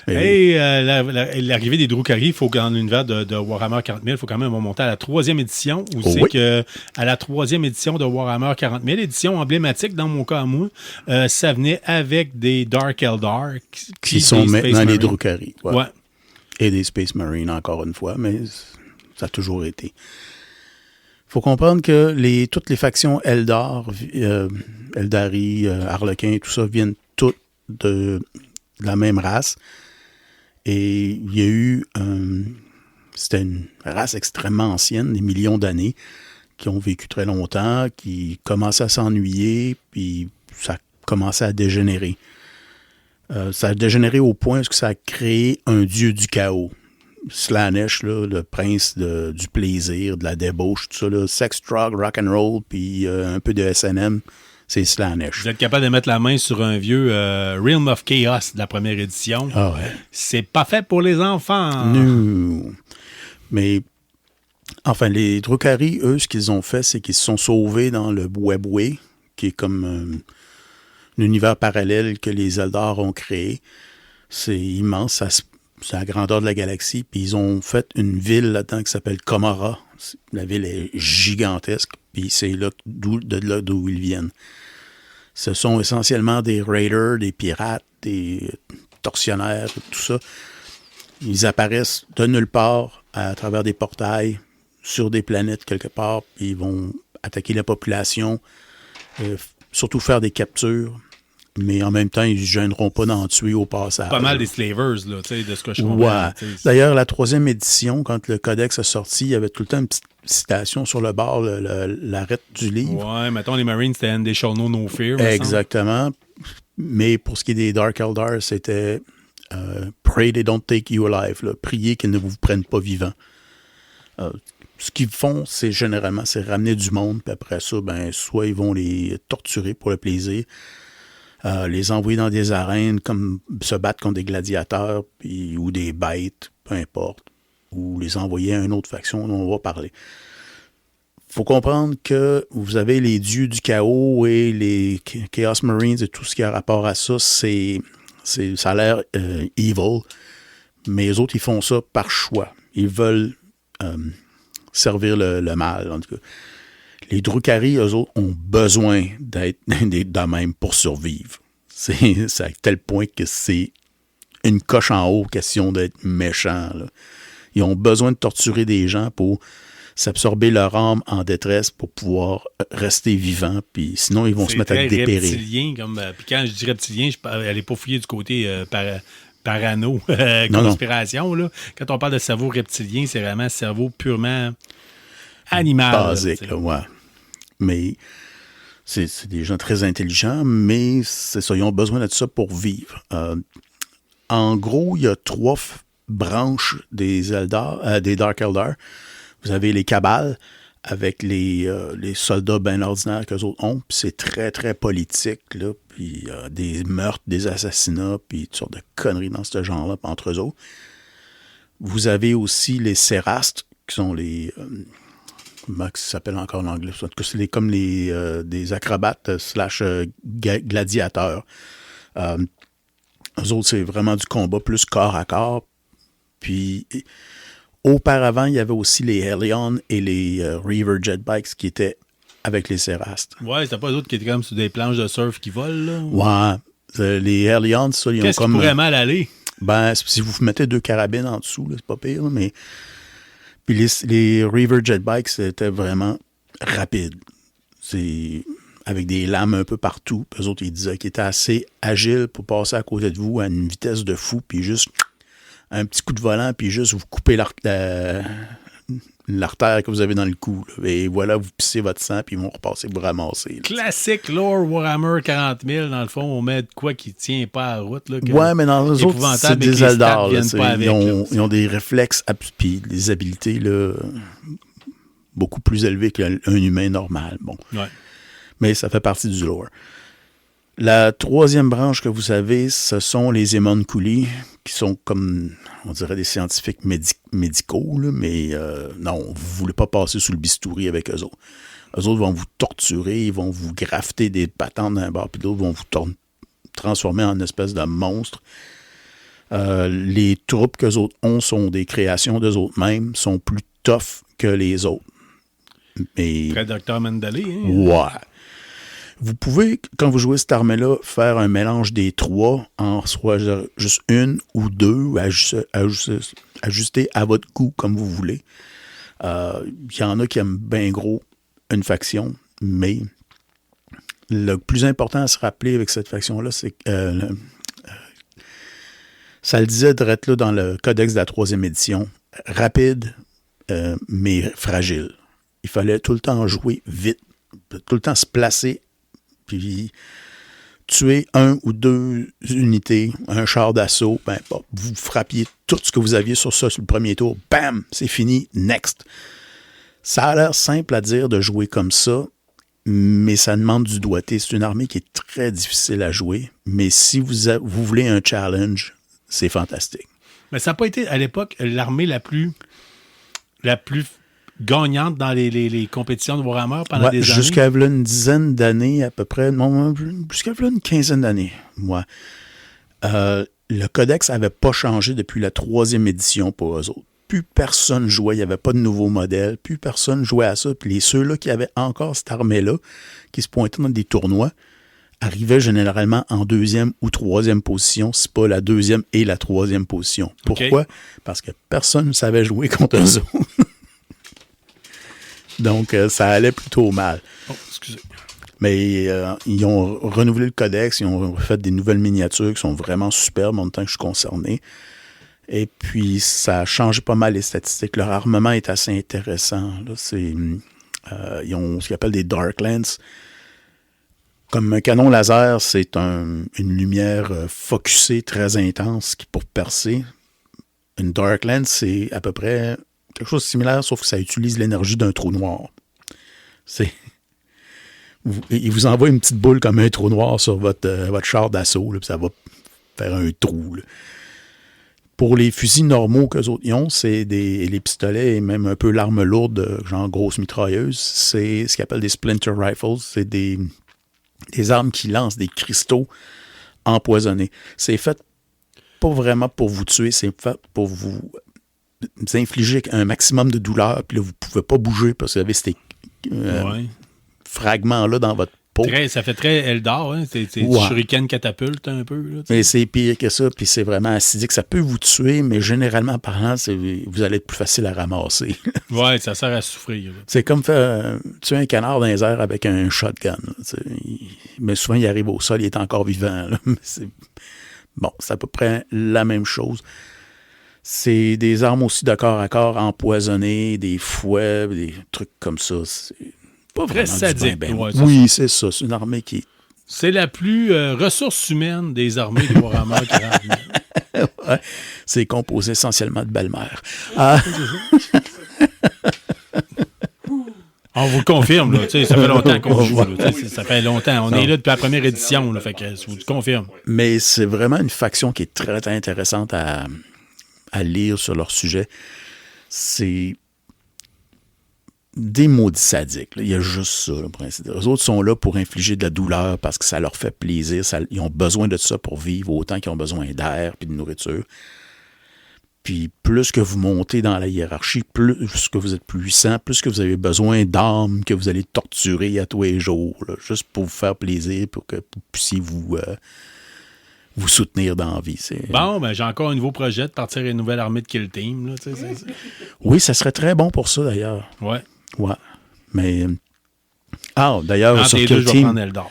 Et l'arrivée des Drukhari, il faut qu'en l'univers de Warhammer 40 000, il faut quand même remonter à la 3e édition. Où Oh c'est oui. que à la 3e édition de Warhammer 40 000, édition emblématique dans mon cas à moi, ça venait avec des Dark Eldar qui sont des maintenant Space les Marines. Drukhari. Ouais. Ouais. Et des Space Marines, encore une fois, mais ça a toujours été. Il faut comprendre que toutes les factions Eldar, Eldari, Harlequin, tout ça, viennent toutes de la même race. Et il y a eu c'était une race extrêmement ancienne, des millions d'années, qui ont vécu très longtemps, qui commençaient à s'ennuyer, puis ça commençait à dégénérer. Ça a dégénéré au point où ça a créé un dieu du chaos. Slanesh, là, le prince du plaisir, de la débauche, tout ça, là, sex, drug, rock and roll, puis un peu de S&M, c'est Slanesh. Vous êtes capable de mettre la main sur un vieux Realm of Chaos de la première édition. Ah ouais. C'est pas fait pour les enfants. Non. Mais, enfin, les Drukhari, eux, ce qu'ils ont fait, c'est qu'ils se sont sauvés dans le Bouéboué, qui est comme un univers parallèle que les Eldar ont créé. C'est immense, c'est la grandeur de la galaxie. Puis ils ont fait une ville là-dedans qui s'appelle Komara. La ville est gigantesque. Puis c'est là d'où ils viennent. Ce sont essentiellement des raiders, des pirates, des tortionnaires, tout ça. Ils apparaissent de nulle part à travers des portails sur des planètes quelque part. Puis ils vont attaquer la population, surtout faire des captures. Mais en même temps, ils ne se gêneront pas d'en tuer au passage. Pas mal des slavers, là, tu sais, de ce que je comprends. Ouais. D'ailleurs, la 3e édition, quand le codex a sorti, il y avait tout le temps une petite citation sur le bord, l'arrêt du livre. Ouais, mettons, les Marines, c'était And they shall know no fear. me semble. Exactement. Mais pour ce qui est des Dark Eldar, c'était Pray they don't take you alive. Là. Priez qu'ils ne vous prennent pas vivant. Ce qu'ils font, c'est généralement, c'est ramener du monde, puis après ça, ben, soit ils vont les torturer pour le plaisir, les envoyer dans des arènes, comme se battre contre des gladiateurs ou des bêtes, peu importe, ou les envoyer à une autre faction dont on va parler. Il faut comprendre que vous avez les dieux du chaos et les Chaos Marines et tout ce qui a rapport à ça, ça a l'air evil, mais les autres, ils font ça par choix. Ils veulent servir le mal, en tout cas. Les Drukhari, eux autres, ont besoin d'être de même pour survivre. C'est à tel point que c'est une coche en haut, question d'être méchant. Là. Ils ont besoin de torturer des gens pour s'absorber leur âme en détresse pour pouvoir rester vivants, puis sinon ils vont se mettre à dépérir. C'est reptilien, puis quand je dis reptilien, je n'allais pas fouiller du côté parano, conspiration. Là. Quand on parle de cerveau reptilien, c'est vraiment un cerveau purement animal. Basique, là, ouais. Mais c'est des gens très intelligents, mais c'est ça, ils ont besoin de ça pour vivre. En gros, il y a 3 branches des Eldar, des Dark Eldar. Vous avez les Cabales, avec les soldats bien ordinaires qu'eux autres ont, puis c'est très, très politique, là, puis des meurtres, des assassinats, puis toutes sortes de conneries dans ce genre-là, entre eux autres. Vous avez aussi les Sérastes, qui sont les... comment ça s'appelle encore en anglais? En tout cas, c'est comme des acrobates / gladiateurs. Eux autres, c'est vraiment du combat plus corps à corps. Puis, auparavant, il y avait aussi les Hellion et les Reaver Jetbikes qui étaient avec les Cérastes. Ouais, c'était pas eux autres qui étaient comme sur des planches de surf qui volent, là? Ouais. Les Hellion, ça, ils ont Qu'est-ce comme... qui pourrait mal aller? Ben, si vous mettez 2 carabines en dessous, là, c'est pas pire, là, mais... Puis les Reaver Jetbikes, c'était vraiment rapide. C'est avec des lames un peu partout. Puis eux autres, ils disaient qu'ils étaient assez agiles pour passer à côté de vous à une vitesse de fou, puis juste un petit coup de volant, puis juste vous coupez l'artère que vous avez dans le cou. Là. Et voilà, vous pissez votre sang, puis ils vont repasser vous ramasser. Là. Classique lore Warhammer 40 000, dans le fond, on met de quoi qui tient pas à la route. Là, ouais, mais dans les autres, c'est mais des Eldar. Ils ont des réflexes, puis des habiletés là, beaucoup plus élevées qu'un humain normal. Bon. Ouais. Mais ça fait partie du lore. La troisième branche que vous avez, ce sont les Homunculi, qui sont comme, on dirait, des scientifiques médicaux, là, mais non, vous ne voulez pas passer sous le bistouri avec eux autres. Eux autres vont vous torturer, ils vont vous grafter des patentes d'un bord, puis d'autres vont vous transformer en une espèce de monstre. Les troupes qu'eux autres ont sont des créations d'eux autres mêmes, sont plus tough que les autres. Mais... Très Dr. Mendele, hein? Ouais. Vous pouvez, quand vous jouez cette armée-là, faire un mélange des trois, en soit juste une ou deux, ou ajuster à votre goût comme vous voulez. Il y en a qui aiment bien gros une faction, mais le plus important à se rappeler avec cette faction-là, c'est que ça le disait direct là dans le codex de la 3e édition, rapide, mais fragile. Il fallait tout le temps jouer vite, tout le temps se placer, puis tuer 1 ou 2 unités, un char d'assaut, ben, vous frappiez tout ce que vous aviez sur ça sur le premier tour, bam, c'est fini, next. Ça a l'air simple à dire de jouer comme ça, mais ça demande du doigté. C'est une armée qui est très difficile à jouer, mais si vous voulez un challenge, c'est fantastique. Mais ça n'a pas été, à l'époque, l'armée la plus gagnante dans les compétitions de Warhammer pendant des années? Jusqu'à une dizaine d'années à peu près, non, jusqu'à une quinzaine d'années, moi. Le codex n'avait pas changé depuis la 3e édition pour eux autres. Plus personne jouait, il n'y avait pas de nouveaux modèles, plus personne jouait à ça. Puis ceux-là qui avaient encore cette armée-là, qui se pointaient dans des tournois, arrivaient généralement en 2e ou 3e position, si pas la 2e et la 3e position. Pourquoi? Okay. Parce que personne ne savait jouer contre eux autres. Donc, ça allait plutôt mal. Oh, excusez. Mais ils ont renouvelé le codex, ils ont fait des nouvelles miniatures qui sont vraiment superbes en même temps que je suis concerné. Et puis, ça a changé pas mal les statistiques. Leur armement est assez intéressant. Là, ils ont ce qu'ils appellent des Darklands. Comme un canon laser, c'est une lumière focusée très intense qui pour percer. Une Darkland, c'est à peu près quelque chose de similaire, sauf que ça utilise l'énergie d'un trou noir. Il vous envoie une petite boule comme un trou noir sur votre char d'assaut, là, puis ça va faire un trou. Là. Pour les fusils normaux qu'eux autres ont, c'est les pistolets et même un peu l'arme lourde, genre grosse mitrailleuse, c'est ce qu'ils appellent des Splinter Rifles. C'est des armes qui lancent des cristaux empoisonnés. C'est fait pas vraiment pour vous tuer, c'est fait pour vous infliger un maximum de douleur, puis là, vous pouvez pas bouger parce que vous avez ces fragments-là dans votre peau. Ça fait très Eldar, hein? C'est du shuriken catapulte un peu. Là, mais c'est pire que ça, puis c'est vraiment acidique. Ça peut vous tuer, mais généralement parlant, vous allez être plus facile à ramasser. Ouais, ça sert à souffrir. Là. C'est comme tuer un canard dans les airs avec un shotgun. Mais souvent, il arrive au sol, il est encore vivant. Là. Bon, c'est à peu près la même chose. C'est des armes aussi de corps à corps empoisonnées, des fouets, des trucs comme ça. C'est pas très vraiment sadique. Ouais, oui, c'est ça. C'est une armée qui... C'est la plus ressource humaine des armées de Warhammer 40 000. Ouais, c'est composé essentiellement de belles-mères. On vous le confirme, là, ça fait longtemps qu'on joue. Là, ça fait longtemps. On est là depuis la première édition, là, fait que je vous le confirme. Mais c'est vraiment une faction qui est très intéressante à lire sur leur sujet. des maudits sadiques. Là. Il y a juste ça, là, pour ainsi dire. Les autres sont là pour infliger de la douleur parce que ça leur fait plaisir. Ils ont besoin de ça pour vivre autant qu'ils ont besoin d'air et de nourriture. Puis plus que vous montez dans la hiérarchie, plus que vous êtes puissant, plus que vous avez besoin d'armes que vous allez torturer à tous les jours, là, juste pour vous faire plaisir, pour que vous puissiez vous soutenir dans la vie. Bon, ben j'ai encore un nouveau projet de partir une nouvelle armée de Kill Team. Là, Oui, ça serait très bon pour ça, d'ailleurs. Ouais. Ouais. Mais... d'ailleurs, Entre sur les deux, Kill je vais Team, prendre Eldar.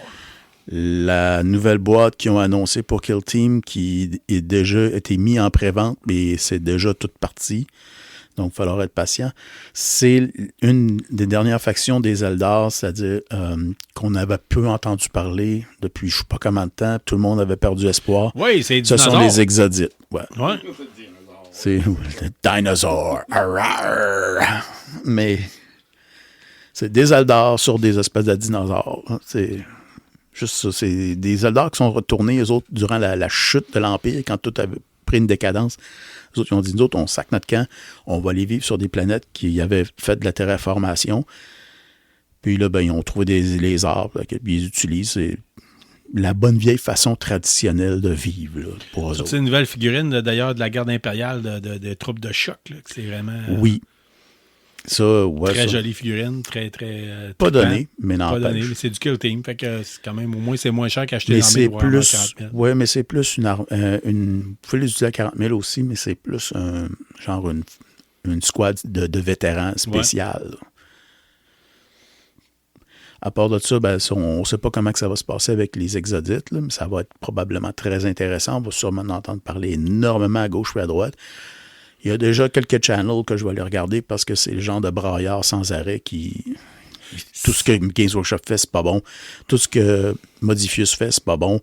la nouvelle boîte qu'ils ont annoncée pour Kill Team, qui est déjà été mise en pré-vente, mais c'est déjà toute partie. Donc, il va falloir être patient. C'est une des dernières factions des Eldar, c'est-à-dire qu'on avait peu entendu parler depuis je ne sais pas combien de temps. Tout le monde avait perdu espoir. Oui, c'est Ce sont les Exodites. Ouais. Ouais. C'est le dinosaure. Mais c'est des Eldar sur des espèces de dinosaures. C'est juste ça. C'est des Eldar qui sont retournés, eux autres, durant la chute de l'Empire, quand tout avait pris une décadence. Les autres, ils ont dit, nous autres, on sac notre camp, on va aller vivre sur des planètes qui avaient fait de la terraformation. Puis là, ben, ils ont trouvé les arbres, puis ils utilisent. C'est la bonne vieille façon traditionnelle de vivre là, pour eux autres. C'est une nouvelle figurine, d'ailleurs, de la garde impériale de troupes de choc. Là, que c'est vraiment... Oui. Ça, ouais, très ça. jolie figurine, très pas trippant. donné, mais non. Pas donné, mais c'est du Kill Team. Fait que c'est quand même, au moins, c'est moins cher qu'acheter mais l'armée c'est de Warhammer plus, 40 000. ouais, mais c'est plus vous pouvez les utiliser à 40 000 aussi, mais c'est plus une squad de vétérans spéciales. Ouais. À part de ça, ben, on ne sait pas comment que ça va se passer avec les Exodites, là, mais ça va être probablement très intéressant. On va sûrement en entendre parler énormément à gauche et à droite. Il y a déjà quelques channels que je vais aller regarder parce que c'est le genre de braillard sans arrêt qui... Tout ce que Games Workshop fait, c'est pas bon. Tout ce que Modifius fait, c'est pas bon.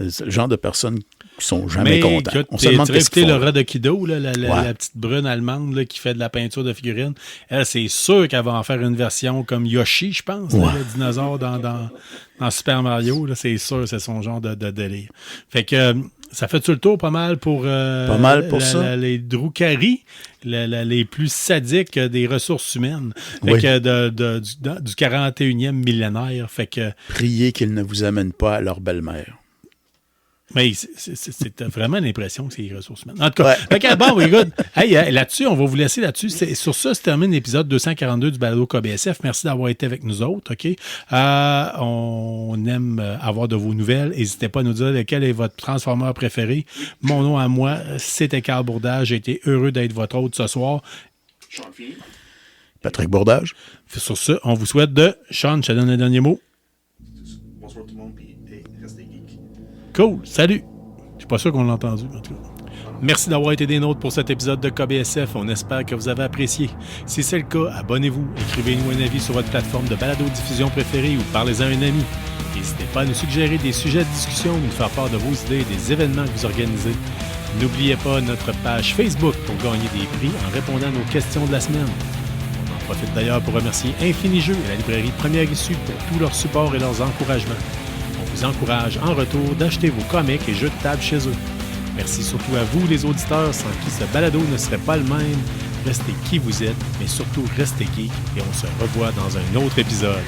C'est le genre de personnes qui sont jamais contents. On se demande qu'est-ce qu'ils font. Laura de Kido, là, la petite brune allemande là, qui fait de la peinture de figurines, elle, c'est sûr qu'elle va en faire une version comme Yoshi, je pense, là, le dinosaure dans Super Mario. Là, c'est sûr, c'est son genre de délire. Fait que... ça fait tout le tour pas mal pour ça. Les Drukhari, les plus sadiques des ressources humaines. Fait que du 41e millénaire. Fait que priez qu'ils ne vous amènent pas à leur belle-mère. Mais c'est vraiment l'impression que c'est les ressources humaines. En tout cas, bon, écoute, là-dessus, on va vous laisser là-dessus. Sur ça se termine l'épisode 242 du balado KBSF. Merci d'avoir été avec nous autres, OK? On aime avoir de vos nouvelles. N'hésitez pas à nous dire lequel est votre transformeur préféré. Mon nom à moi, c'était Carl Bourdage. J'ai été heureux d'être votre hôte ce soir. Patrick Bourdage. Sur ce, on vous souhaite Sean, je te donne le dernier mot. Bonsoir tout le monde, puis restez geek. Cool, salut. Je suis pas sûr qu'on l'a entendu, en tout cas. Merci d'avoir été des nôtres pour cet épisode de KBSF. On espère que vous avez apprécié. Si c'est le cas, abonnez-vous, écrivez-nous un avis sur votre plateforme de balado-diffusion préférée ou parlez-en à un ami. N'hésitez pas à nous suggérer des sujets de discussion ou nous faire part de vos idées et des événements que vous organisez. N'oubliez pas notre page Facebook pour gagner des prix en répondant à nos questions de la semaine. On en profite d'ailleurs pour remercier Infini Jeux et la librairie Première Issue pour tout leur support et leurs encouragements. On vous encourage en retour d'acheter vos comics et jeux de table chez eux. Merci surtout à vous, les auditeurs, sans qui ce balado ne serait pas le même. Restez qui vous êtes, mais surtout restez geek et on se revoit dans un autre épisode.